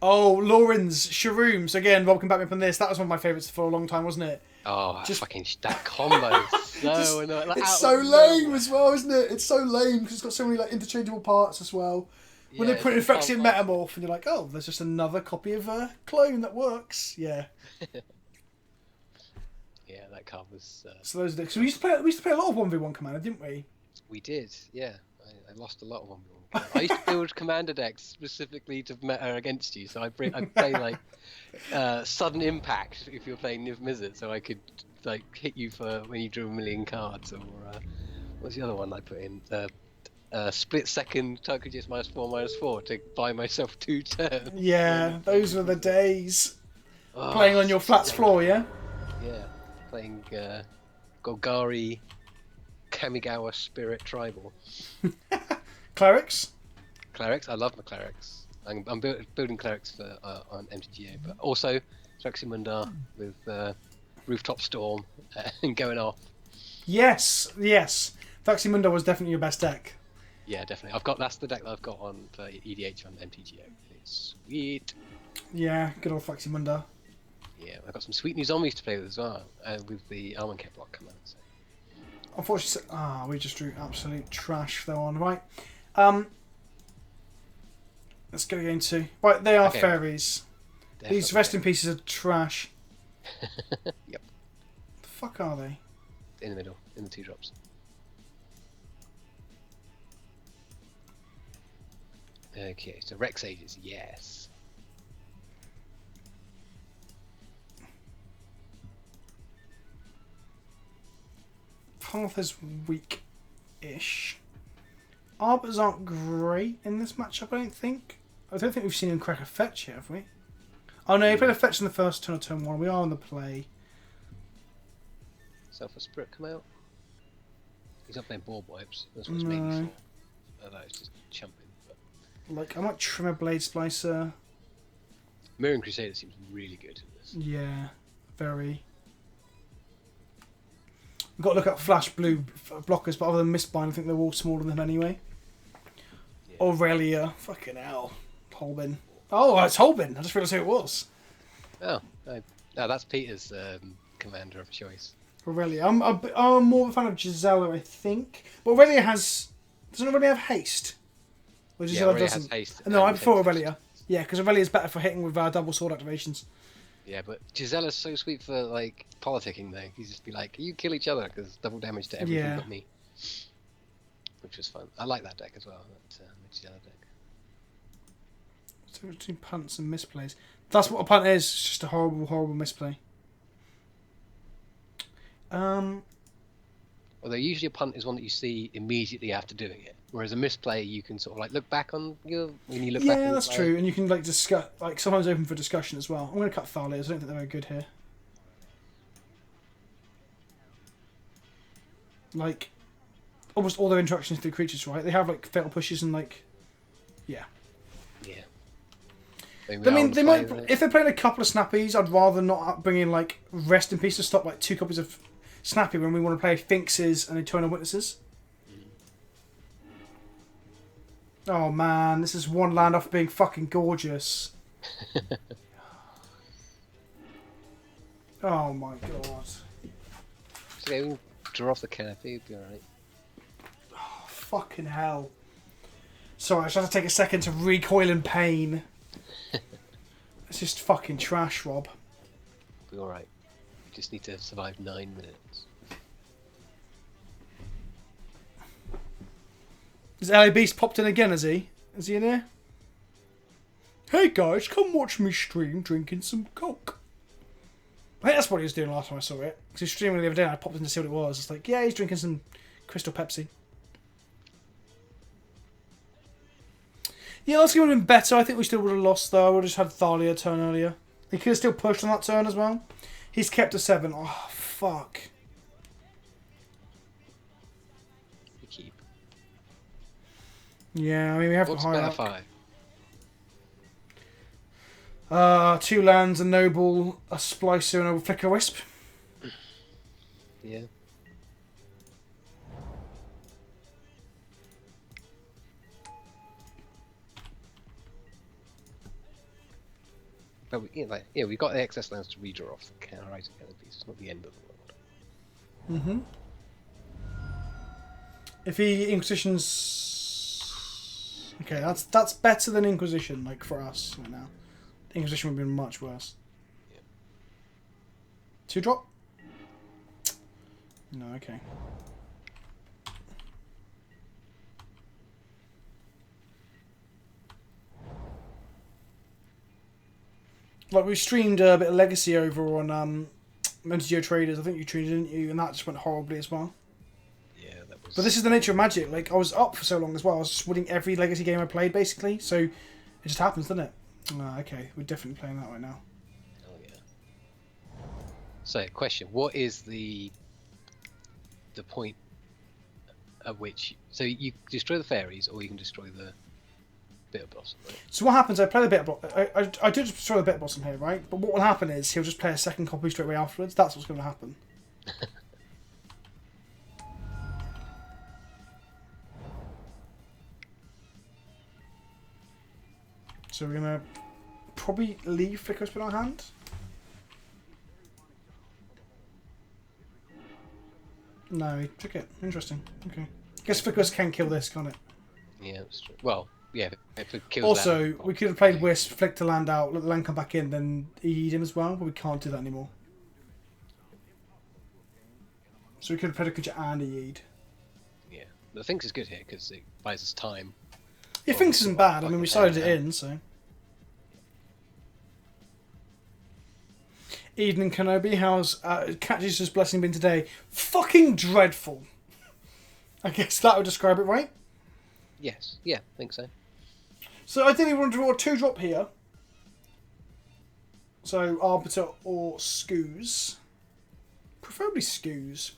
Oh, Lauren's Shrooms. Again, Rob can back me up on this. That was one of my favourites for a long time, wasn't it? Oh, just fucking that combo. So annoying. Like, it's so lame as well, isn't it? It's so lame because it's got so many like interchangeable parts as well. When they put in Phyrexian Metamorph and you're like, oh, there's just another copy of a clone that works. Yeah. Yeah, that card was... So those are we used to play a lot of 1v1 Commander, didn't we? We did, yeah. I lost a lot of 1v1. I used to build Commander decks specifically to meta against you, so I'd play like Sudden Impact if you're playing Niv Mizzet, so I could like hit you for when you drew 1 million cards, or what's the other one I put in? Split second Target -4/-4 to buy myself 2 turns. Yeah, those were the days. Playing on your flats floor, yeah? Yeah, playing Golgari Kamigawa Spirit Tribal. Clerics? Clerics, I love my clerics. I'm building clerics for on MTGA, but also Mundar with Rooftop Storm and going off. Yes. Mundar was definitely your best deck. Yeah, definitely. That's the deck that I've got on for EDH on MTGA. It's sweet. Yeah, good old Mundar. Yeah, I've got some sweet new zombies to play with as well, with the Armancare block coming out. So. Unfortunately, we just drew absolute trash though on. Right. Let's go again too. Right, they are fairies. Definitely. These resting pieces are trash. Yep. The fuck are they? In the middle, in the 2 drops. Okay, so Rex Ages, yes. Path is weak-ish. Arbors aren't great in this matchup, I don't think. I don't think we've seen him crack a fetch yet, have we? Oh no, he played a fetch in the first turn of turn 1. We are on the play. Self a Spirit come out. He's not playing Ball Wipes. That's what's making for. Although it's just chumping. But... Like, I might trim a Blade Splicer. Mirroring Crusader seems really good in this. Yeah, very. We've got to look at Flash Blue blockers, but other than Mistbind, I think they're all smaller than him anyway. Yeah. Aurelia. Fucking hell. Holbin. Oh, it's Holbin. I just realised who it was. Oh, that's Peter's commander of choice. Aurelia. I'm more of a fan of Gisela, I think. But Aurelia has... Doesn't Aurelia have haste? Or Yeah, Gisela Aurelia doesn't? has haste. No, I and prefer temptation. Aurelia. Yeah, because Aurelia's better for hitting with double sword activations. Yeah, but Gisella's so sweet for like politicking though. He's just be like, you kill each other because double damage to everything Yeah. but me. Which was fun. I like that deck as well. That Gisela deck. So between punts and misplays. That's what a punt is. It's just a horrible, horrible misplay. Although usually a punt is one that you see immediately after doing it, whereas a misplay you can sort of like look back on when you look back. Yeah, on that's the play. true. And you can like discuss, like sometimes open for discussion as well. I'm going to cut Thalias. I don't think they're very good here. Like, almost all their interactions through creatures, right? They have like fatal pushes and like, yeah. Yeah. I mean, they might. If they're playing a couple of snappies, I'd rather not bring in like Rest in Peace to stop like 2 copies of Snappy when we want to play Finxes and Eternal Witnesses. Oh man, this is one land off being fucking gorgeous. Oh my god. So we can draw off the canopy, it'd be alright. Oh, fucking hell. Sorry, I just have to take a second to recoil in pain. It's just fucking trash, Rob. Be alright. We just need to survive 9 minutes. Is LA Beast popped in again, is he? Is he in here? Hey guys, come watch me stream drinking some Coke. I think that's what he was doing last time I saw it. Because he was streaming the other day and I popped in to see what it was. It's like, yeah, he's drinking some Crystal Pepsi. Yeah, last game would have been better. I think we still would have lost though. We would have just had Thalia turn earlier. He could have still pushed on that turn as well. He's kept a 7. Oh, fuck. We keep. Yeah, I mean, we have What's to high better up. 5? 2 lands, a noble, a splicer, and a flicker wisp. Yeah. But we got the excess lands to redraw off the right together piece. It's not the end of the world. Mm-hmm. If he Inquisitions... Okay, that's better than Inquisition, like, for us right now. Inquisition would have been much worse. Yeah. 2-drop? No, okay. Like, we streamed a bit of Legacy over on Metagame Traders. I think you treated, didn't you? And that just went horribly as well. Yeah, that was. But this is the nature of Magic. Like, I was up for so long as well. I was just winning every Legacy game I played, basically. So, it just happens, doesn't it? Okay, we're definitely playing that right now. Oh yeah. So, question: what is the point at which? So you destroy the fairies, or you can destroy the Bitter Blossom, right? So what happens, I play the Bitter Blossom. I do destroy the Bitter Blossom here, right? But what will happen is he'll just play a second copy straight away afterwards. That's what's going to happen. So we're going to probably leave Flicker Wisp in our hand. No, he took it. Interesting. Okay. Guess Flicker Wisp can kill this, can't it? Yeah, that's true. Well, yeah. If it kills Also, that, we could have played Wisp, flick the land out, let the land come back in, then eat him as well, but we can't do that anymore. So we could have played a creature and Eid. Yeah, the Finks is good here because it buys us time. Yeah, Finks isn't bad. I mean, we sided it in, so. Eden and Kenobi, how's Cat Jesus' blessing been today? Fucking dreadful. I guess that would describe it, right? Yes, yeah, I think so. So I didn't want to draw a 2-drop here. So Arbiter or Scoos. Preferably Scoos.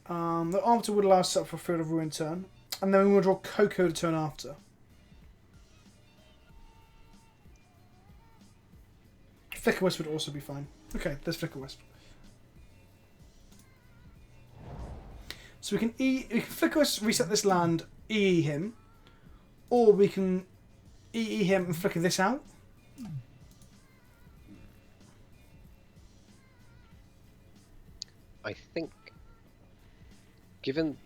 The Arbiter would allow us up for a Field of Ruin turn. And then we will draw Coco the turn after. Flicker Wisp would also be fine. Okay, there's Flicker Wisp. So we can Flicker Wisp, reset this land, EE him, or we can EE him and flicker this out. I think, given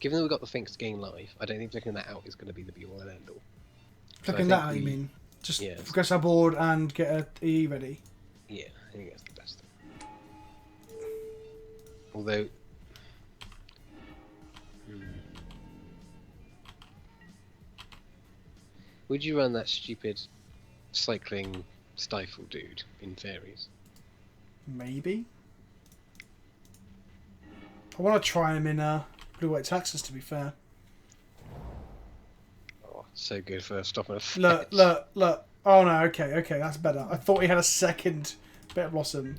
that we've got the Sphinx to gain life, I don't think flicking that out is going to be the be-all and end-all. Flicking that out, you mean? Just progress our board and get a EE ready. Yeah, I think that's the best thing. Although... Would you run that stupid cycling stifle dude in fairies? Maybe. I want to try him in Blue-White Taxes, to be fair. Oh, so good for stopping a fetch. Look. Oh no, okay, that's better. I thought he had a second bit of blossom.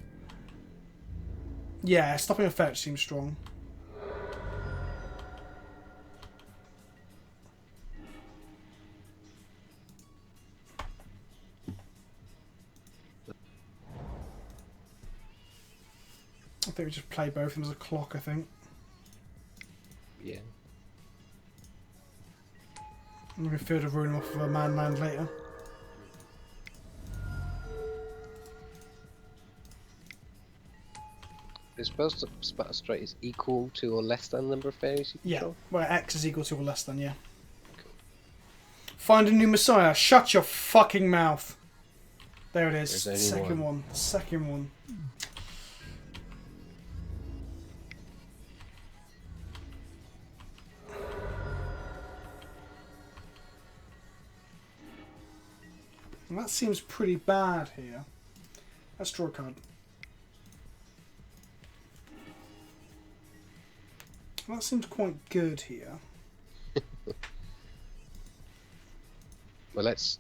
Yeah, stopping a fetch seems strong. I think we just play both of them as a clock, I think. Yeah. I'm going to feel to ruin him off of a man later. Is supposed to spat straight is equal to or less than the number of fairies you control? Where X is equal to or less than, yeah. Cool. Find a new Messiah. Shut your fucking mouth. There it is. Second one. Second one. And that seems pretty bad here. Let's draw a card. That seems quite good here. Well, let's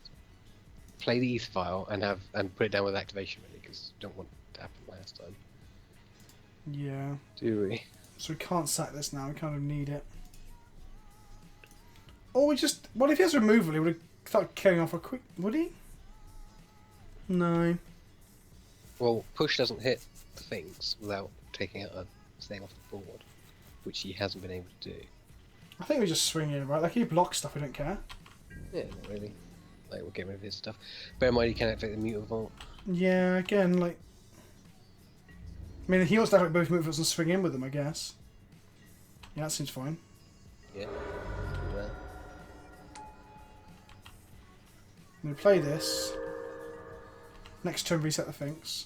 play the ETH file and put it down with activation ready, because we don't want it to happen last time. Yeah. Do we? So we can't sack this now. We kind of need it. Or we just... Well, if he has removal, he would have started killing off a quick... Would he? No. Well, push doesn't hit the things without taking out a thing off the board, which he hasn't been able to do. I think we just swing in, right? Like, he blocks stuff, we don't care. Yeah, not really. Like, we'll get rid of his stuff. Bear in mind, you can activate the Mutant Vault. Yeah, again, like... I mean, he wants to activate both movements and swing in with them, I guess. Yeah, that seems fine. Yeah, do that. I'm going to play this. Next turn, reset the Sphinx.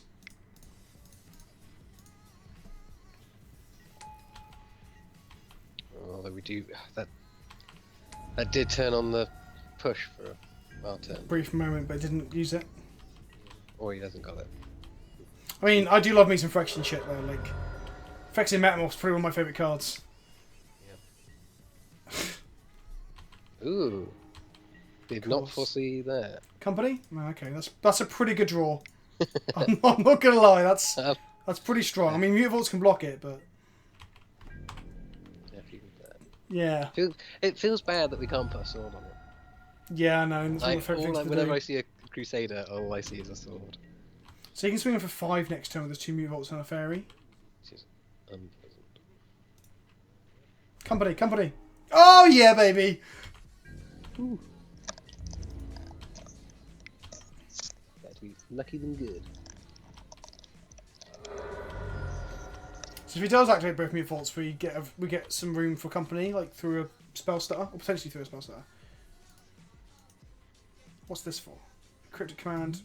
Although we do... That did turn on the push for our turn. Brief moment, but didn't use it. Or he hasn't got it. I mean, I do love me some Phyrexian shit, though. Like, Phyrexian Metamorph's probably one of my favourite cards. Yep. Ooh. Did not foresee that. Company? Oh, okay, that's a pretty good draw. I'm not gonna lie, that's pretty strong. I mean, Mutant Vaults can block it, but yeah. It feels bad that we can't put a sword on it. Yeah, I know. And like, whenever I see a Crusader, all I see is a sword. So you can swing in for 5 next turn with his 2 Mutant Vaults and a Fairy. Which is unpleasant. Company. Oh yeah, baby. Ooh. Lucky than good. So if he does activate both Mutant Vaults, we get some room for company, like through a spell stutter, or potentially through a spell stutter. What's this for? Cryptic command.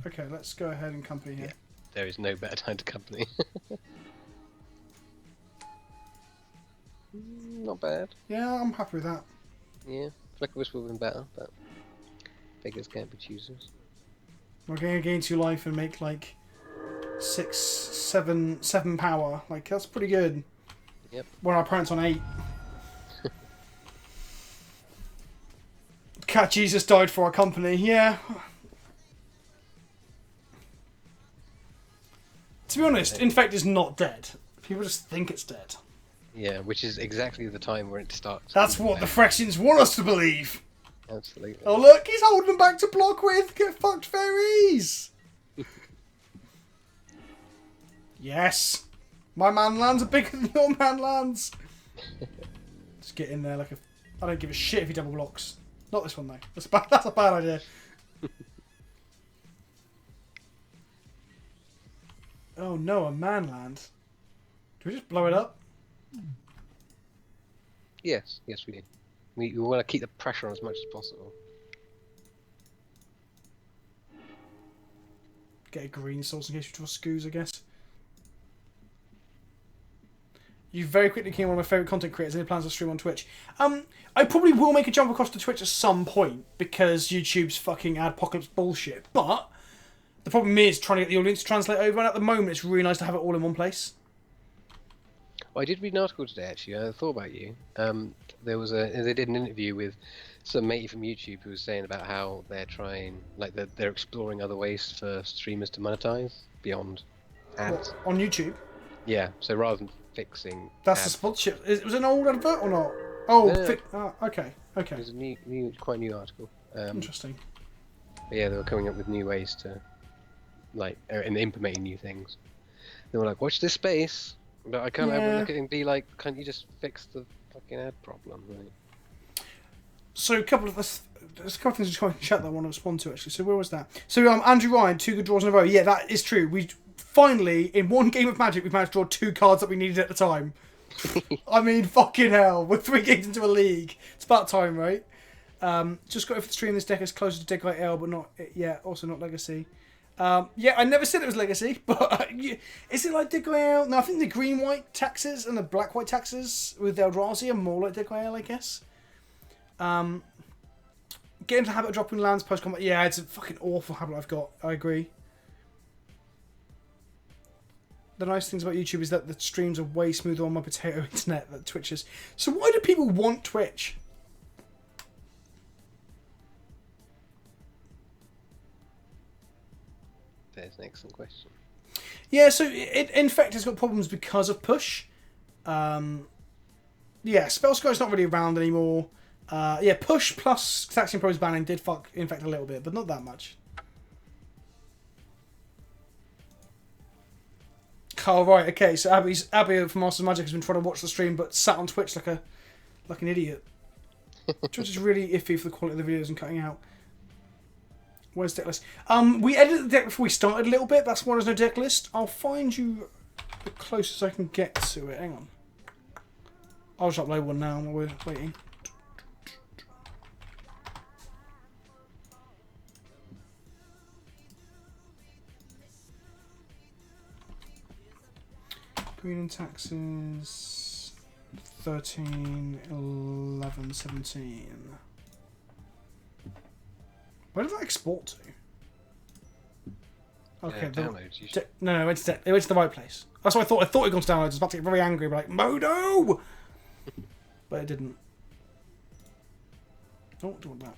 Okay, let's go ahead and company here. Yeah, there is no better time to company. Not bad. Yeah, I'm happy with that. Yeah, Flicker Wisp would have been better, but beggars can't be choosers. We're going to gain 2 life and make like 7 power. Like, that's pretty good. Yep. When our opponent's on 8. Cat Jesus died for our company. Yeah. To be honest, Infect is not dead. People just think it's dead. Yeah, which is exactly the time where it starts. That's what the Phyrexians want us to believe. Absolutely. Oh look, he's holding them back to block with. Get fucked, fairies. Yes! My man lands are bigger than your man lands! Just get in there like a... I don't give a shit if he double blocks. Not this one, though. That's a bad idea. Oh no, a man land. Do we just blow it up? Yes, we do. We want to keep the pressure on as much as possible. Get a green source in case you draw scoos, I guess. You very quickly became one of my favourite content creators. Any plans to stream on Twitch? I probably will make a jump across to Twitch at some point because YouTube's fucking adpocalypse bullshit. But the problem is trying to get the audience to translate over, and at the moment it's really nice to have it all in one place. Well, I did read an article today, actually. I thought about you. They did an interview with some matey from YouTube who was saying about how they're trying, like they're exploring other ways for streamers to monetize beyond ads. What, on YouTube? Yeah, so rather than fixing That's the ads, sponsorship. Was it an old advert or not? Oh, No. Okay. it was a quite new article. Interesting. But yeah, they were coming up with new ways to, and implementing new things. They were like, watch this space. But I can't help but look at it and be like, can't you just fix the fucking ad problem? Right? So there's a couple of things in the chat that I want to respond to actually. So where was that? So Andrew Ryan, 2 good draws in a row. Yeah, that is true. We finally, in one game of Magic, we've managed to draw 2 cards that we needed at the time. I mean, fucking hell. We're 3 games into a league. It's about time, right? Just got it for the stream. This deck is closer to Deck L, but not yet. Also not Legacy. Yeah, I never said it was Legacy, but is it like Degoyale? No, I think the green-white taxes and the black-white taxes with Eldrazi are more like Degoyale, I guess. Get into the habit of dropping lands post-combat. Yeah, it's a fucking awful habit I've got. I agree. The nice things about YouTube is that the streams are way smoother on my potato internet than Twitch is. So why do people want Twitch? That's an excellent question. Yeah, so in fact, it's got problems because of push. Yeah, Spellsky's not really around anymore. Yeah, push plus Taxian Pro's banning did fuck Infect a little bit, but not that much. Oh, right, okay, so Abby from Masters of Magic has been trying to watch the stream but sat on Twitch like an idiot. Twitch is really iffy for the quality of the videos and cutting out. Where's deck list? We edited the deck before we started a little bit. That's why there's no deck list. I'll find you the closest I can get to it. Hang on. I'll just upload one now while we're waiting. Green and taxes 13, 11, 17. Where did I export to? Okay, downloads. No, it went to the right place. That's what I thought. I thought it had gone to downloads. I was about to get very angry, but like, Modo! But it didn't. Oh, don't want that.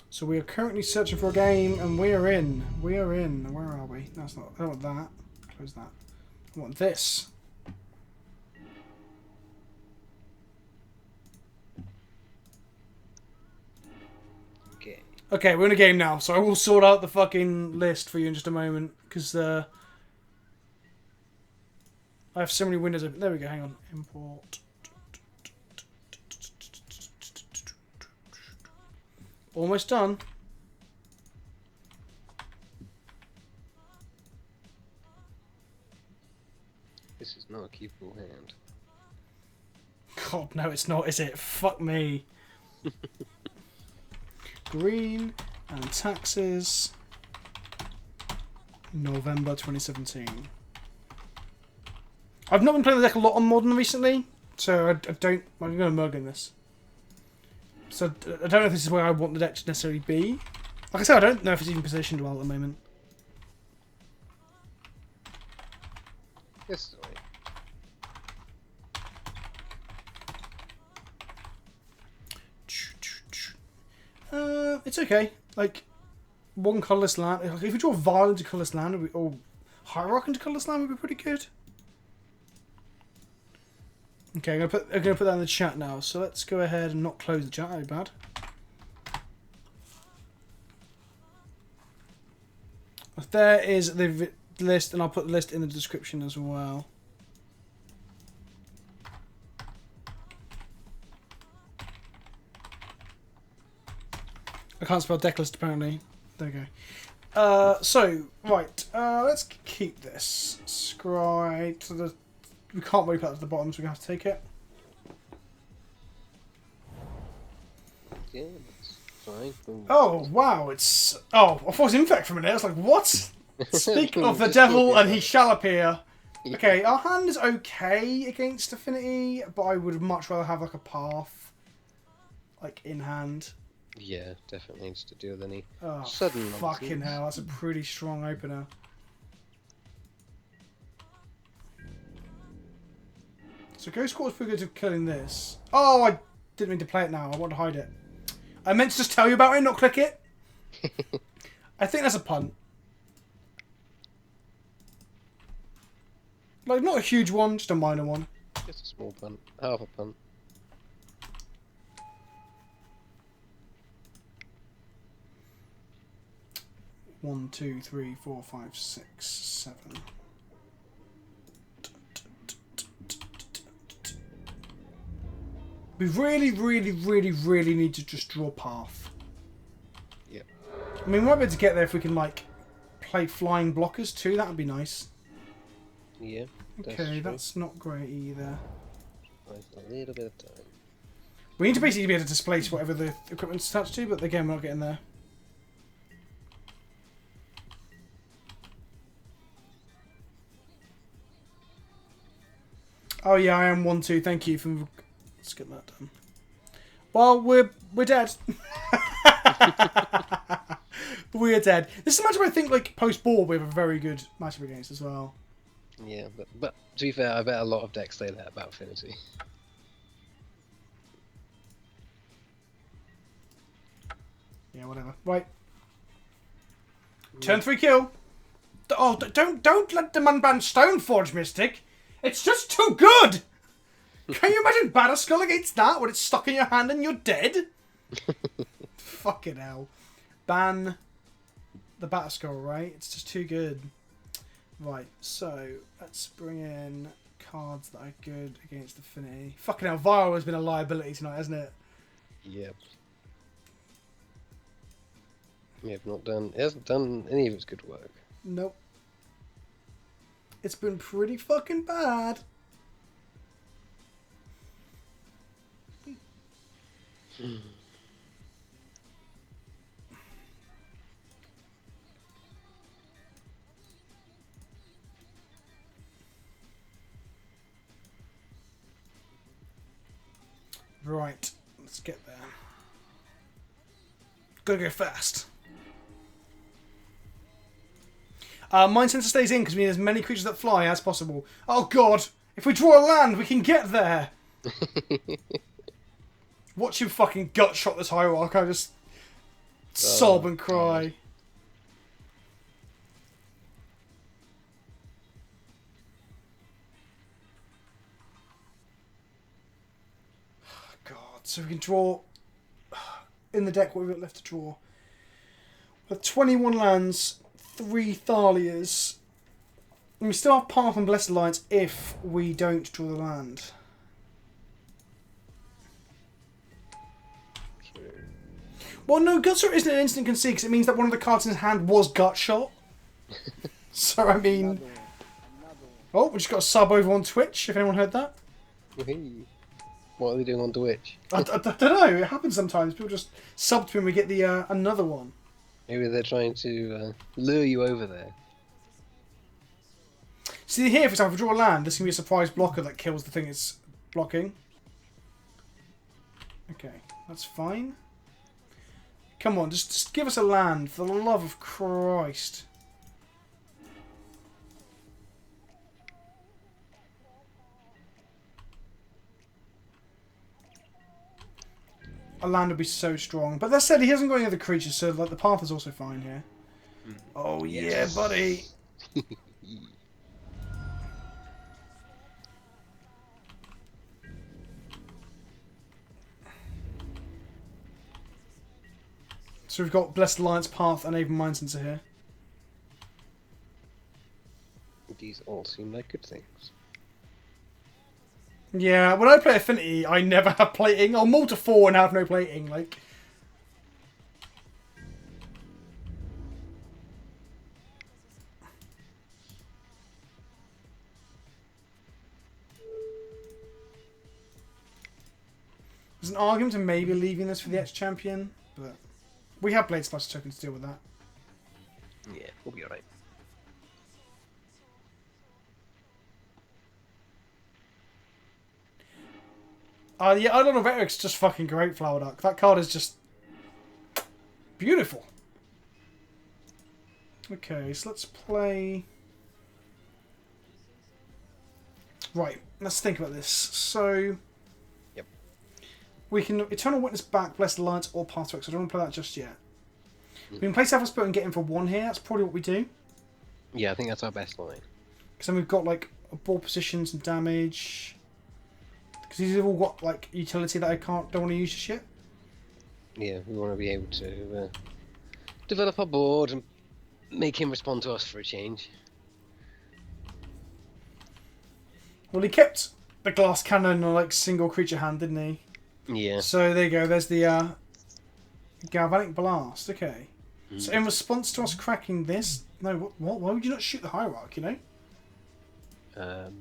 So we are currently searching for a game, and we are in. We are in. Where are we? That's not. I don't want that. Close that. I want this. Okay, we're in a game now, so I will sort out the fucking list for you in just a moment, because I have so many windows open. There we go, hang on. Import. Almost done. This is not a keepable hand. God, no, it's not, is it? Fuck me. Green and taxes. November 2017. I've not been playing the deck a lot on Modern recently, so I'm going to mug in this. So I don't know if this is where I want the deck to necessarily be. Like I said, I don't know if it's even positioned well at the moment. This is right. It's okay. Like, one colourless land. If we draw Vile into colourless land, or Hierarch into colourless land, would be pretty good. Okay, I'm gonna put that in the chat now. So let's go ahead and not close the chat. That'd be bad. There is the list, and I'll put the list in the description as well. I can't spell deck list apparently. There we go. Right, let's keep this. Scry to the... We can't really put that to the bottom, so we have to take it. Yeah, that's fine. Ooh. Oh, wow, it's... Oh, I thought it was Infect for a minute. I was like, what? Speak of the devil and he shall appear. Yeah. Okay, our hand is okay against Affinity, but I would much rather have like a path. Like, in hand. Yeah, definitely needs to deal with any Oh, sudden fucking nonsense. hell, that's a pretty strong opener. So Ghost Court is pretty good at killing this. Oh, I didn't mean to play it now. I want to hide it. I meant to just tell you about it, not click it. I think that's a punt. Like, not a huge one, just a minor one. Just a small punt. Half a punt. One, two, three, 4, 5, 6, 7. We really, really, really, really need to just draw path. Yep. I mean, we might be able to get there if we can, like, play flying blockers too. That would be nice. Yeah. Okay, that's not great either. A little bit of time. We need to basically be able to displace whatever the equipment's attached to, but again, we're not getting there. Oh yeah, I am 1-2. Thank you for... Let's get that done. Well, we're dead. We're dead. This is a matchup I think, like, post-board we have a very good matchup against as well. Yeah, but to be fair, I bet a lot of decks say that about Affinity. Yeah, whatever. Right. Turn 3 kill. Oh, don't let the unbanned Stoneforge Mystic. It's just too good. Can you imagine Batterskull against that when it's stuck in your hand and you're dead? Fucking hell. Ban the Batterskull, right? It's just too good. Right, so let's bring in cards that are good against Affinity. Fucking hell, Viral has been a liability tonight, hasn't it? Yep. It hasn't done any of its good work. Nope. It's been pretty fucking bad. Right, let's get there. Gotta go fast. Mind Sensor stays in because we need as many creatures that fly as possible. Oh god! If we draw a land, we can get there! Watch him fucking gut shot this Hierarch. I just sob and cry. God. God, so we can draw in the deck what we've got left to draw. We have 21 lands, 3 Thalias. And we still have Path and Blessed Alliance if we don't draw the land. Well, no, Gutshot isn't an instant concede because it means that one of the cards in his hand was Gutshot. So, I mean... Oh, we just got a sub over on Twitch, if anyone heard that. Whee! What are they doing on Twitch? I don't know, it happens sometimes. People just sub to him and we get the another one. Maybe they're trying to lure you over there. See here, for example, if we draw a land, this can be a surprise blocker that kills the thing it's blocking. Okay, that's fine. Come on, just give us a land, for the love of Christ. A land would be so strong. But that said, he hasn't got any other creatures, so like the path is also fine here. Oh yeah, buddy. So we've got Blessed Alliance, Path, and even Mind Sensor here. These all seem like good things. Yeah, when I play Affinity, I never have plating. I'll mull to 4 and have no plating. Like, there's an argument to maybe leaving this for the ex-champion, but we have Blade Slicer tokens to deal with that. Yeah, we'll be alright. Yeah, Idol of Eric's just fucking great, Flower Duck. That card is just beautiful. Okay, so let's play... Right, let's think about this. So... Yep. We can Eternal Witness back, Blessed Alliance, or Path to Exile. I don't want to play that just yet. We can play Selfless Spirit and get in for 1 here. That's probably what we do. Yeah, I think that's our best line. Because then we've got, like, ball positions and damage... Because these have all got, like, utility that I don't want to use just yet. Yeah, we want to be able to develop our board and make him respond to us for a change. Well, he kept the glass cannon on, like, single creature hand, didn't he? Yeah. So, there you go. There's the Galvanic Blast. Okay. So, in response to us cracking this... No, what? Why would you not shoot the Hierarch, you know?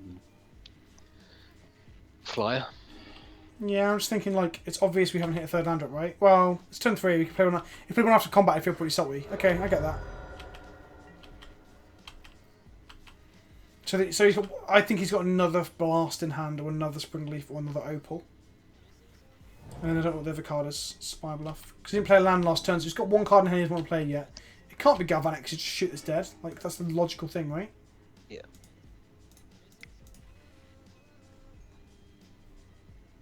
Flyer. Yeah, I'm just thinking, like, it's obvious we haven't hit a 3rd land drop, right? Well, it's turn 3. We can play one. If we play one after combat, I feel pretty salty. Okay, I get that. So he's got, I think he's got another Blast in hand, or another Spring Leaf, or another Opal. And then I don't know what the other card is. Spire Bluff. Because he didn't play a land last turn, so he's got 1 card in hand he doesn't want to play yet. It can't be Galvanic because he just shoot this dead. Like, that's the logical thing, right? Yeah.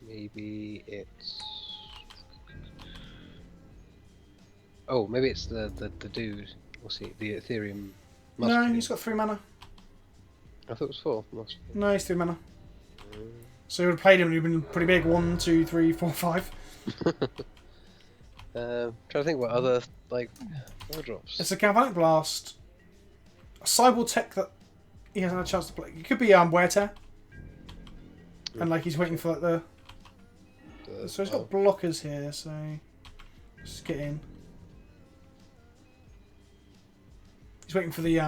Maybe it's... Oh, maybe it's the dude. We'll see. The Ethereum... No, Musketeer. he's got 3 mana. I thought it was 4. Must be. No, he's 3 mana. So you would have played him and you'd been pretty big. 1, 2, 3, 4, 5. Trying to think what other, like, drops. It's a Galvanic Blast. A Cyborg Tech that he hasn't had a chance to play. It could be Wear Tear. And like he's waiting for like the... So he's got blockers here, so... Just get in. He's waiting for the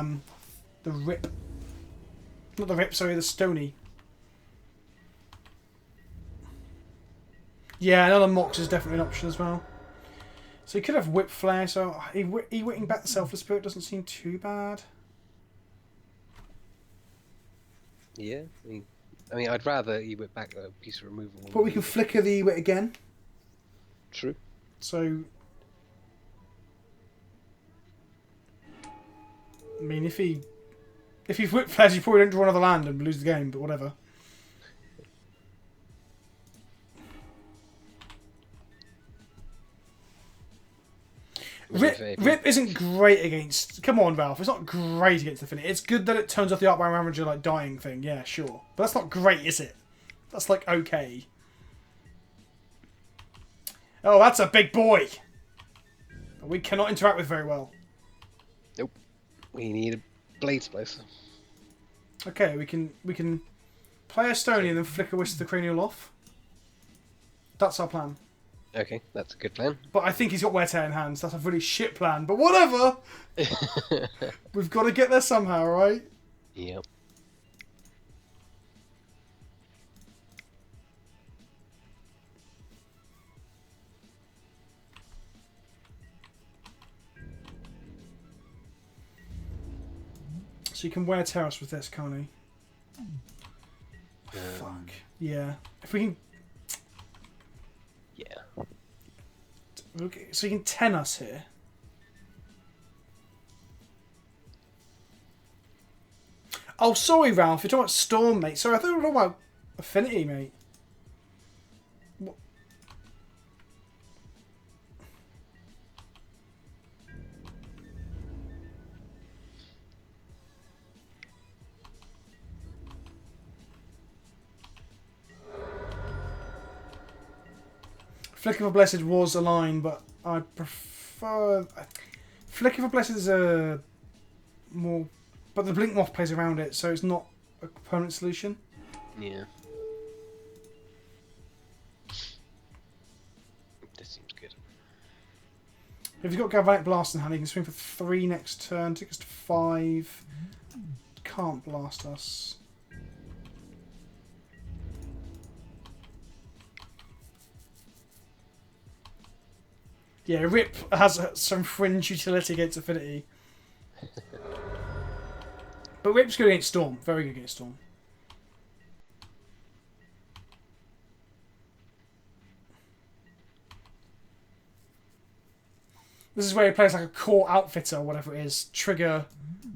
Rip. Not the Rip, sorry, the Stony. Yeah, another Mox is definitely an option as well. So he could have Whip Flare, so he whipping back the Selfless Spirit doesn't seem too bad. Yeah, I mean, I'd rather he whip back a piece of removal. But we can flicker the Ewit again. True. So... I mean, if he Whip Flares, you probably don't draw another land and lose the game, but whatever. Rip isn't great against... Come on, Ralph. It's not great against Affinity. It's good that it turns off the Arcbound Ravager, like, dying thing. Yeah, sure. But that's not great, is it? That's, like, okay. Oh, that's a big boy! We cannot interact with very well. Nope. We need a Blade Splicer. Okay, we can play a Stony and then flicker Whisk the Cranial off. That's our plan. Okay, that's a good plan. But I think he's got Wear Tear in hand, so that's a really shit plan. But whatever! We've got to get there somehow, right? Yep. So you can Wear Tear us with this, can't he? Fuck. Yeah. If we can... Yeah. Okay, so you can 10 us here. Oh, sorry, Ralph. You're talking about Storm, mate. Sorry, I thought you were talking about Affinity, mate. What? Flicker for Blessed was a line, but I prefer... Flicker for Blessed is a more But the blink moth plays around it, so it's not a permanent solution. Yeah. This seems good. If you've got Galvanic Blast in hand, you can swing for 3 next turn, take us to 5. Can't blast us. Yeah, Rip has some fringe utility against Affinity. But Rip's good against Storm. Very good against Storm. This is where he plays like a core outfitter or whatever it is. Trigger,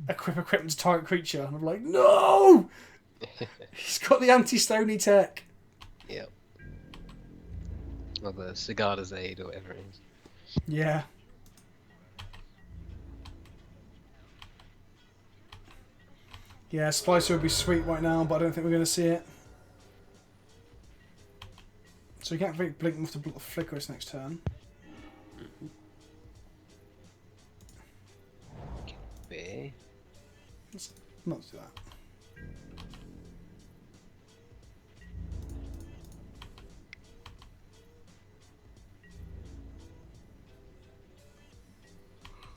equipment to target creature. And I'm like, no! He's got the anti-stony tech. Yep. Or the Cigarda's Aid or whatever it is. Yeah. Yeah, Splicer would be sweet right now, but I don't think we're going to see it. So you can't activate Blink Moth to block the Flicker us next turn. B. Let's not do that.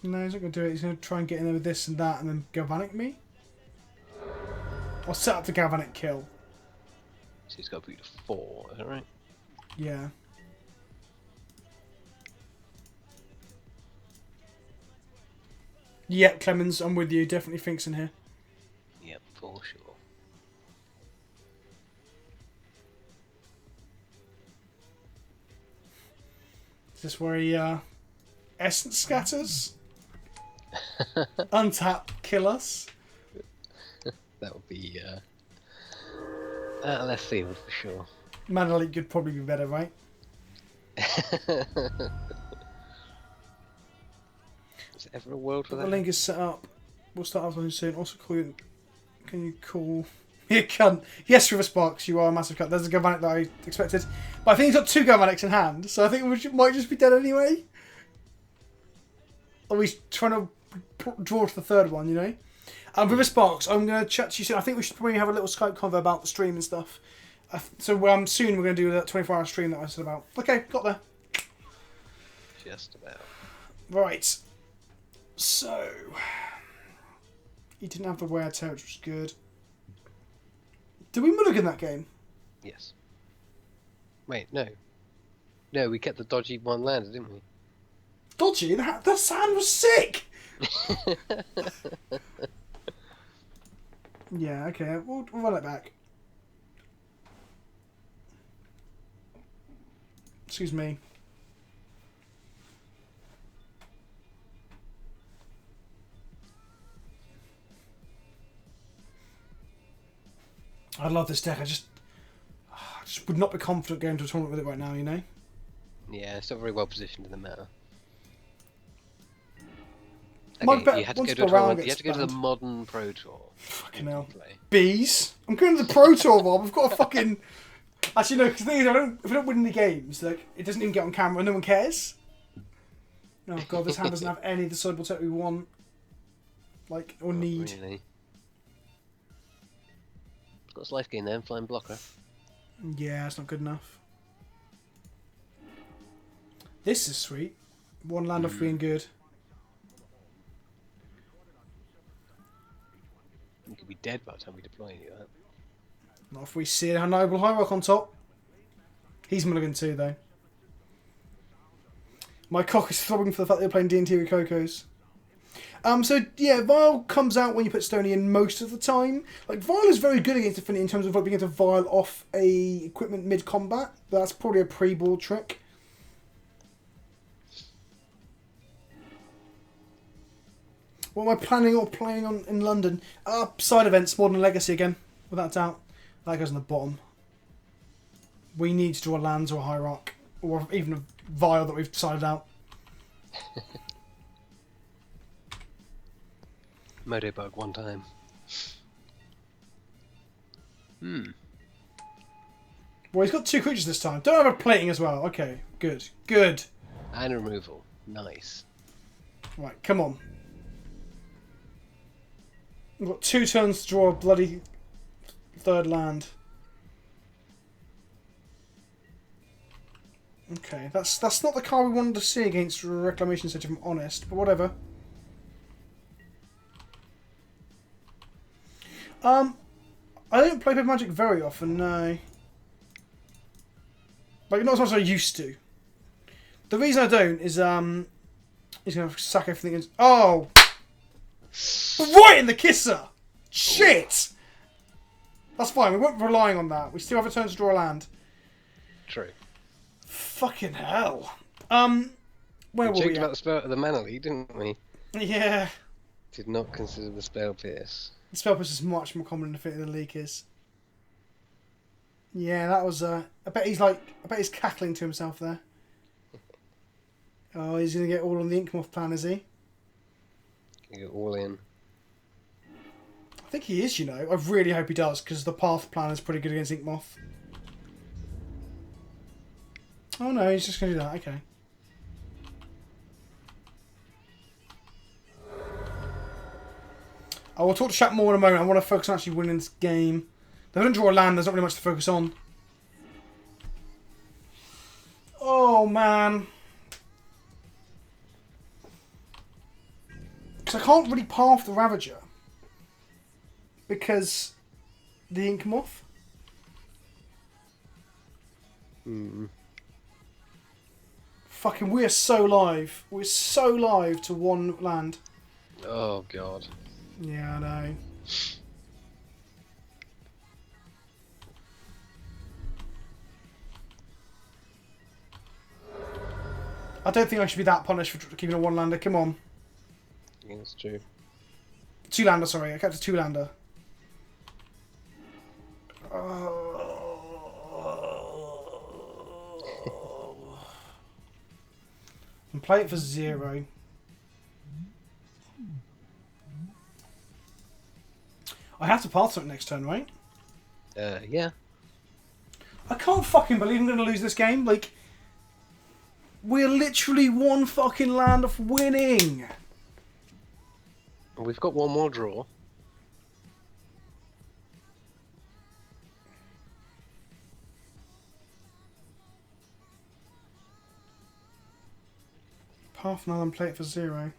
No, he's not going to do it. He's going to try and get in there with this and that and then Galvanic me. Or set up the Galvanic kill. So he's got to beat 4, is that right? Yeah. Yep, Clemens, I'm with you. Definitely thinks in here. Yep, for sure. Is this where he essence scatters? Untap, kill us. That would be left field for sure. Mana Leak could probably be better, right? Is there ever a world for The that? link is set up. We'll start off on soon. Also call you. Can you call? You can. Yes, River Sparks, you are a massive cut. There's a Galvanic that I expected. But I think he's got 2 Galvanics in hand, so I think we might just be dead anyway. Or he's trying to draw to the 3rd one, you know? River Sparks, I'm going to chat to you soon. I think we should probably have a little Skype convo about the stream and stuff. So soon we're going to do that 24-hour stream that I said about. Okay, got there. Just about. Right. So, he didn't have the wear tear, which was good. Did we mulligan that game? Yes. Wait, no. No, we kept the dodgy one landed, didn't we? Dodgy? The sand was sick! Yeah, okay, we'll run it back. Excuse me. I love this deck. I just would not be confident going to a tournament with it right now, you know? Yeah, it's not very well positioned in the meta. My Okay, bet you had to once go to a the round tournament. You gets had to go to the banned. modern Pro Tour. Fucking hell. Play. Bees? I'm going to the Pro Tour, Bob. I've got a fucking... Actually, no, because the thing is, if I don't win any games, like, it doesn't even get on camera and no one cares. Oh, God, this hand doesn't have any of the sideboard tech we want. Like, or Not need. really. Got his life gain there, flying blocker. Yeah, it's not good enough. This is sweet. 1 land off being good. You could be dead by the time we deploy you. That. Not if we see a noble high rock on top. He's mulligan too, though. My cock is throbbing for the fact that they're playing D&T with Cocos. So yeah, Vile comes out when you put Stony in most of the time. Like Vile is very good against Affinity in terms of like being able to Vile off a equipment mid combat. That's probably a pre-board trick. What am I planning or playing on in London? Side events, Modern Legacy again, without doubt. That goes on the bottom. We need to draw lands or a hierarch, or even a Vile that we've decided out. Modo bug one time. Well, he's got 2 creatures this time. Don't have a plating as well. Okay, good. Good. And removal. Nice. Right, come on. We've got 2 turns to draw a bloody third land. Okay, that's not the card we wanted to see against Reclamation Sage, if I'm honest, but whatever. I don't play Paper Magic very often, no. Like, not as much as I used to. The reason I don't is, he's going to sack everything in. Oh! Right in the kisser! Shit! That's fine, we weren't relying on that. We still have a turn to draw a land. True. Fucking hell. Where We were joked we about at? the spell of the mana lead, didn't we? Yeah. Did not consider the spell pierce. The spell push is much more common than the leak is. Yeah, that was, I bet he's cackling to himself there. Oh, he's going to get all on the Inkmoth plan, is he? Can go all in. I think he is, you know. I really hope he does, because the Path plan is pretty good against Inkmoth. Oh no, he's just going to do that, okay. I will talk to Shaq more in a moment. I want to focus on actually winning this game. They don't draw a land, there's not really much to focus on. Oh man. Because I can't really path the Ravager. Because the Inkmoth. Fucking, we are so live. We're so live to 1 land. Oh god. Yeah, I know. I don't think I should be that punished for keeping a 1-lander. Come on. Yeah, that's true. 2-lander, sorry. I kept a 2-lander. And play it for 0. I have to path something next turn, right? Yeah. I can't fucking believe I'm going to lose this game. Like, we're literally 1 fucking land off winning. We've got 1 more draw. Path another and play it for 0.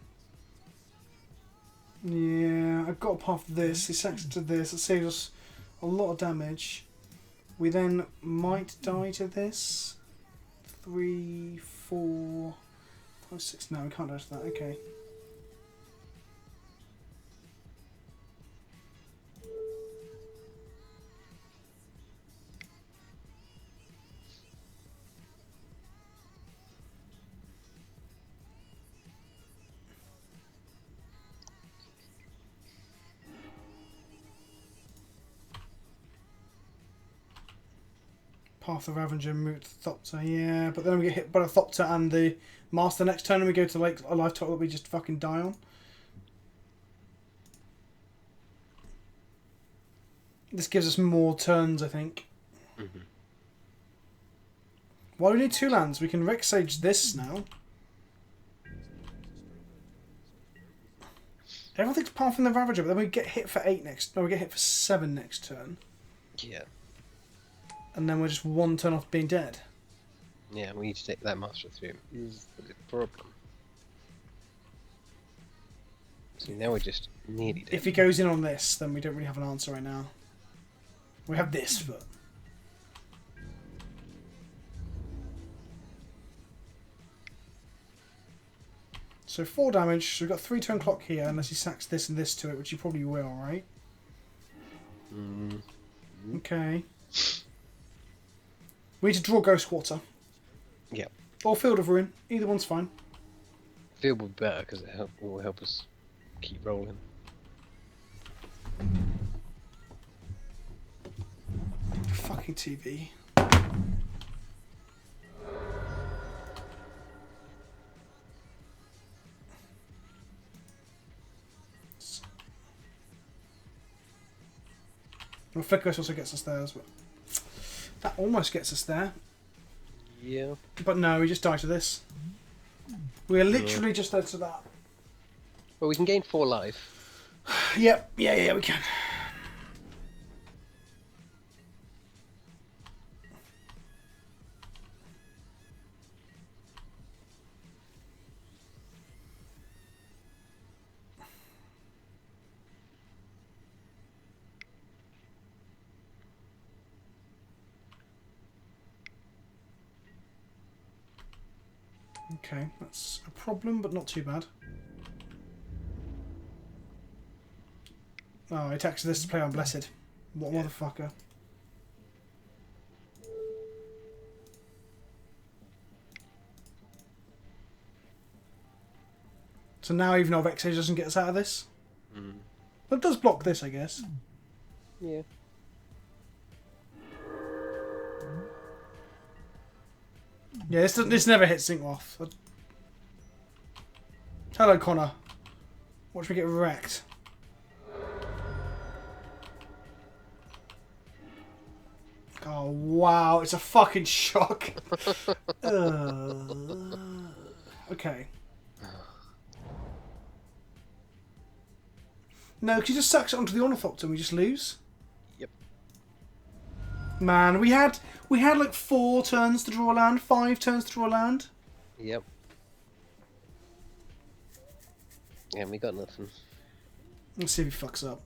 Yeah, I've got to path this. He sacks it to this. It saves us a lot of damage. We then might die to this. 3, 4, 5, 6. No, we can't die to that. Okay. Path the Ravager, move to Thopter, yeah, but then we get hit by the Thopter and the Master next turn and we go to like a life total that we just fucking die on. This gives us more turns, I think. Why do we need 2 lands? We can Rex Sage this now. Everyone thinks pathing the Ravager, but then we get hit for 8 next. No, we get hit for 7 next turn. Yeah. And then we're just 1 turn off being dead. Yeah, we need to take that Master through. Is the problem. So now we're just nearly dead. If he goes in on this, then we don't really have an answer right now. We have this, but... So 4 damage, so we've got 3 turn clock here, unless he sacks this and this to it, which he probably will, right? Okay. We need to draw Ghost Water. Yeah. Or Field of Ruin. Either one's fine. Field will be better because it will help us keep rolling. Fucking TV. Well, Flick Ghost also gets us there as well. That almost gets us there. Yeah. But no, we just die to this. We're literally just dead to that. Well, we can gain 4 life. Yep. Yeah, we can. Okay, that's a problem, but not too bad. Oh, I texted this to play on Blessed. What a motherfucker. So now even though Vexage doesn't get us out of this. But it does block this, I guess. Yeah. Yeah, this never hits sync off. Hello, Connor. Watch me get wrecked. Oh, wow. It's a fucking shock. Okay. No, because he just sucks it onto the Ornithopter and we just lose. Yep. Man, we had like 4 turns to draw a land, 5 turns to draw a land. Yep. Yeah, we got nothing. Let's see if he fucks up.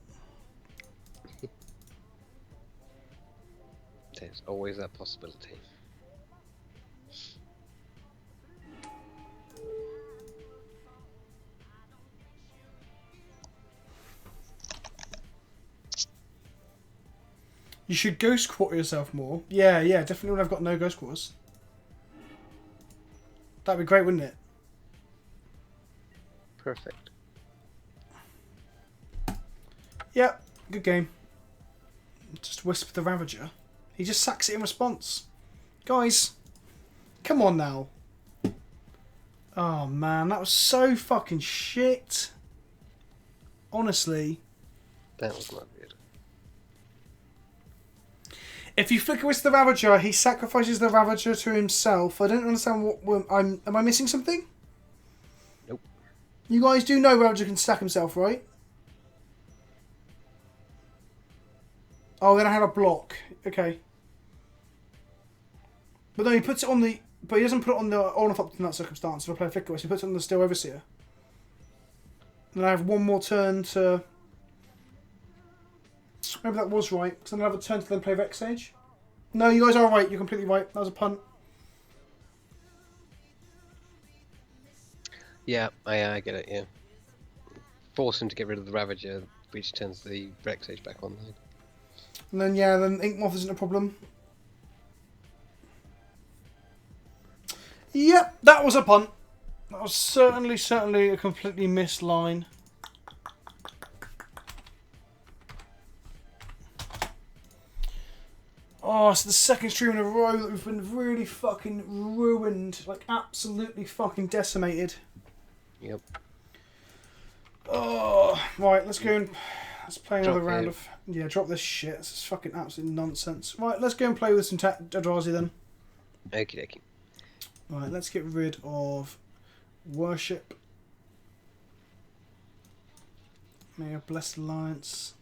There's always that possibility. You should ghost quarter yourself more. Yeah, definitely when I've got no ghost quarters. That'd be great, wouldn't it? Perfect. Yep, good game. Just Wisp the Ravager. He just sacks it in response. Guys, come on now. Oh man, that was so fucking shit. Honestly. That was not good. If you flicker Wisp the Ravager, he sacrifices the Ravager to himself. I don't understand what am I missing something? Nope. You guys do know Ravager can stack himself, right? Oh, then I had a block. Okay. But no, he puts it on the... But he doesn't put it on the Ornithopter in that circumstance. If I play a Flicker Wisp, he puts it on the Steel Overseer. Then I have one more turn to... Maybe that was right. Because then I have a turn to then play Vexage. No, you guys are right. You're completely right. That was a punt. Yeah, I get it, yeah. Force him to get rid of the Ravager, which turns the Vexage back online. And then, yeah, then Inkmoth isn't a problem. Yep, that was a punt. That was certainly a completely missed line. Oh, it's the second stream in a row that we've been really fucking ruined. Like, absolutely fucking decimated. Yep. Oh, right, let's go and... Let's play another Drop round it. of... Yeah, drop this shit. This is fucking absolute nonsense. Right, let's go and play with some Eldrazi then. Okie dokie. Right, let's get rid of Worship. May have Blessed Alliance.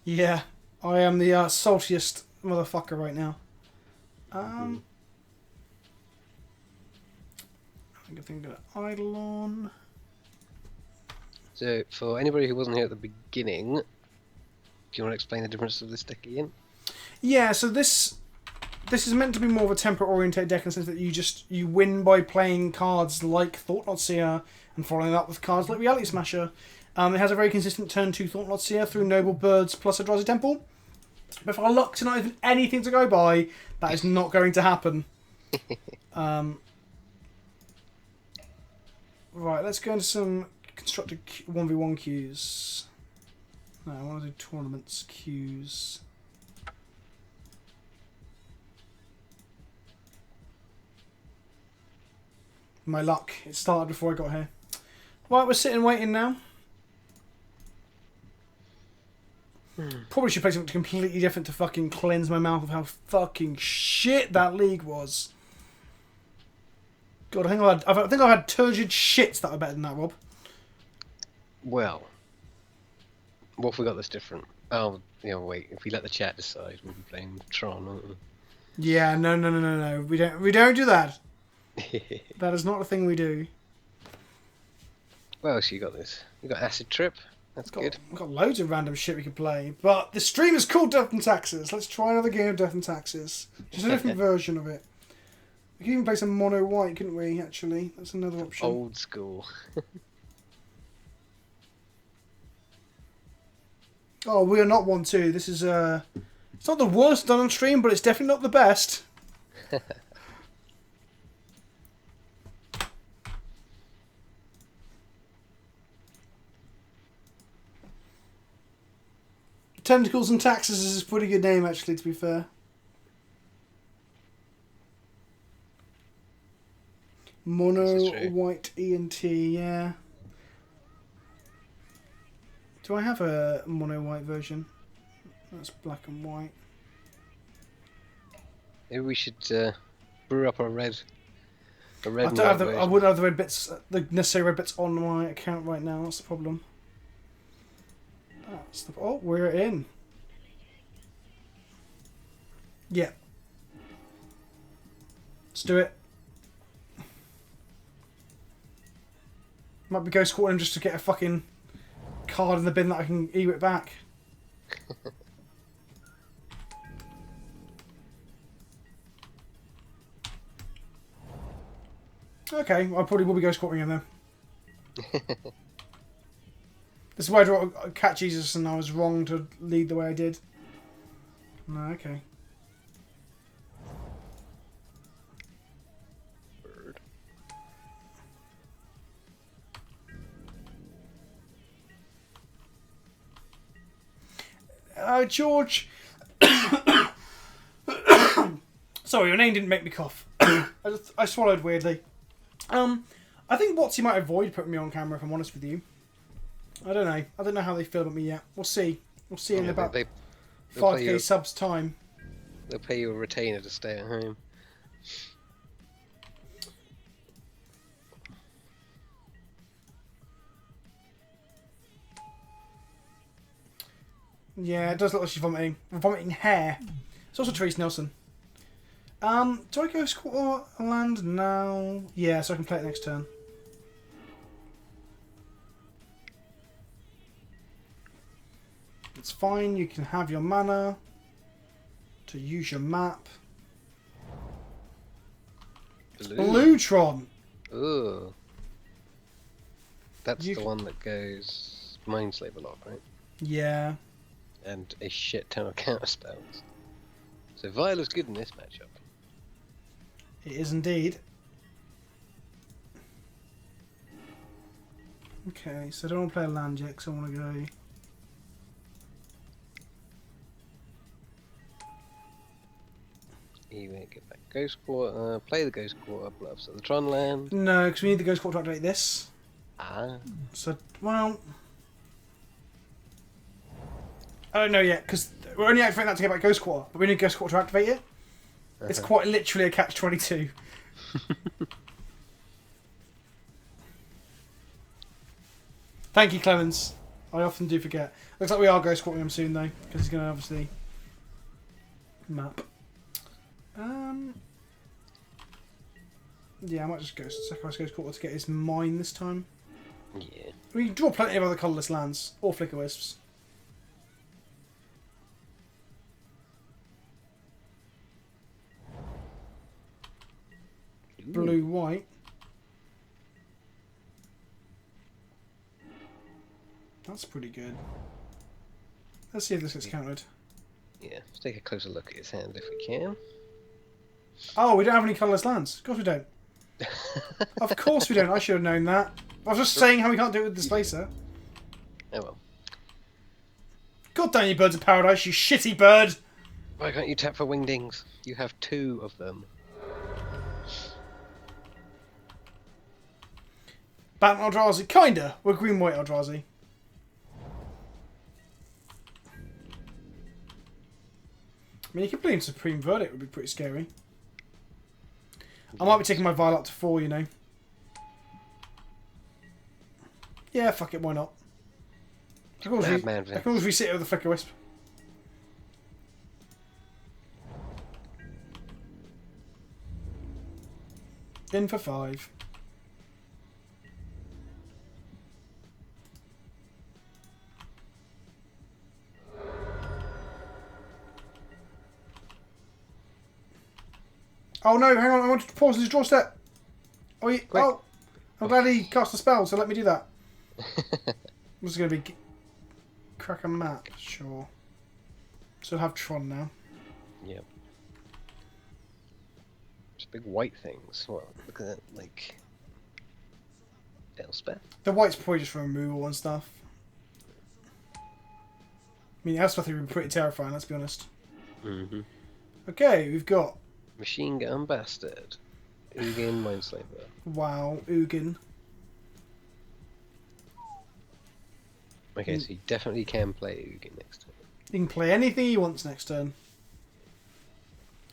Yeah, I am the saltiest motherfucker right now. I think I'm gonna Eidolon. So, for anybody who wasn't here at the beginning, do you want to explain the difference of this deck again? Yeah, so this is meant to be more of a temper-oriented deck in the sense that you win by playing cards like Thought-Knot Seer and following up with cards like Reality Smasher. It has a very consistent turn 2 Thought-Knot Seer through Noble Birds plus Eldrazi Temple. But if our luck tonight isn't anything to go by, that is not going to happen. Right, let's go into some constructed 1v1 queues. No, I want to do tournaments queues. My luck. It started before I got here. Right, we're sitting waiting now. Probably should play something completely different to fucking cleanse my mouth of how fucking shit that league was. God, I think I've had turgid shits that are better than that, Rob. Well, what have we got that's different? Oh, wait. If we let the chat decide, we'll be playing Tron, aren't Yeah, no. We don't do that. we? That is not a thing we do. What else you got this? You got Acid Trip. That's good. We've got loads of random shit we can play, but the stream is called Death and Taxes. Let's try another game of Death and Taxes. Just a different version of it. We could even play some mono white, couldn't we? Actually, that's another option. Old school. Oh, we are not 1-2. This is it's not the worst done on stream, but it's definitely not the best. Tentacles and Taxes is a pretty good name, actually, to be fair. Mono white ENT, yeah. Do I have a mono white version? That's black and white. Maybe we should brew up a red. I don't have I wouldn't have the red bits, the necessary red bits on my account right now. That's the problem. Oh, we're in. Yeah. Let's do it. Might be ghost quartering just to get a fucking card in the bin that I can e-whip back. Okay, I probably will be ghost quartering him then. This is why I draw Cat Jesus and I was wrong to lead the way I did. No, okay. Bird. George. Sorry, your name didn't make me cough. I swallowed weirdly. I think Watsy might avoid putting me on camera if I'm honest with you. I don't know. I don't know how they feel about me yet. We'll see. We'll see in about 5k subs time. They'll pay you a retainer to stay at home. Yeah, it does look like she's vomiting. Vomiting hair. It's also Therese Nelson. Do I go squat land now? Yeah, so I can play it next turn. It's fine, you can have your mana to use your map. It's Bluetron! Ooh. That's the one that goes Mindslaver lock, right? Yeah. And a shit ton of counter spells. So Viola's good in this matchup. It is indeed. Okay, so I don't want to play a land yet because I want to go... You won't get back Ghost Quarter, play the Ghost Quarter, bluffs at the Tron land. No, because we need the Ghost Quarter to activate this. Ah. So, well... I don't know yet, because we're only activating that to get back Ghost Quarter, but we need Ghost Quarter to activate it. It's quite literally a catch-22. Thank you, Clemens. I often do forget. Looks like we are Ghost Quartering him soon, though, because he's going to obviously map. Yeah, I might just go sacrifice Ghost Quarter to get his mine this time. Yeah. We can draw plenty of other colourless lands, or Flicker Wisps. Blue, white. That's pretty good. Let's see if this gets countered. Yeah, let's take a closer look at his hand if we can. Oh, we don't have any colourless lands. Of course we don't. Of course we don't. I should have known that. I was just saying how we can't do it with Displacer. Oh well. God damn you, Birds of Paradise, you shitty bird! Why can't you tap for Wingdings? You have 2 of them. Batman Eldrazi, kinda. We're green-white Eldrazi. I mean, you could play in Supreme Verdict, would be pretty scary. I might be taking my vial up to 4, you know. Yeah, fuck it, why not? I can always reset it with a Flicker Wisp. In for 5. Oh no, hang on, I wanted to pause his draw step. Oh, oh, I'm glad he cast a spell, so let me do that. What's it going to be? Crack a map, sure. So I'll have Tron now. Yep. Just big white things. Well, look at that, like... Elspeth? The white's probably just for removal and stuff. I mean, Elspeth would be pretty terrifying, let's be honest. Mm-hmm. Okay, we've got... Machine Gun Bastard. Ugin Mindslaver. Wow, Ugin. Okay, so you definitely can play Ugin next time. He can play anything he wants next turn.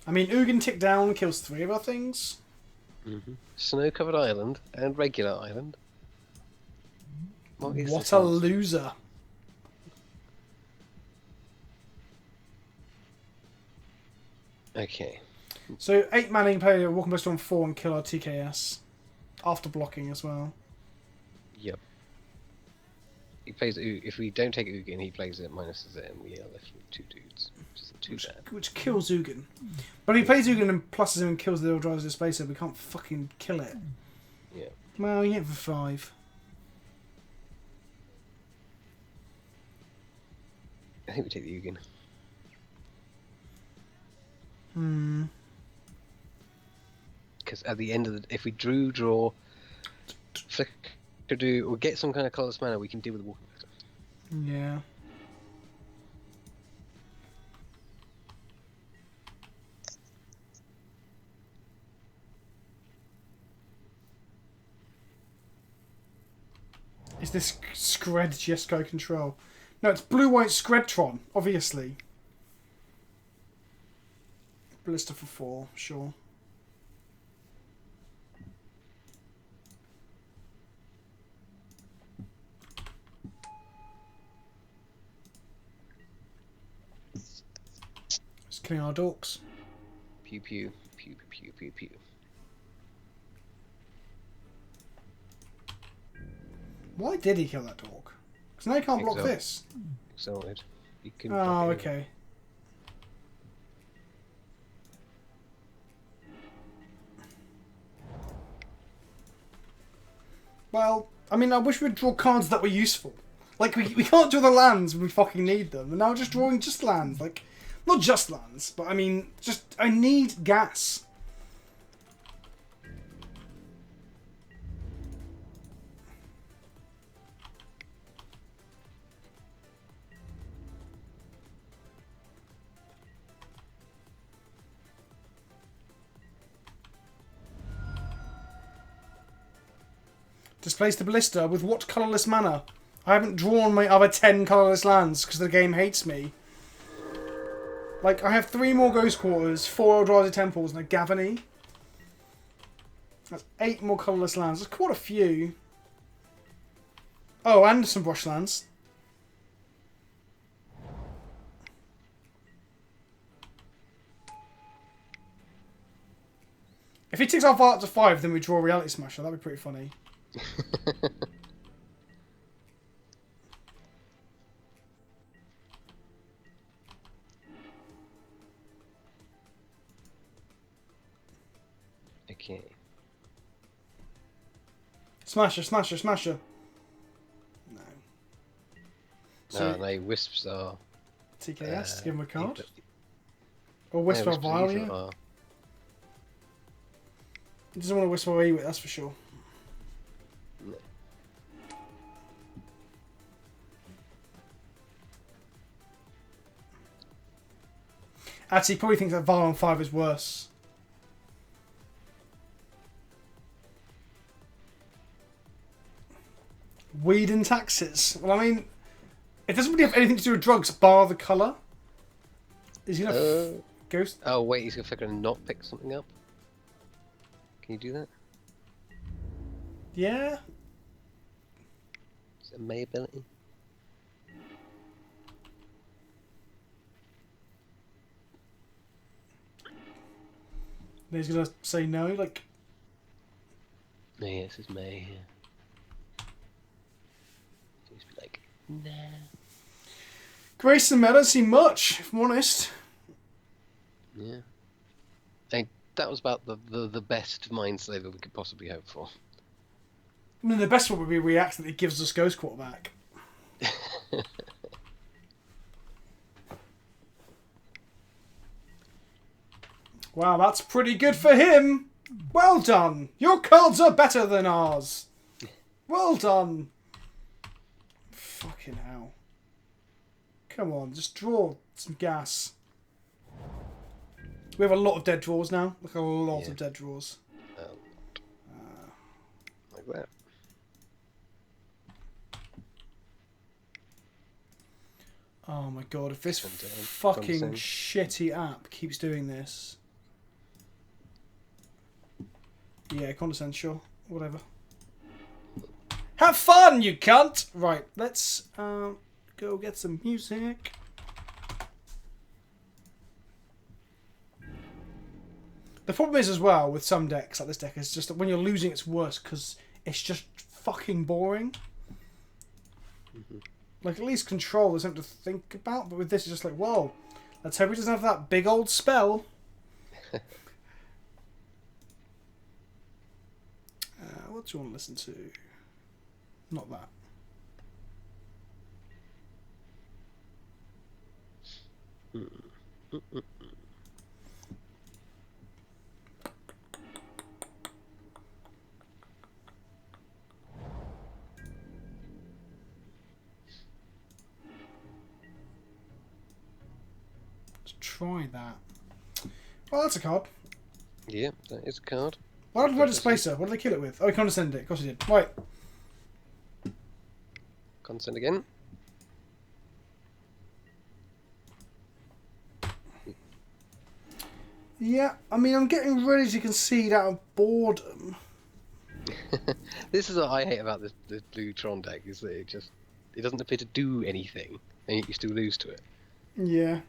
I mean, Ugin tick down kills 3 of our things. Mm-hmm. Snow-covered island and regular island. What a loser. Okay. So 8 mana can play Walking Best on 4 and kill our TKS. After blocking as well. Yep. He plays if we don't take Ugin, he plays it, minuses it, and we are left with 2 dudes. Which isn't too bad. Which kills Ugin. But if he plays Ugin and pluses him and kills the little drives displacer, we can't fucking kill it. Yeah. Well, you get it for 5. I think we take the Ugin. Because at the end of the, if we draw, flicker do, or get some kind of colourless mana, we can deal with the walking factor. Yeah. Is this Scred Jesco control? No, it's blue-white Scredtron, obviously. Ballista for 4, sure. Just killing our dorks. Pew pew, pew pew pew pew. Why did he kill that dork? Because now he can't block this. Exalted. You can Oh, okay. Well, I mean, I wish we'd draw cards that were useful. Like, we can't draw the lands when we fucking need them. And now we're just drawing just lands. Like, not just lands, but I mean, just, I need gas. Displace the Ballista with what colourless mana? I haven't drawn my other 10 colourless lands because the game hates me. Like, I have 3 more Ghost Quarters, 4 Eldrazi Temples, and a Gavany. That's 8 more colourless lands. That's quite a few. Oh, and some Brushlands. If he takes our file up to 5, then we draw a Reality Smasher. That'd be pretty funny. Okay. Smasher, smasher, smasher. No. So, No, wisps are. TKS, give him a card. Or Whisper of Vile, yeah. He doesn't want to whisper away with, that's for sure. No. Actually, he probably thinks that Vile on 5 is worse. Weed and taxes. Well, I mean, it doesn't really have anything to do with drugs, bar the colour. Is he gonna ghost? Oh wait, he's gonna not pick something up. Can you do that? Yeah. Is it a May ability? He's gonna say no, like. No, yeah, this is May. Yeah. Just be like, nah. Grace and Mel don't seem much, if I'm honest. Yeah. That was about the best mind slaver we could possibly hope for. I mean, the best one would be React that it gives us Ghost Quarterback. Wow, that's pretty good for him. Well done. Your cards are better than ours. Well done. Fucking hell. Come on, just draw some gas. We have a lot of dead draws now. Like a lot of dead draws. Like that. Oh my god, if this Condescend. fucking shitty app keeps doing this. Yeah, condescend, sure. Whatever. Have fun, you cunt! Right, let's go get some music. The problem is as well with some decks like this deck is just that when you're losing it's worse because it's just fucking boring. Like at least control there's something to think about, but with this it's just like, whoa, let's hope he doesn't have that big old spell. What do you want to listen to? Not that. Let's try that. Oh, that's a card. Yeah, that is a card. Why did I displace her? What did they kill it with? Oh, he condescended it. Of course he did. Right. Consent again. Yeah, I mean, I'm getting ready to concede out of boredom. This is what I hate about this blue Tron deck, is that it doesn't appear to do anything, and yet you still lose to it. Yeah.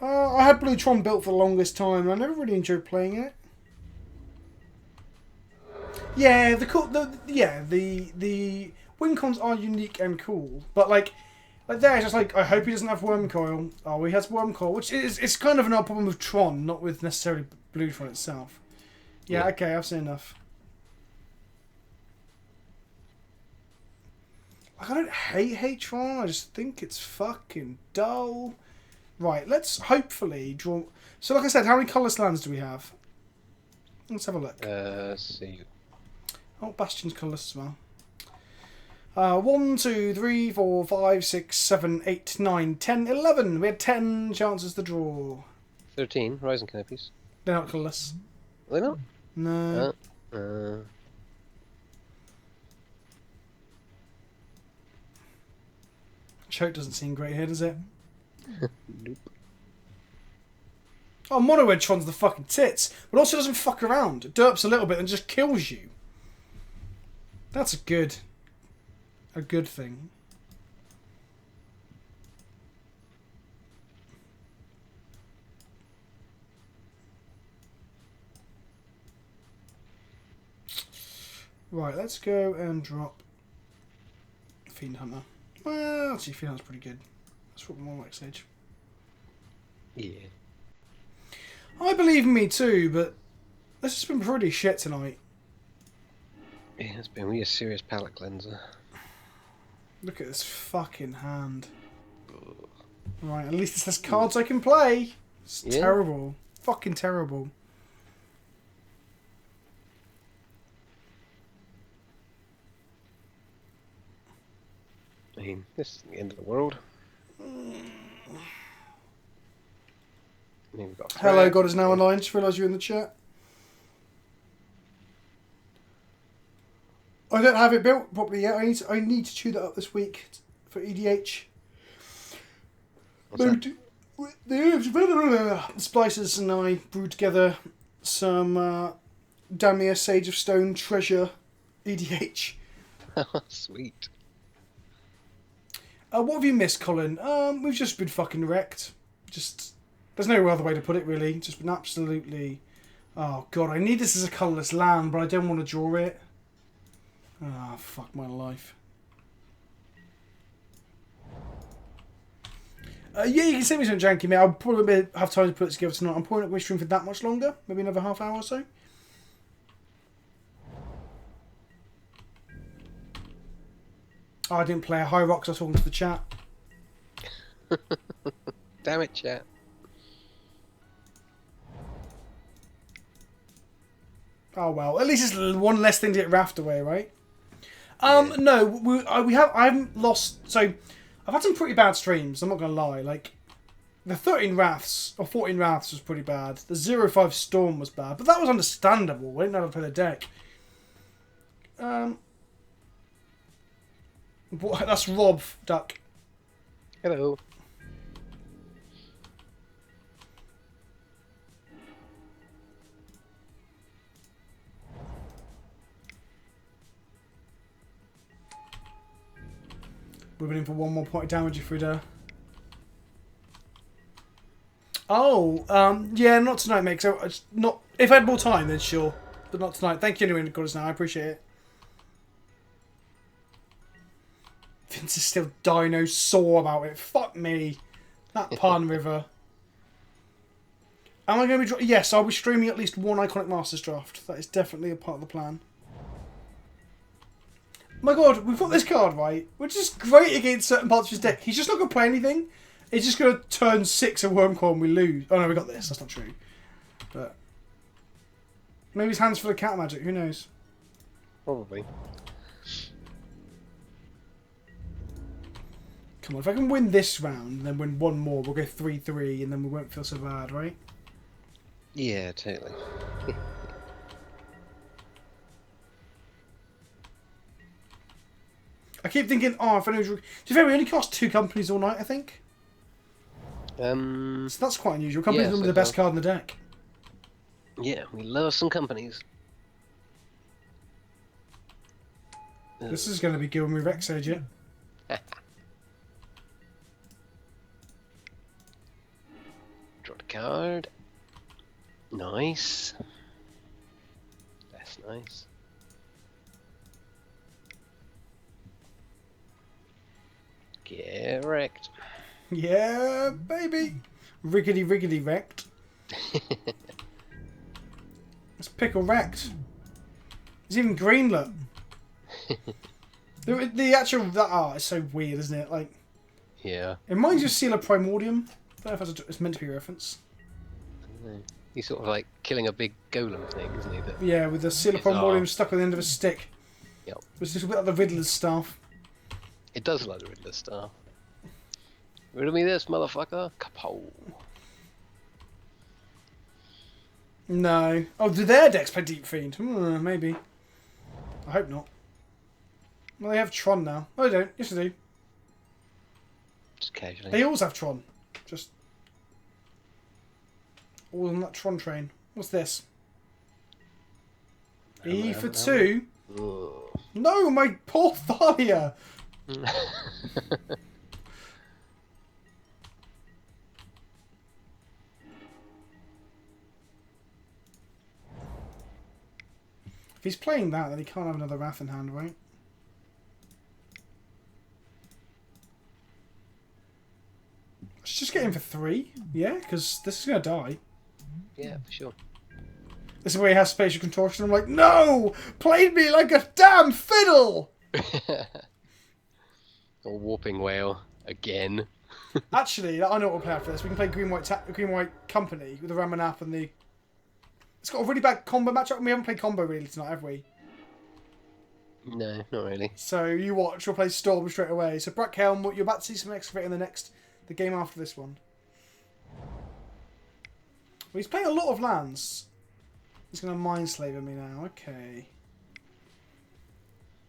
I had Blue Tron built for the longest time, and I never really enjoyed playing it. Yeah, the win cons are unique and cool, but like there it's just like I hope he doesn't have Worm Coil. Oh, he has Worm Coil, which it's kind of an odd problem with Tron, not with necessarily Blue Tron itself. Yeah, okay, I've seen enough. Like, I don't hate Tron, I just think it's fucking dull. Right, let's hopefully draw. So, like I said, how many colourless lands do we have? Let's have a look. Let's see. Oh, Bastion's colourless as well. 1, 2, 3, 4, 5, 6, 7, 8, 9, 10, 11. We had 10 chances to draw. 13, Rising Canopies. They're not colourless. Are they not? No. Choke doesn't seem great here, does it? Nope. Oh, Mono Edge Tron's the fucking tits, but also doesn't fuck around. It derps a little bit and just kills you. That's a good thing. Right, let's go and drop Fiend Hunter. Well, actually, Fiend Hunter's pretty good. Let's drop more like Sage. Yeah. I believe in me too, but this has been pretty shit tonight. Yeah, it's been really a serious palate cleanser. Look at this fucking hand. Right, at least it says cards I can play. It's terrible. Fucking terrible. I mean, this isn't the end of the world. I mean, we've got Hello, God is now online. Just realised you're in the chat. I don't have it built properly yet. I need to chew that up this week for EDH. What's that? The splices and I brewed together some Damia Sage of Stone treasure EDH. Sweet. What have you missed, Colin? We've just been fucking wrecked. Just, there's no other way to put it, really. Just been absolutely... Oh, God, I need this as a colourless land, but I don't want to draw it. Ah, fuck my life. Yeah, you can send me some janky, mate. I'll probably have time to put it together tonight. I'm probably not going to stream for that much longer. Maybe another half hour or so. Oh, I didn't play a High Rocks. I was talking to the chat. Damn it, chat. Oh well, at least it's one less thing to get raft away, right? Yeah. No, I haven't lost. So I've had some pretty bad streams. I'm not gonna lie. Like the 13 rafts or 14 rafts was pretty bad. The 0-5 storm was bad, but that was understandable. I didn't know how to play the deck. That's Rob Duck. Hello. We've been in for one more point of damage if we'd Oh, yeah, not tonight, mate. So it's not. If I had more time, then sure, but not tonight. Thank you anyway, got us now. I appreciate it. Vince is still dino sore about it. Fuck me. That Pan River. Am I going to be... Yes, I'll be streaming at least one Iconic Masters draft. That is definitely a part of the plan. My God, we've got this card, right? Which is great against certain parts of his deck. He's just not going to play anything. He's just going to turn 6 a Wormcoil and we lose. Oh no, we got this. That's not true. But... maybe his hand's full of cat magic. Who knows? Probably. Come on, if I can win this round and then win one more, we'll go 3-3 and then we won't feel so bad, right? Yeah, totally. I keep thinking, oh, if I know... To be fair, we only cost 2 companies all night, I think. So that's quite unusual. Companies yeah, normally so the best far. card in the deck. Yeah, we love some companies. This is going to be good when we Rex Age it. Draw the card. Nice. That's nice. Get wrecked. Yeah, baby. Riggedy wrecked. It's pickle wrecked. It's even green, look. the actual... that art is so weird, isn't it? Like, Yeah. it reminds you of Seal of Primordium. I don't know if it's meant to be a reference. He's sort of like killing a big golem thing, isn't he? That Yeah, with the Seal of Bizarre. Primordium stuck on the end of a stick. Yep. It's just a bit like the Riddler's staff. It does like the Riddler star. Riddle me this, motherfucker. Kapow. No. Oh, do their decks play Deep Fiend? Maybe. I hope not. Well, they have Tron now. Oh, they don't. Yes, they do. Just casually. They always have Tron. Just all on that Tron train. What's this? E for 2? Ugh. No, my poor Thalia! If he's playing that, then he can't have another Wrath in hand, right? Let's just get him for 3. Yeah, because this is going to die. Yeah, for sure. This is where he has spatial contortion. I'm like, no! Played me like a damn fiddle! Or warping whale again. Actually, I know what we'll play after this. We can play Green White Company with the Ramanap and the... It's got a really bad combo matchup. We haven't played combo really tonight, have we? No, not really. So you watch, we'll play Storm straight away. So Brackhelm, you're about to see some Excavate in the game after this one. Well, he's playing a lot of lands. He's going to Mindslaver me now. Okay.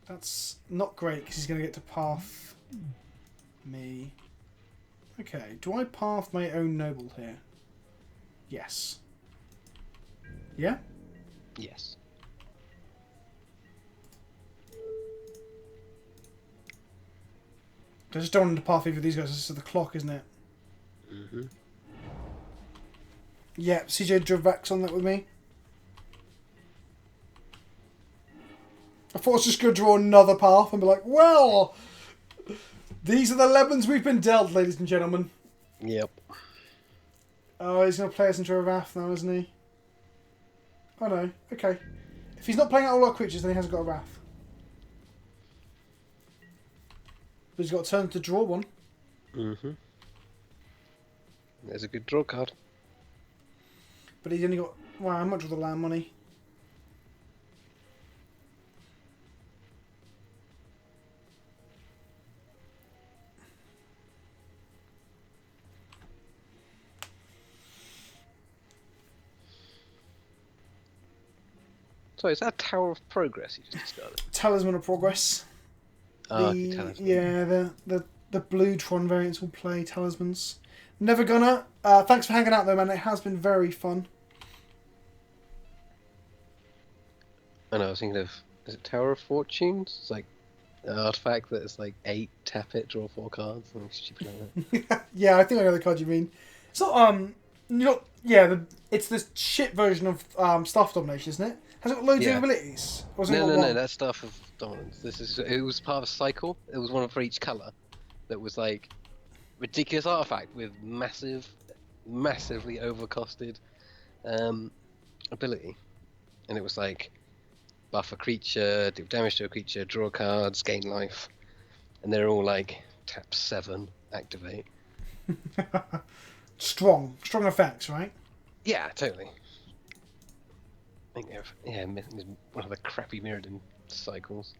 That's not great because he's going to get to path me. Okay, do I path my own noble here? Yes. Yeah? Yes. I just don't want to path either of these guys. This is the clock, isn't it? Mm-hmm. Yeah, CJ Dravax on that with me. I thought I was just going to draw another path and be like, well, these are the lemons we've been dealt, ladies and gentlemen. Yep. Oh, he's going to play us into a wrath now, isn't he? Oh no, okay. If he's not playing out all our creatures, then he hasn't got a wrath. But he's got a turn to draw one. Mm-hmm. There's a good draw card. But he's only got... Wow, how much of the land money? So is that Tower of Progress you just discarded? Talisman of Progress. Talisman. Yeah, the blue Tron variants will play talismans. Never gonna. Thanks for hanging out though, man. It has been very fun. I know, I was thinking of... Is it Tower of Fortunes? It's like an artifact that is like 8, tap it, draw 4 cards. Something stupid like that. Yeah, I think I know the card you mean. It's not it's the shit version of Staff Domination, isn't it? Has it got loads Yeah. of abilities? Or has it No, got no, one? no, that's Staff of Dominance. It was part of a cycle. It was one for each colour. That was like ridiculous artifact with massively overcosted ability, and it was like buff a creature, do damage to a creature, draw cards, gain life, and they're all like tap 7, activate. Strong effects, right? Yeah, totally. I think it was one of the crappy Mirrodin cycles.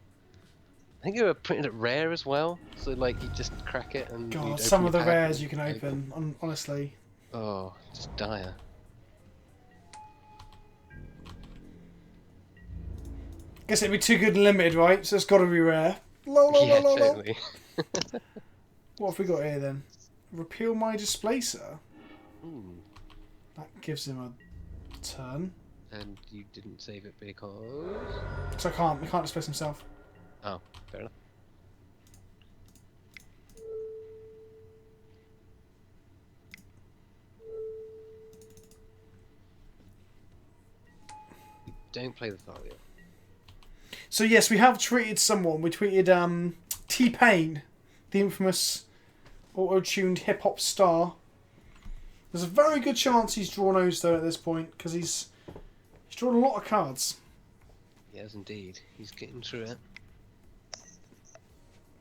I think they were printed at rare as well, so like you just crack it and. God, you'd some open of the your pack rares and you can open, honestly. Oh, just dire. Guess it'd be too good and limited, right? So it's got to be rare. Yeah, totally. What have we got here then? Repeal my displacer. Ooh. That gives him a turn. And you didn't save it because. So he can't displace himself. Oh, fair enough. Don't play the Thalia. So yes, we have tweeted someone. We tweeted T-Pain, the infamous auto-tuned hip-hop star. There's a very good chance he's drawn Ozone at this point, because he's drawn a lot of cards. Yes, indeed. He's getting through it.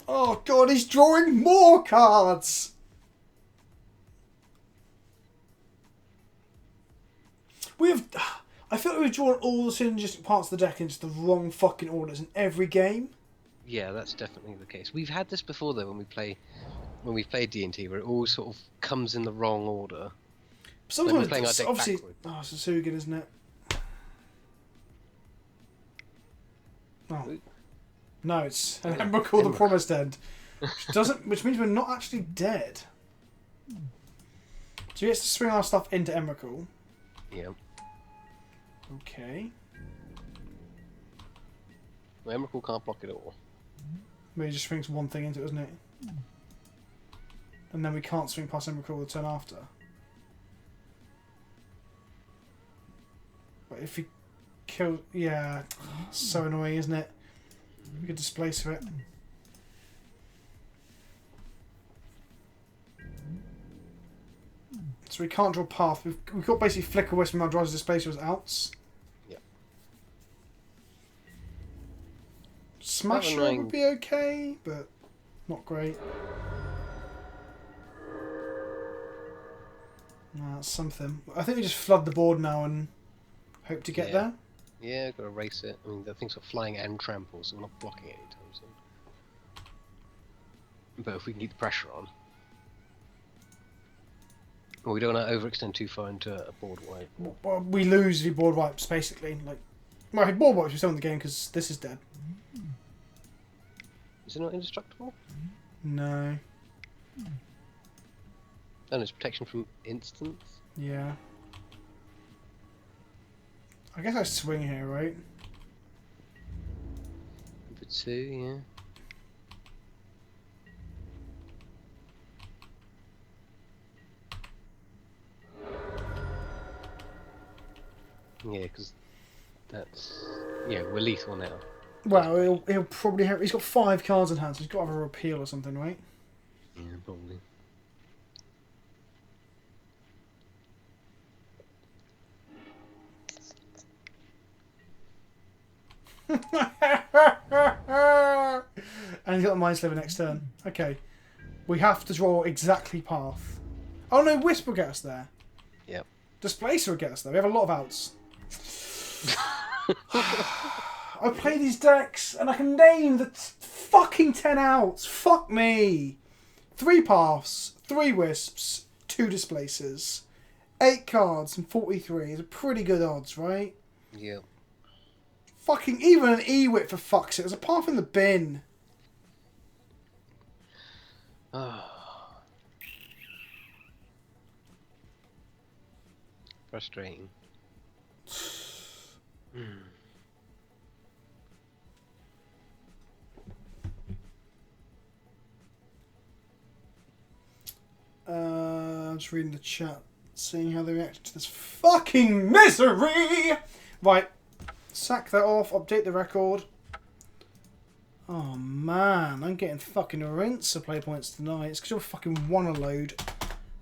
Oh god, he's drawing more cards! I feel like we've drawn all the synergistic parts of the deck into the wrong fucking orders in every game. Yeah, that's definitely the case. We've had this before though when we played D&T, where it all sort of comes in the wrong order. Sometimes we're playing our deck obviously, backward. it's a Sugan, isn't it? Oh. No, it's an Ember called the Promised End. Which means we're not actually dead. So he gets to swing our stuff into Emrakul. Yeah. Okay. Well, Emrakul can't block it all. Maybe he just swings one thing into it, doesn't it? And then we can't swing past Emrakul the turn after. But if he kills... Yeah. So annoying, isn't it? We could displace it. So we can't draw path. We've got basically Flicker Wisp and our drives displacer as outs. Yeah. Smasher would be okay, but not great. Nah, that's something. I think we just flood the board now and hope to get there. Yeah, gotta race it. I mean, the things are flying and trample, so we're not blocking it anytime soon. But if we can keep the pressure on. Well, we don't want to overextend too far into a board wipe. Well, we lose if he board wipes, basically. Well, if he board wipes, we still in the game because this is dead. Is it not indestructible? No. And it's protection from instants? Yeah. I guess I swing here, right? Number 2, yeah. Yeah, because that's... Yeah, we're lethal now. Well, he'll probably have... He's got 5 cards in hand, so he's got to have a repeal or something, right? Yeah, probably. And he's got the Mind Sliver next turn. Okay. We have to draw exactly path. Oh no, Wisp will get us there. Yep. Displacer will get us there. We have a lot of outs. I play these decks and I can name the fucking 10 outs. Fuck me. 3 paths, 3 Wisps, 2 Displacers. 8 cards and 43 is a pretty good odds, right? Yep. Fucking even an E-Wit for fuck's sake. There's a path in the bin. Frustrating. I'm just reading the chat, seeing how they react to this fucking misery. Right, sack that off, update the record. Oh man, I'm getting fucking rinse of play points tonight. It's because you're fucking won a load.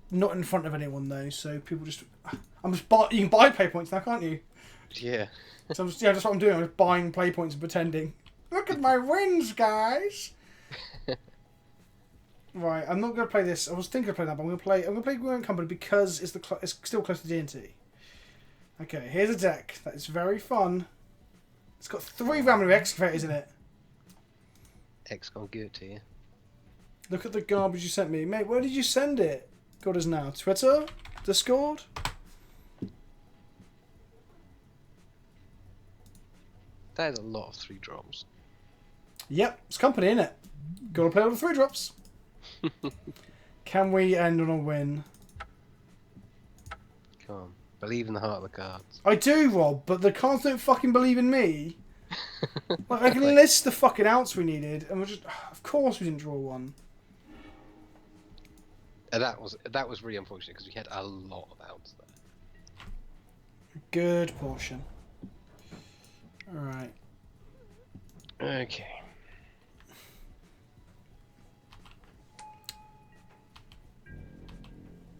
Not in front of anyone though, so people just... I'm just you can buy play points now, can't you? Yeah. So I'm just, yeah, that's what I'm doing. I'm just buying play points and pretending. Look at my wins, guys. Right, I'm not going to play this. I was thinking of playing that, but I'm going to play Growing Company because it's it's still close to D&T. Okay, here's a deck that is very fun. It's got 3 Rambling Excavators in it. X can't give it to you. Look at the garbage you sent me. Mate, where did you send it? God is now. Twitter? Discord? That is a lot of 3 drops. Yep, it's company, innit? Gotta play all the 3 drops. Can we end on a win? Come on. Believe in the heart of the cards. I do, Rob, but the cards don't fucking believe in me. Like, I can list the fucking outs we needed, and we're just... Of course we didn't draw one. That was really unfortunate because we had a lot of outs there. Good portion. Alright. Okay.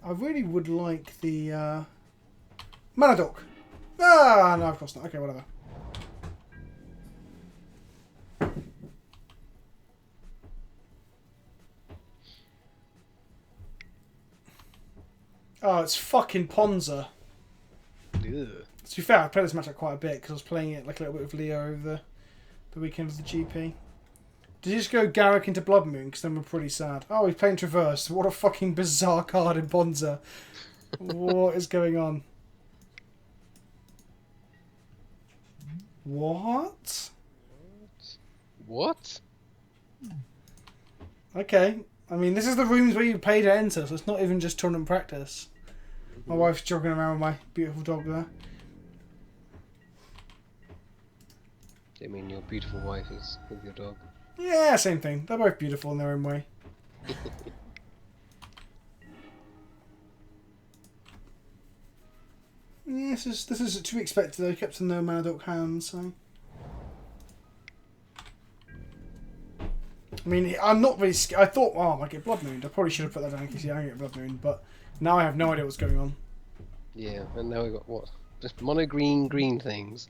I really would like the Manadok. Ah, no, of course not. Okay, whatever. Oh, it's fucking Ponza. Ugh. To be fair, I played this matchup quite a bit because I was playing it like a little bit with Leo over the weekend of the GP. Did you just go Garrick into Blood Moon? Because then we're pretty sad. Oh, he's playing Traverse. What a fucking bizarre card in Ponza. What is going on? What? What? Okay. I mean, this is the rooms where you pay to enter, so it's not even just tournament practice. My wife's jogging around with my beautiful dog there. I mean, your beautiful wife is with your dog. Yeah, same thing. They're both beautiful in their own way. Yeah, this is to be expected though. Kept in no Manadok hands, so. I mean, I'm not really scared. I thought, oh, I might get Blood Moon. I probably should have put that down in case I don't get Blood Moon, but now I have no idea what's going on. Yeah, and now we got what? Just mono green things.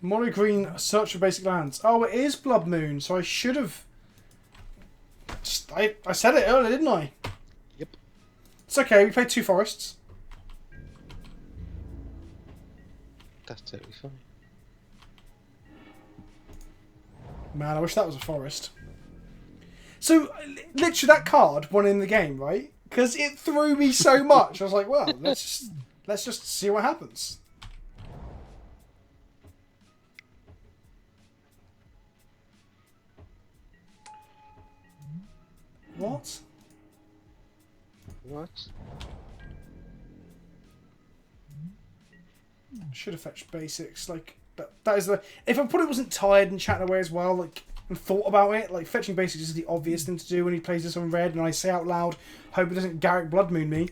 Mono green, search for basic lands. Oh, it is Blood Moon, so I should have. I said it earlier, didn't I? Yep. It's okay. We played 2 forests. That's totally fine. Man, I wish that was a forest. So, literally, that card won in the game, right? Because it threw me so much. I was like, well, let's just see what happens. What? What? Should have fetched basics. Like that is the. If I probably wasn't tired and chatting away as well, like and thought about it, like fetching basics is the obvious thing to do when he plays this on red, and I say out loud, hope he doesn't Garrick Blood Moon me.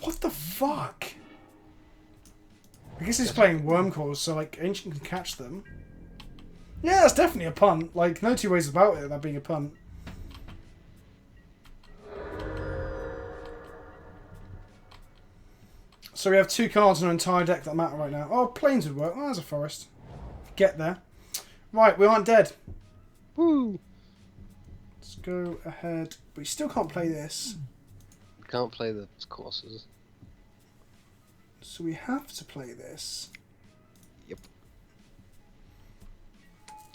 What the fuck? I guess he's playing Wormcores, so like Ancient can catch them. Yeah, that's definitely a punt. Like no two ways about it. That being a punt. So we have 2 cards in our entire deck that matter right now. Oh, planes would work. Oh, there's a forest. Get there. Right, we aren't dead. Woo! Let's go ahead. But we still can't play this. We can't play the courses. So we have to play this. Yep.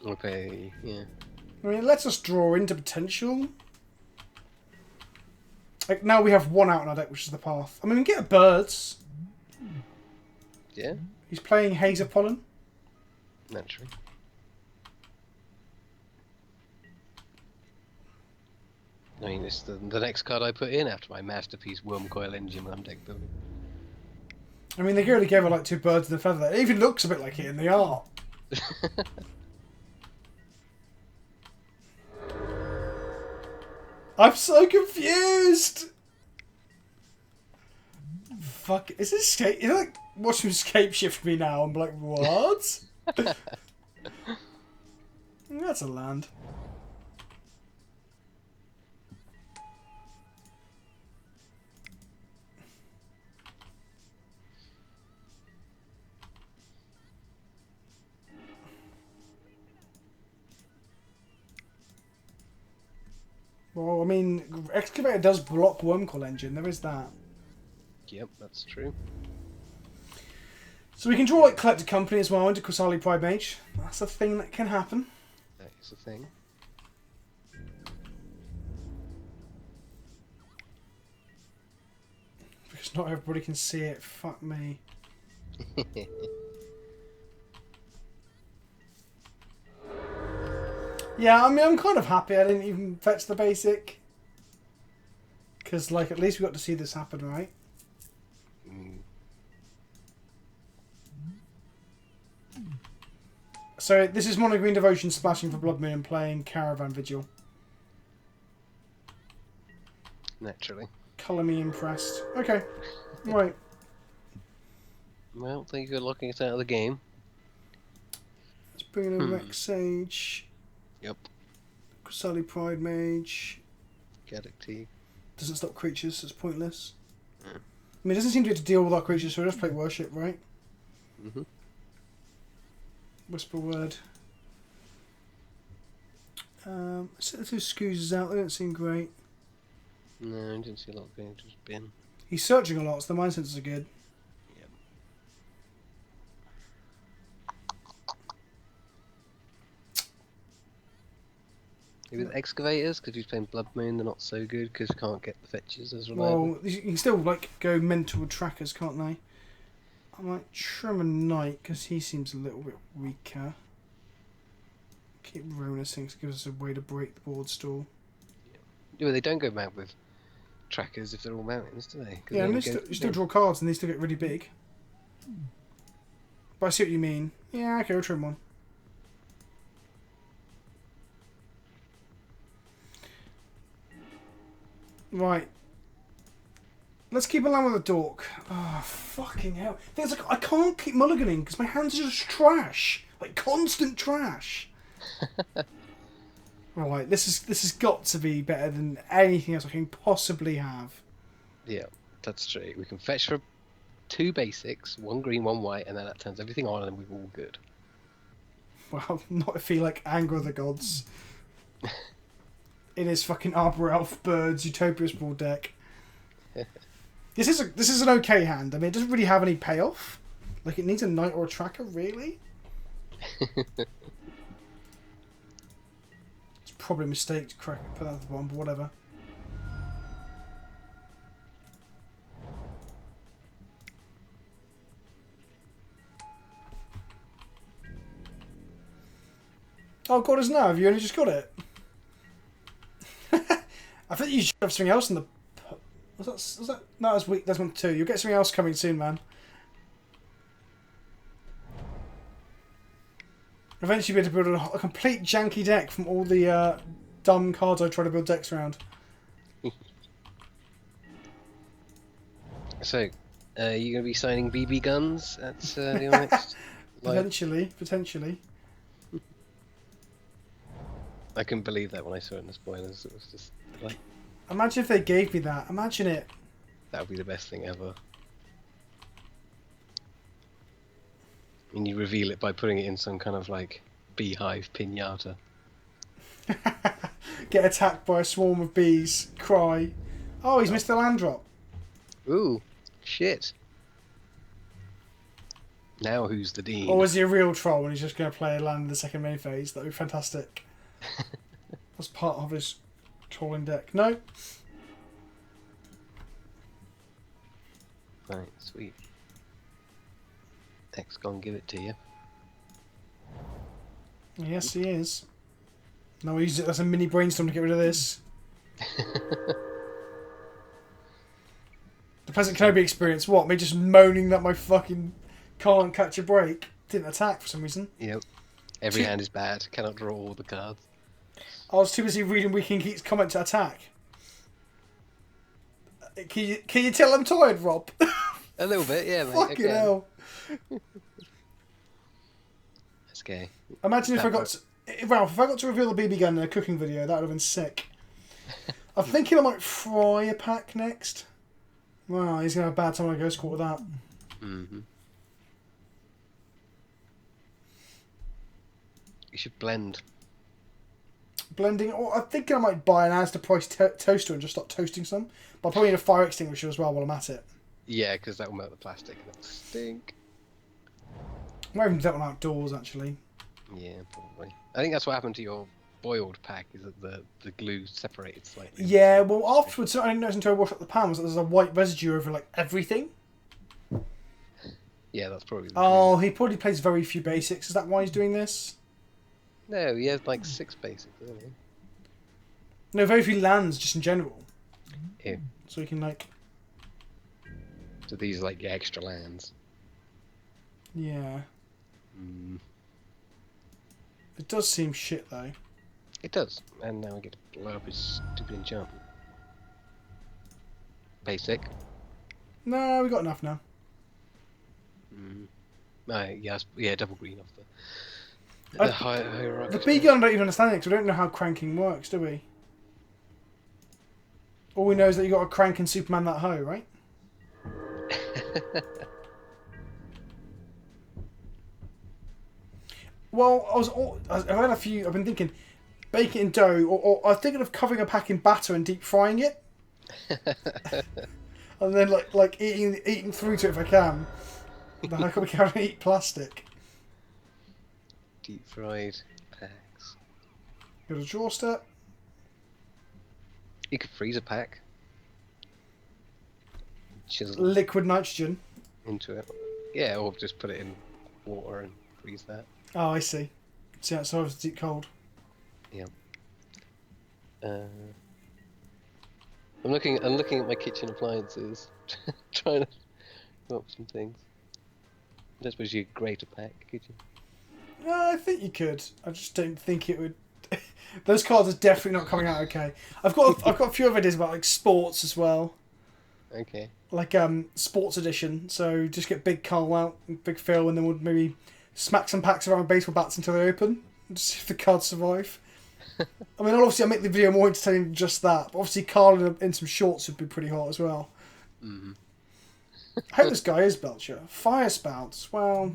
Okay, yeah. I mean, it lets us draw into potential. Like, now we have 1 out in our deck, which is the path. I mean, we can get a birds. Yeah? He's playing Hazer Pollen. Naturally. I mean, it's the next card I put in after my masterpiece Wormcoil Engine when I'm deck building. I mean, they only gave her like 2 birds and a feather. It even looks a bit like it in the art. I'm so confused! Fuck, is this escape? You like watch him escape shift me now? I'm like, what? That's a land. Well, I mean, Excavator does block Wormcoil Engine. There is that. Yep, that's true. So we can draw like Collected Company as well into Kusali Pride Mage. That's a thing that can happen. That is a thing. Because not everybody can see it. Fuck me. Yeah, I mean, I'm kind of happy I didn't even fetch the basic. Because, like, at least we got to see this happen, right? Mm. So, this is Mono Green Devotion splashing for Blood Moon and playing Caravan Vigil. Naturally. Colour me impressed. Okay. Right. Well, thank you for locking us out of the game. Let's bring in a Rex Sage. Yep. Kusali Pride Mage. Galactic. Doesn't stop creatures, so it's pointless. Mm. I mean, it doesn't seem to be able to deal with our creatures, so we'll just play Worship, right? Mm-hmm. Whisper Word. Set the 2 Scoozers out, they don't seem great. No, I didn't see a lot going to his bin. He's searching a lot, so the mind sensors are good. Yep. Maybe the excavators, because he's playing Blood Moon, they're not so good because you can't get the fetches as reliable. Well, you can still like go mental trackers, can't they? I might trim a Knight because he seems a little bit weaker. Keep Ronusing to give us a way to break the board stall. Yeah, but they don't go mad with trackers if they're all mountains, do they? 'Cause Yeah, they and only you still draw cards and they still get really big. But I see what you mean. Yeah, okay, we'll trim one. Right. Let's keep a land with a dork. Oh, fucking hell. Things like I can't keep mulliganing because my hands are just trash. Like constant trash. Right, this has got to be better than anything else I can possibly have. Yeah, that's true. We can fetch for 2 basics, 1 green, 1 white, and then that turns everything on and we're all good. Well, not if he like Anger of the Gods. In his fucking Arbor Elf Birds Utopia Sprawl deck. This is an okay hand. I mean, it doesn't really have any payoff. Like, it needs a Knight or a Tracker, really? It's probably a mistake to put that at the bottom, but whatever. Oh, God, isn't that? Have you only just got it? I think you should have something else in the... Was that... No, that's weak. That's one 2. You'll get something else coming soon, man. Eventually, be able to build a complete janky deck from all the dumb cards I try to build decks around. So, you gonna be signing BB guns at the next? Potentially. I couldn't believe that when I saw it in the spoilers. It was just like, Imagine if they gave me that. Imagine it. that would be the best thing ever. And you reveal it by putting it in some kind of like beehive pinata. Get attacked by a swarm of bees. Cry. Oh, he's missed the land drop. Ooh, shit. Now who's the dean? Or is he a real troll and he's just going to play a land in the second main phase? That would be fantastic. That's part of his trolling deck. No. Right, sweet. X gonna give it to you. Yes, he is. No, use it as a mini brainstorm to get rid of this. The Pleasant Kenobi experience. What? Me just moaning that my fucking can't catch a break. Didn't attack for some reason. Yep. Every hand is bad. Cannot draw all the cards. I was too busy reading Weekend Geek's comment to attack. Can you tell I'm tired, Rob? A little bit, yeah, mate. Fucking hell. That's gay. Imagine if I got... Ralph, if I got to reveal the BB gun in a cooking video, that would have been sick. I'm thinking I might fry a pack next. Wow, he's going to have a bad time when I go squat with that. Mm-hmm. You should blend. Blending... Or I'm thinking I might buy an Asda price toaster and just start toasting some. But I'll probably need a fire extinguisher as well while I'm at it. Yeah, because that will melt the plastic and it'll stink. I might even do that one outdoors, actually. Yeah, probably. I think that's what happened to your boiled pack, is that the glue separated slightly. Yeah, well, afterwards, I didn't notice until I washed up the pan, was that there's a white residue over, like, everything. Yeah, that's probably the Oh, glue. he probably plays very few basics. Is that why he's doing this? No, he has like 6 basics, doesn't he? No, very few lands, just in general. Ew. So he can, like... So these are like your extra lands. Yeah. Mm. It does seem shit, though. It does. And now we get to blow up his stupid enchantment. Basic. No, we got enough now. Mm. Yes, yeah, double green off the... I- The higher The big gun I don't even understand it, because we don't know how cranking works, do we? All we know is that you got to crank and Superman that hoe, right? Well, I've had a few. I've been thinking, bake it in dough, or I was thinking of covering a pack in batter and deep frying it, and then like eating through to it if I can. But I can't eat plastic. Deep fried packs. Got a draw step. You could freeze a pack. Chisel Liquid nitrogen. into it. Yeah, or just put it in water and freeze that. Oh, I see. See, that's always deep cold. Yeah. I'm looking at my kitchen appliances, trying to come up with some things. I don't suppose you could grate a pack, could you? No, I think you could. I just don't think it would. Those cards are definitely not coming out okay. I've got a few other ideas about like sports as well, Okay. like sports edition. So just get Big Carl out, and Big Phil, and then we'll maybe smack some packs around with baseball bats until they open, and just see if the cards survive. I mean, obviously, I'll make the video more entertaining than just that. But obviously, Carl in some shorts would be pretty hot as well. Mm. I hope this guy is Belcher. Fire spouts. Well,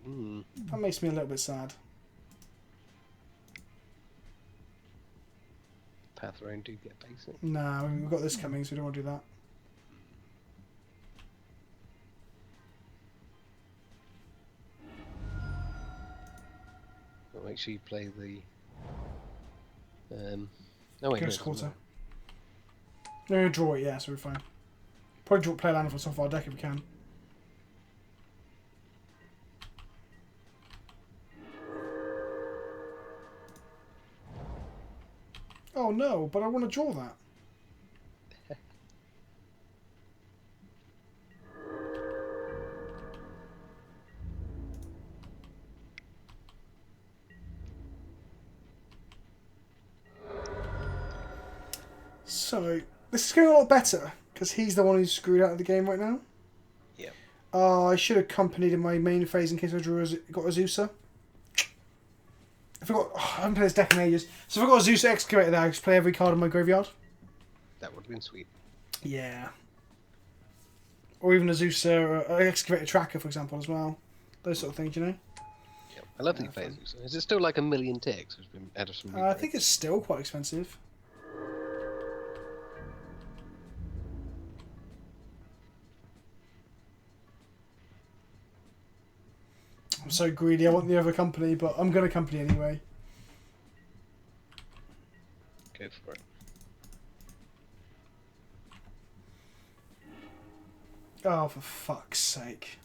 Mm. that makes me a little bit sad. Pathrone do get basic. Nah, I mean, we've got this coming, so we don't want to do that. But make sure you play the. Oh wait, Ghost no, Quarter. No, draw it, yeah, so we're fine. Probably play a land from off our deck if we can. Oh no, but I want to draw that. So, this is going a lot better, because he's the one who's screwed out of the game right now. Yep. I should have accompanied in my main phase in case I got a Zeusa. I haven't played this deck in ages. So if I got a Zeusa Excavator there, I could play every card in my graveyard. That would have been sweet. Yeah. Or even a Zeusa or an Excavator Tracker, for example, as well. Those sort of things, you know? Yep. I love that you play Zeus. Is it still like 1,000,000 ticks? It's been added some I think it's still quite expensive. I'm so greedy, I want the other company, but I'm going to company anyway. Go for it. Oh, for fuck's sake.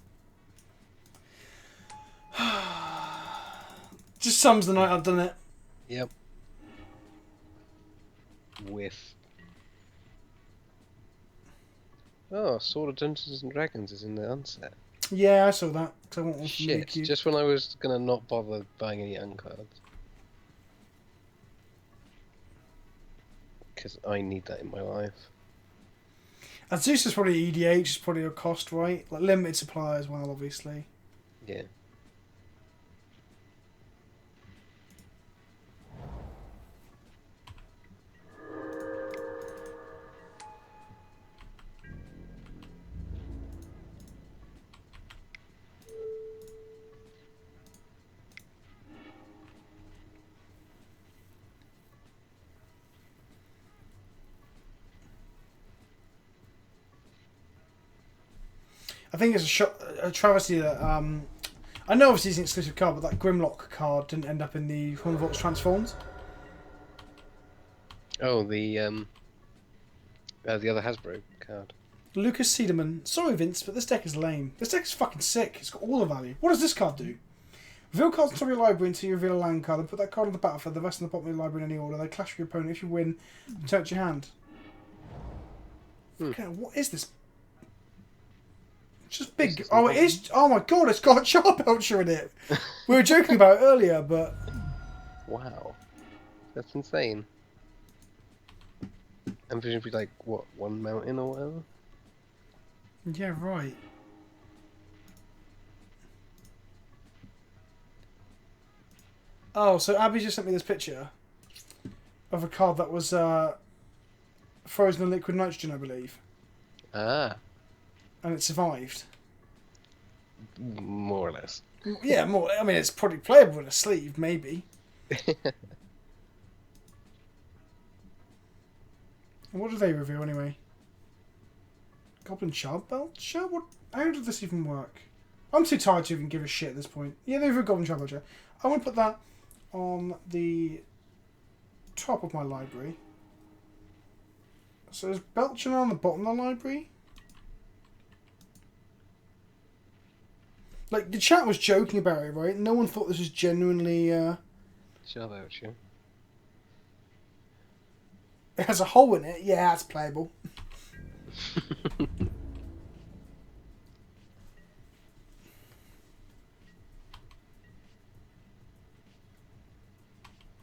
Just sums the night I've done it. Yep. With. Oh, Sword of Dungeons and Dragons is in the unset. Yeah, I saw that. 'Cause I want one from Shit, Riku. just when I was gonna not bother buying any uncards. Because I need that in my life. And Zeus is probably EDH, it's probably a cost, right? Like limited supply as well, obviously. Yeah. I think it's a travesty that I know obviously it's an exclusive card, but that Grimlock card didn't end up in the Hornvox Transformed. Oh, the other Hasbro card. Lucas Sederman. Sorry, Vince, but this deck is lame. This deck is fucking sick. It's got all the value. What does this card do? Reveal cards on top of your library until you reveal a land card, and put that card on the battlefield, the rest in the bottom of your library in any order. They clash with your opponent. If you win, return it to your hand. Okay, what is this? It's just big. Oh, it is. Oh my god, it's got a Charbelcher in it. We were joking about it earlier, but. Wow. That's insane. And presumably like, what, one mountain or whatever? Yeah, right. Oh, so Abby just sent me this picture of a card that was frozen in liquid nitrogen, I believe. Ah. And it survived. More or less. Yeah, more. I mean, it's probably playable in a sleeve, maybe. What do they reveal anyway? Goblin Charbelcher? What? How did this even work? I'm too tired to even give a shit at this point. Yeah, they reveal Goblin Charbelcher. I want to put that on the top of my library. So is Belcher on the bottom of the library? Like, the chat was joking about it, right? No one thought this was genuinely, Charbelcher. It has a hole in it. Yeah, it's playable.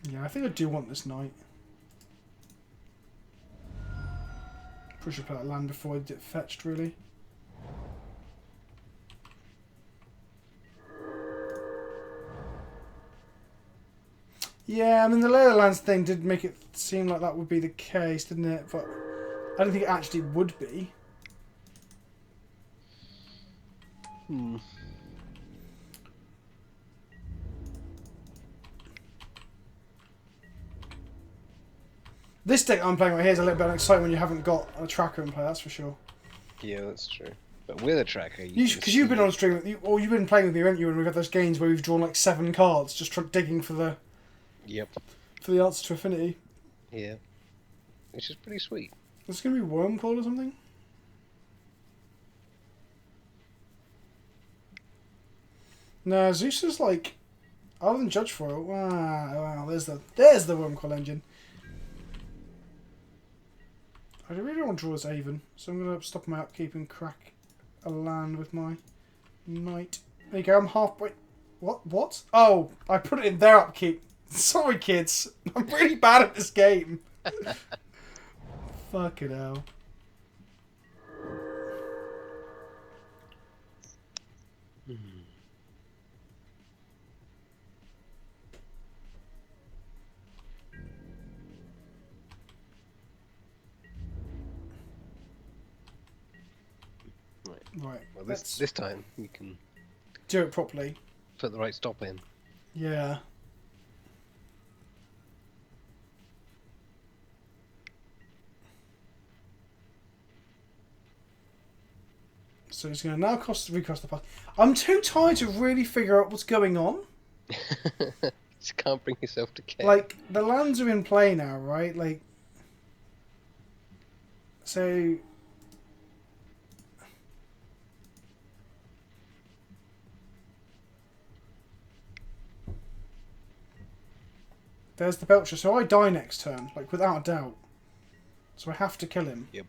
Yeah, I think I do want this knight. Probably should play that land before I get fetched, really. Yeah, I mean, the Lay of the Lands thing did make it seem like that would be the case, didn't it? But I don't think it actually would be. This deck I'm playing right here is a little bit exciting when you haven't got a tracker in play, that's for sure. Yeah, that's true. But with a tracker, Because you've been on stream, or you've been playing with me, haven't you? And we've had those games where we've drawn like 7 cards, just digging for the answer to Affinity. Yeah. Which is pretty sweet. Is going to be Wormcoil or something? No, Zeus is like, other than Judge Foil. Wow, there's the Wormcoil engine. I really don't want to draw as Avon, so I'm going to stop my upkeep and crack a land with my Knight. There you go, I'm halfway. What? Oh, I put it in their upkeep. Sorry, kids. I'm really bad at this game. Fucking hell. Right. Well, Let's this time you can do it properly. put the right stop in. Yeah. So he's going to now recross the path. I'm too tired to really figure out what's going on. Just can't bring yourself to care. Like, the lands are in play now, right? Like, so... There's the Belcher. So I die next turn, like, without a doubt. So I have to kill him. Yep.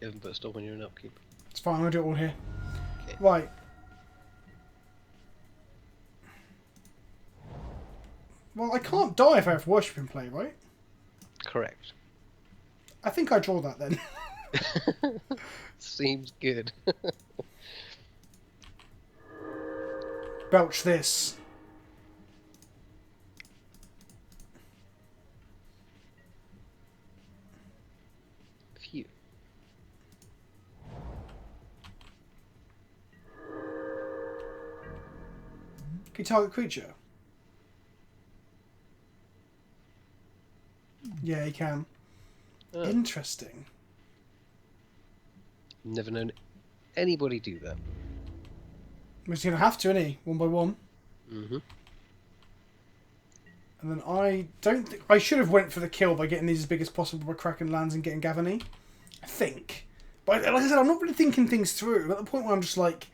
You haven't put a stop on your upkeep. It's fine, I'm going to do it all here. Okay. Right. Well, I can't die if I have Worship in play, right? Correct. I think I draw that then. Seems good. Belch this. Phew. Can you target creature? Yeah, he can. Oh, Interesting. never known anybody do that. He's going to have to, isn't he? One by one. Mm-hmm. And then I don't think... I should have went for the kill by getting these as big as possible by cracking lands and getting Gavany. I think. But like I said, I'm not really thinking things through. I'm at the point where I'm just like...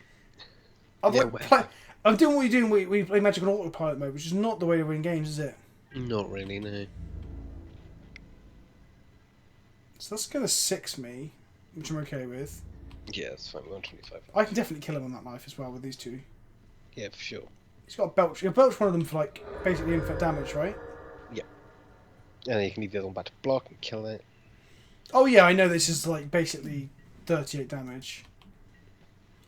I'm, Yeah, I'm doing what you're doing. We play Magic on autopilot mode, which is not the way to win games, is it? Not really, no. So that's going to 6 me, which I'm okay with. Yeah, it's fine. We're on 25. I can definitely kill him on that knife as well with these two. Yeah, for sure. He's got a belch. You'll belch one of them for like basically infinite damage, right? Yeah. And then you can leave the other one back to block and kill it. Oh yeah, I know this is like basically 38 damage.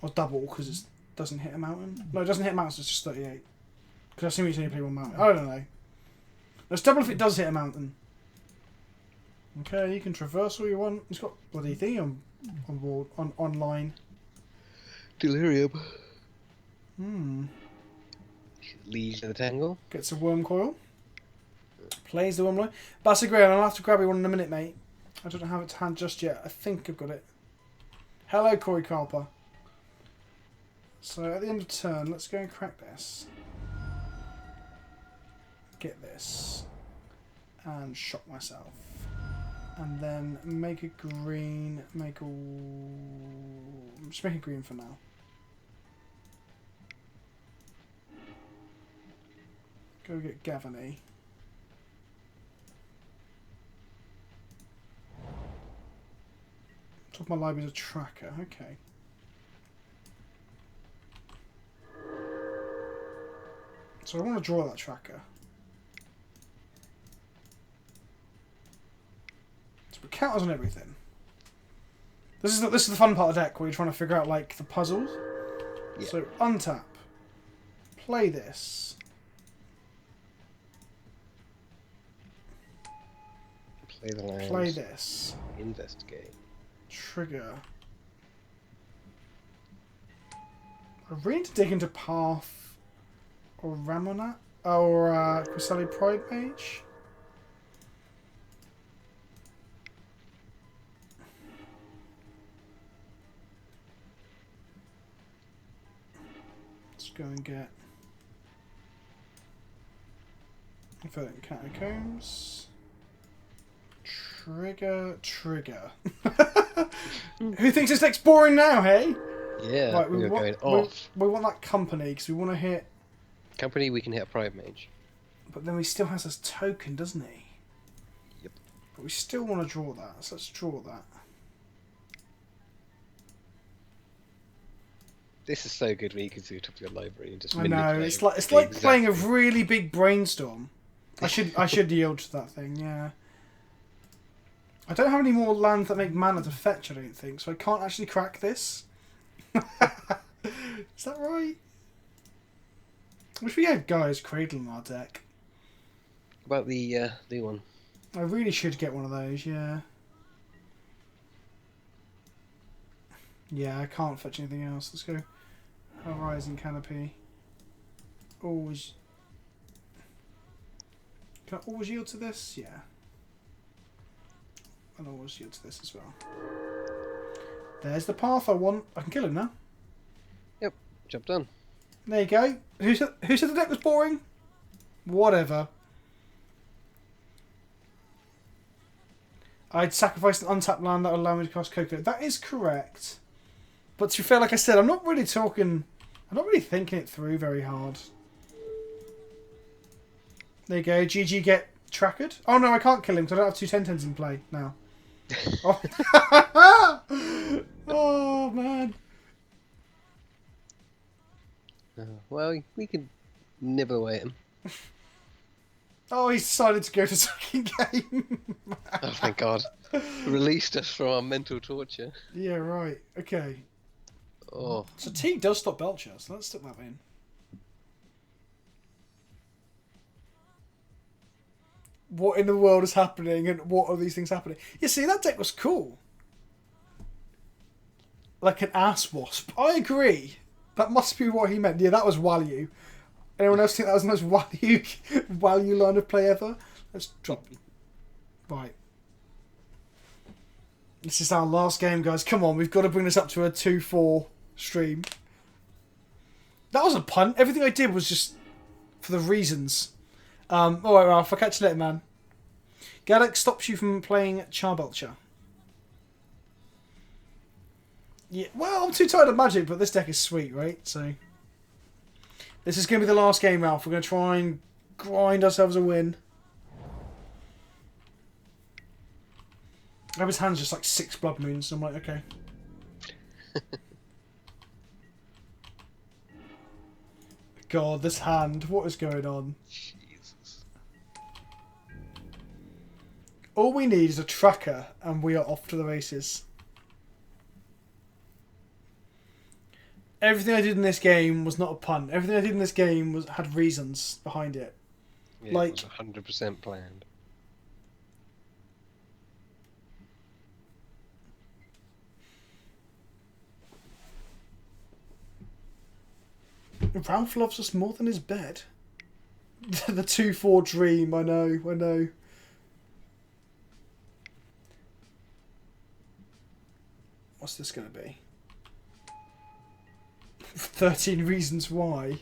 Or double, because it doesn't hit a mountain. No, it doesn't hit a mountain, so it's just 38. Because I assume you can only play one mountain. I don't know. It's double if it does hit a mountain. Okay, you can traverse all you want. It's got bloody thing on board, online. Delirium. Hmm. Leaves in the tangle. Gets a worm coil. Plays the worm coil. That's a great. I'll have to grab you one in a minute, mate. I don't have it to hand just yet. I think I've got it. Hello, Corey Carper. So at the end of turn, let's go and crack this. Get this. And shock myself. And then make a green. Just make a green for now. Go get Gavany. Top of my library is a tracker. Okay. So I want to draw that tracker. So it counters on everything. This is the fun part of the deck where you're trying to figure out like the puzzles. Yeah. So untap. Play this. Play the lands. Play this. Investigate. Trigger. I really need to dig into Path or Ramonat or Crisali Pride Mage. Let's go and get Verdant Catacombs. Trigger. Who thinks this deck's boring now, hey? Yeah, Right, we're going off. We want that company because we want to hit, Company, we can hit a Pride Mage. but then he still has this token, doesn't he? Yep. But we still want to draw that, so let's draw that. This is so good when you can see the top of your library and just I know. manipulate It's like playing a exactly. really big brainstorm. I should yield to that thing. Yeah. I don't have any more lands that make mana to fetch. I don't think so. I can't actually crack this. Is that right? I wish we had guys cradling our deck. About the one. I really should get one of those. Yeah. Yeah, I can't fetch anything else. Let's go. Horizon Canopy. Always. Can I always yield to this? Yeah. And always yield to this as well. There's the path I want. I can kill him now. Yep, job done. There you go. Who said the deck was boring? Whatever. I'd sacrificed an untapped land that would allow me to cast Coco. That is correct. But to be fair, like I said, I'm not really thinking it through very hard. There you go. GG get tracked. Oh no, I can't kill him because I don't have two 10-10s in play now. Oh. Oh man. Well, we can nibble away at him. Oh, he's decided to go to second game. Oh, thank God. Released us from our mental torture. Yeah, right. Okay. Oh. So T does stop Belcher, so let's stick that in. What in the world is happening and what are these things happening? You see, that deck was cool. Like an ass wasp. I agree. That must be what he meant. Yeah, that was value. Anyone else think that was the most value line of play ever? Let's drop. Right. This is our last game, guys. Come on, we've got to bring this up to a 2-4 stream. That was a punt. Everything I did was just for the reasons. Alright, Ralph, I'll catch you later, man. Gaddock stops you from playing Charbelcher. Yeah, well, I'm too tired of Magic, but this deck is sweet, right? So, this is going to be the last game, Ralph. We're going to try and grind ourselves a win. I have his hand's just like 6 Blood Moons, so I'm like, okay. God, this hand, what is going on? Jesus. All we need is a tracker, and we are off to the races. Everything I did in this game was not a punt. Everything I did in this game had reasons behind it. Yeah, Like, it was 100% planned. Ralph loves us more than his bed. The 2-4 dream, I know. What's this going to be? 13 reasons why.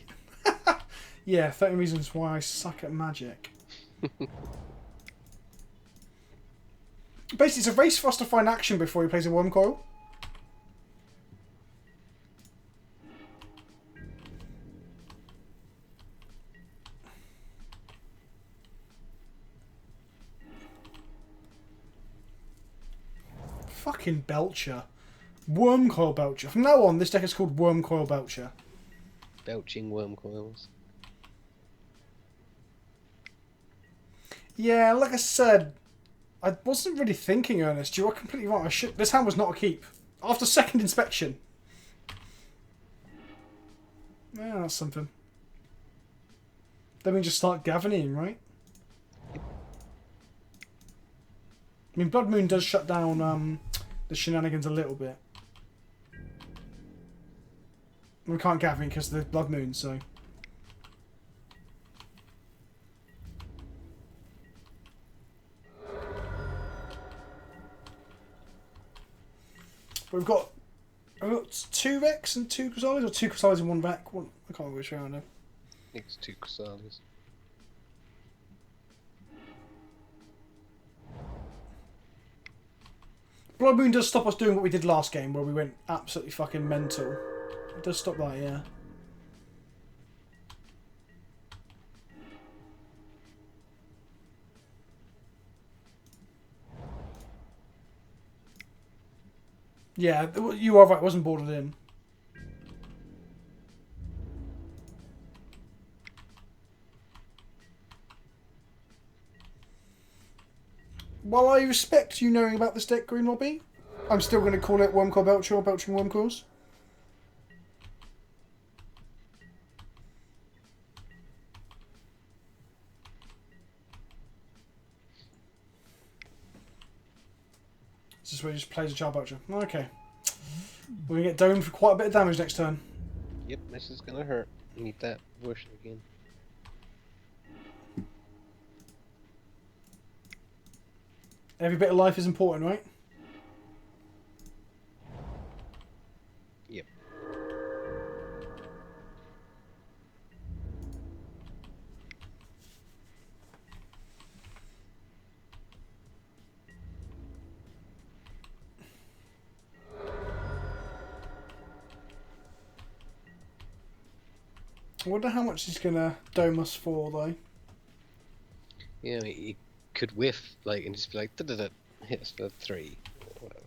Yeah, 13 reasons why I suck at Magic. Basically, it's a race for us to find action before he plays a Worm Coil. Fucking Belcher. Worm Coil Belcher. From now on, this deck is called Worm Coil Belcher. Belching worm coils. Yeah, like I said, I wasn't really thinking, Ernest. You are completely right. This hand was not a keep. After second inspection. Yeah, that's something. Then we just start Gavining, right? I mean, Blood Moon does shut down the shenanigans a little bit. We can't Gavin because of the Blood Moon, so... We've got 2 Rex and 2 Chrysalids, or 2 Chrysalids and 1 Vec. I can't remember which one I know. I think it's 2 Chrysalids. Blood Moon does stop us doing what we did last game, where we went absolutely fucking mental. It does stop that, yeah. Yeah, you are right, it wasn't boarded in. while I respect you knowing about this deck, Green Lobby, I'm still going to call it Wormcoil Belcher or Belching Wormcoils. Is this where he just plays a Child Belcher? Okay. We're going to get domed for quite a bit of damage next turn. Yep, this is gonna hurt. Need that bush again. Every bit of life is important, right? Yep. I wonder how much he's going to dome us for, though. Yeah, he could whiff, like, and just be like, da-da-da, hit us for 3. Or whatever.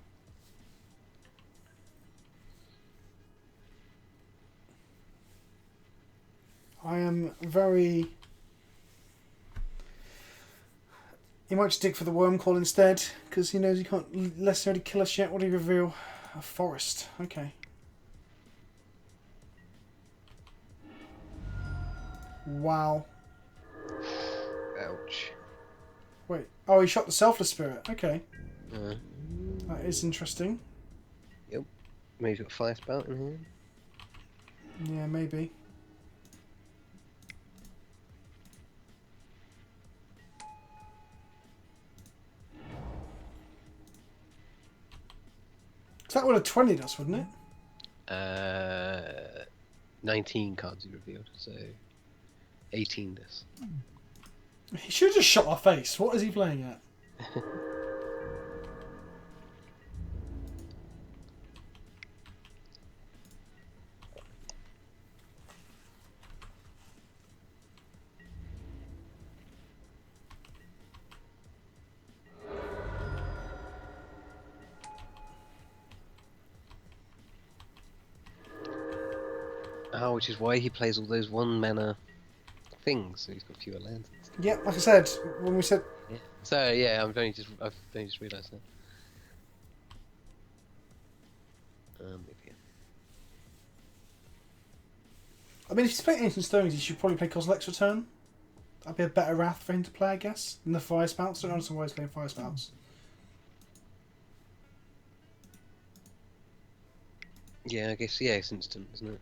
I am very... He might just dig for the Wormcoil instead, because he knows he can't necessarily kill us yet. What do you reveal? A forest. Okay. Wow. Ouch. Wait. Oh, he shot the Selfless Spirit. Okay. Uh, That is interesting. maybe he's got a fire spout in here. Yeah, maybe. So that would have 20'd us, wouldn't it? 19 cards he revealed, so 18 this. He should have just shot our face. What is he playing at? Oh, which is why he plays all those 1 mana things, so he's got fewer lands. Yeah, like I said, when we said... Yeah. So yeah, I've only just realised that. Maybe. I mean, if he's playing Ancient Stones, he should probably play Kozilek's Return. That'd be a better Wrath for him to play, I guess, than the Fire Spouts. I don't understand why he's playing Fire Spouts. Yeah, I guess yeah, it's instant, isn't it?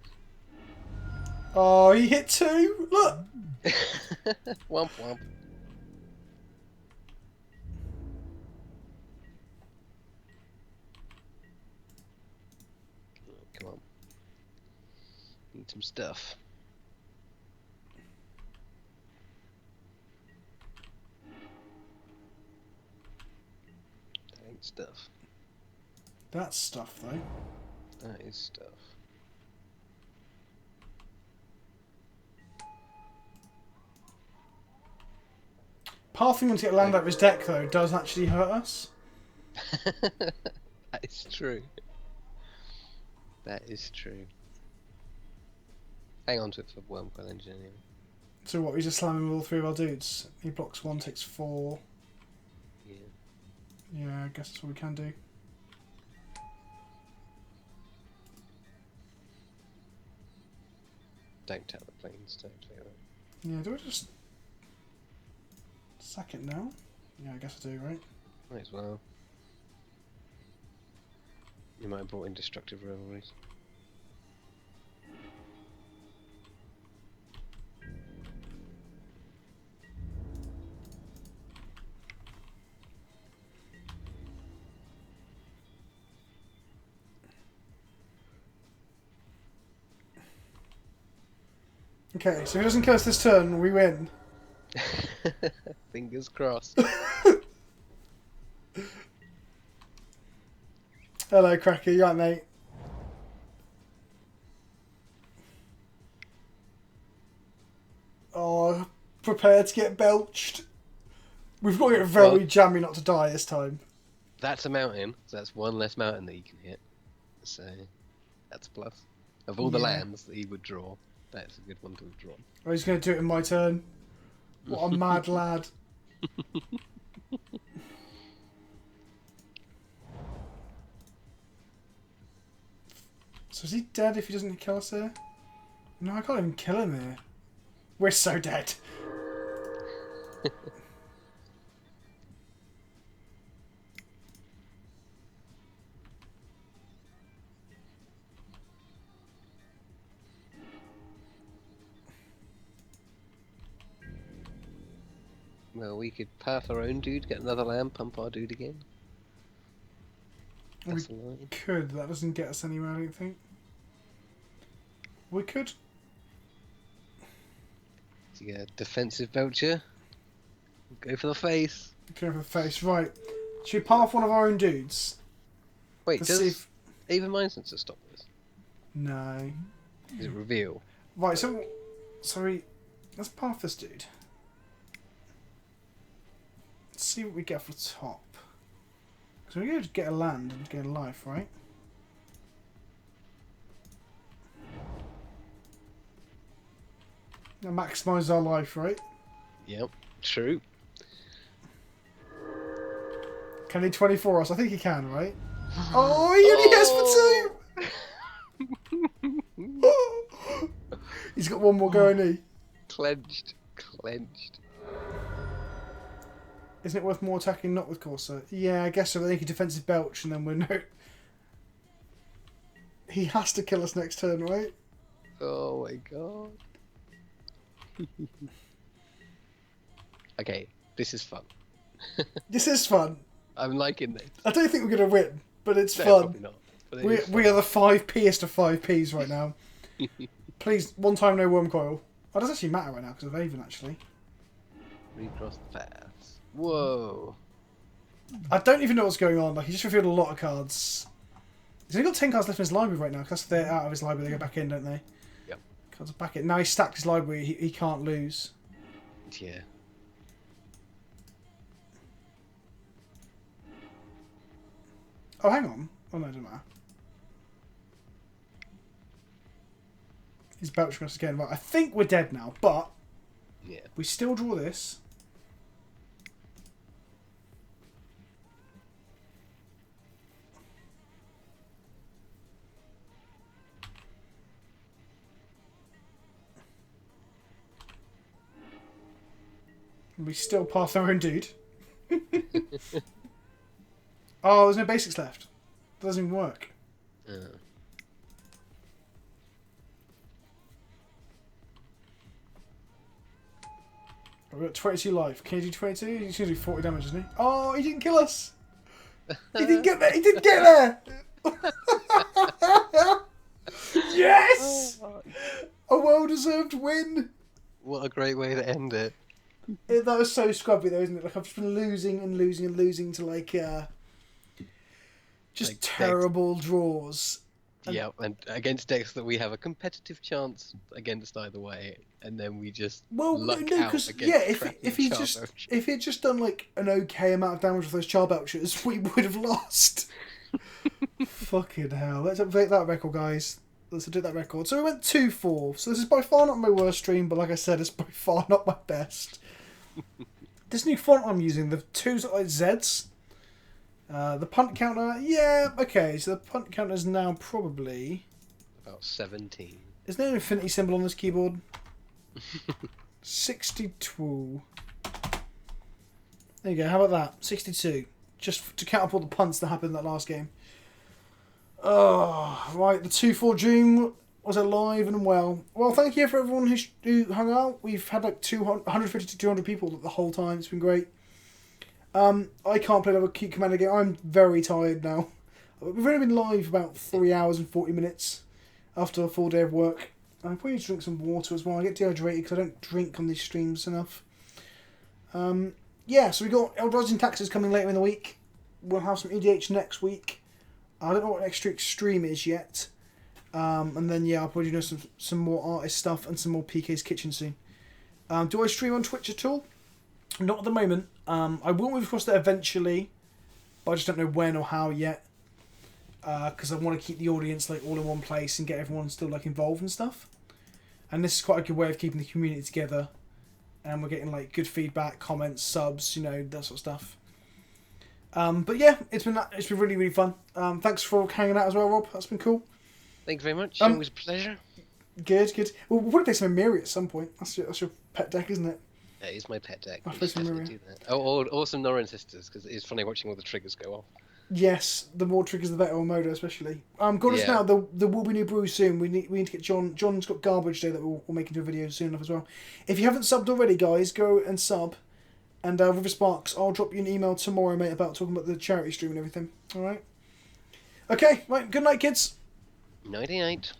Oh, he hit 2! Look! Womp womp. Oh, come on. Need some stuff. That ain't stuff. That's stuff, though. That is stuff. Pathing him to get land out of his deck, though, does actually hurt us. That is true. That is true. Hang on to it for Wormcoil Engine anyway. So what, we just slam him with all 3 of our dudes? He blocks 1, takes 4. Yeah. Yeah, I guess that's what we can do. Don't tap the planes, don't do that. Yeah, do I just... sack it now? Yeah, I guess I do, right? Might as well. You might have brought in Destructive Revelries. Okay, so if he doesn't kill us this turn, we win. Fingers crossed. Hello, Cracker, you right, mate? Oh, prepare to get belched. We've got to get very Well- jammy not to die this time. That's a mountain, so that's 1 less mountain that you can hit. So that's a plus. Of all the Yeah. lands that he would draw, that's a good one to have drawn. Oh, he's going to do it in my turn. What a mad lad. So is he dead if he doesn't kill us here? No, I can't even kill him here. We're so dead. Well, we could path our own dude, get another lamb, pump our dude again. That's the line. Could. That doesn't get us anywhere, I don't think. We could. So you get a defensive belcher. Go for the face. Go for the face. Right. Should we path one of our own dudes? Wait, Let's see does if... even mind sensor stop this? No. Does it reveal? Right, so... Sorry. Let's path this dude. Let's see what we get for top. So we're going to get a land and get a life, right? Now maximise our life, right? Yep, true. Can he 24 us? I think he can, right? Oh, he only has for 2! He's got one more going, he? Clenched. Clenched. Isn't it worth more attacking not with Corsair? Yeah, I guess so. Then he can defensive belch and then we're no... He has to kill us next turn, right? Oh my god. Okay, this is fun. This is fun. I'm liking this. I don't think we're going to win, but it's No, fun. probably not. But it We is are the 5p'est of 5p's right now. Please, one time no worm coil. Oh, it does actually matter right now because of Avon, actually. Recross the paths. Whoa. I don't even know what's going on. Like, he just revealed a lot of cards. He's only got 10 cards left in his library right now because they're out of his library. They go back in, don't they? Yep. Cards are back in. Now he's stacked his library. He can't lose. Yeah. Oh, hang on. Oh, no, it doesn't matter. He's belching us again. Right, I think we're dead now, but Yeah. we still draw this. And we still pass our own dude. Oh, there's no basics left. That doesn't even work. We've got 22 life. Can you do 22? He's going to do 40 damage, isn't he? Oh, he didn't kill us! He didn't get there! He didn't get there! Yes! A well-deserved win! What a great way to end it. That was so scrubby though, isn't it? Like, I've just been losing and losing and losing to, like, just Like terrible draws. Yeah, and against decks that we have a competitive chance against either way, and then we just luck no, out against yeah, crappy if he Char just Belcher. if he'd just done like an okay amount of damage with those Char Belchers, we would have lost. Fucking hell! Let's update that record, guys. Let's update that record. So we went 2-4. So this is by far not my worst stream, but like I said, it's by far not my best. This new font I'm using, the 2's look like Z's. The punt counter, yeah, okay. So the punt counter is now probably About 17. Is there an infinity symbol on this keyboard? 62. There you go. How about that? 62. Just to count up all the punts that happened in that last game. Oh, right. The 2-4 Dream was alive and well. Well, thank you for everyone who hung out. We've had like 150 to 200 people the whole time. It's been great. I can't play another cute Commander game. I'm very tired now. We've only been live about 3 hours and 40 minutes after a full day of work. I probably need to drink some water as well. I get dehydrated because I don't drink on these streams enough. Yeah, so we got Eldrazzian Taxes coming later in the week. We'll have some EDH next week. I don't know what next week's stream is yet. And then, yeah, I'll probably do some more artist stuff and some more PK's Kitchen soon. Do I stream on Twitch at all? Not at the moment. I will move across there eventually, but I just don't know when or how yet. Because I want to keep the audience like all in one place and get everyone still like involved and stuff. And this is quite a good way of keeping the community together. And we're getting like good feedback, comments, subs, you know, that sort of stuff. But yeah, it's been really, really fun. Thanks for hanging out as well, Rob. That's been cool. Thank you very much. Um, Always a pleasure. Good, good. Well, we'll probably play some Miri at some point. That's your pet deck, isn't it? That is my pet deck. I'll We play should some definitely Miri. do that. Or some Norrin Sisters, because it is funny watching all the triggers go off. Yes, the more triggers, the better on Modo, especially. Got us Yeah. now. There will be new brews soon. We need to get John. John's got Garbage Day that we'll make into a video soon enough as well. If you haven't subbed already, guys, go and sub. And River Sparks, I'll drop you an email tomorrow, mate, about talking about the charity stream and everything. All right. Okay. Right. Good night, kids. 98.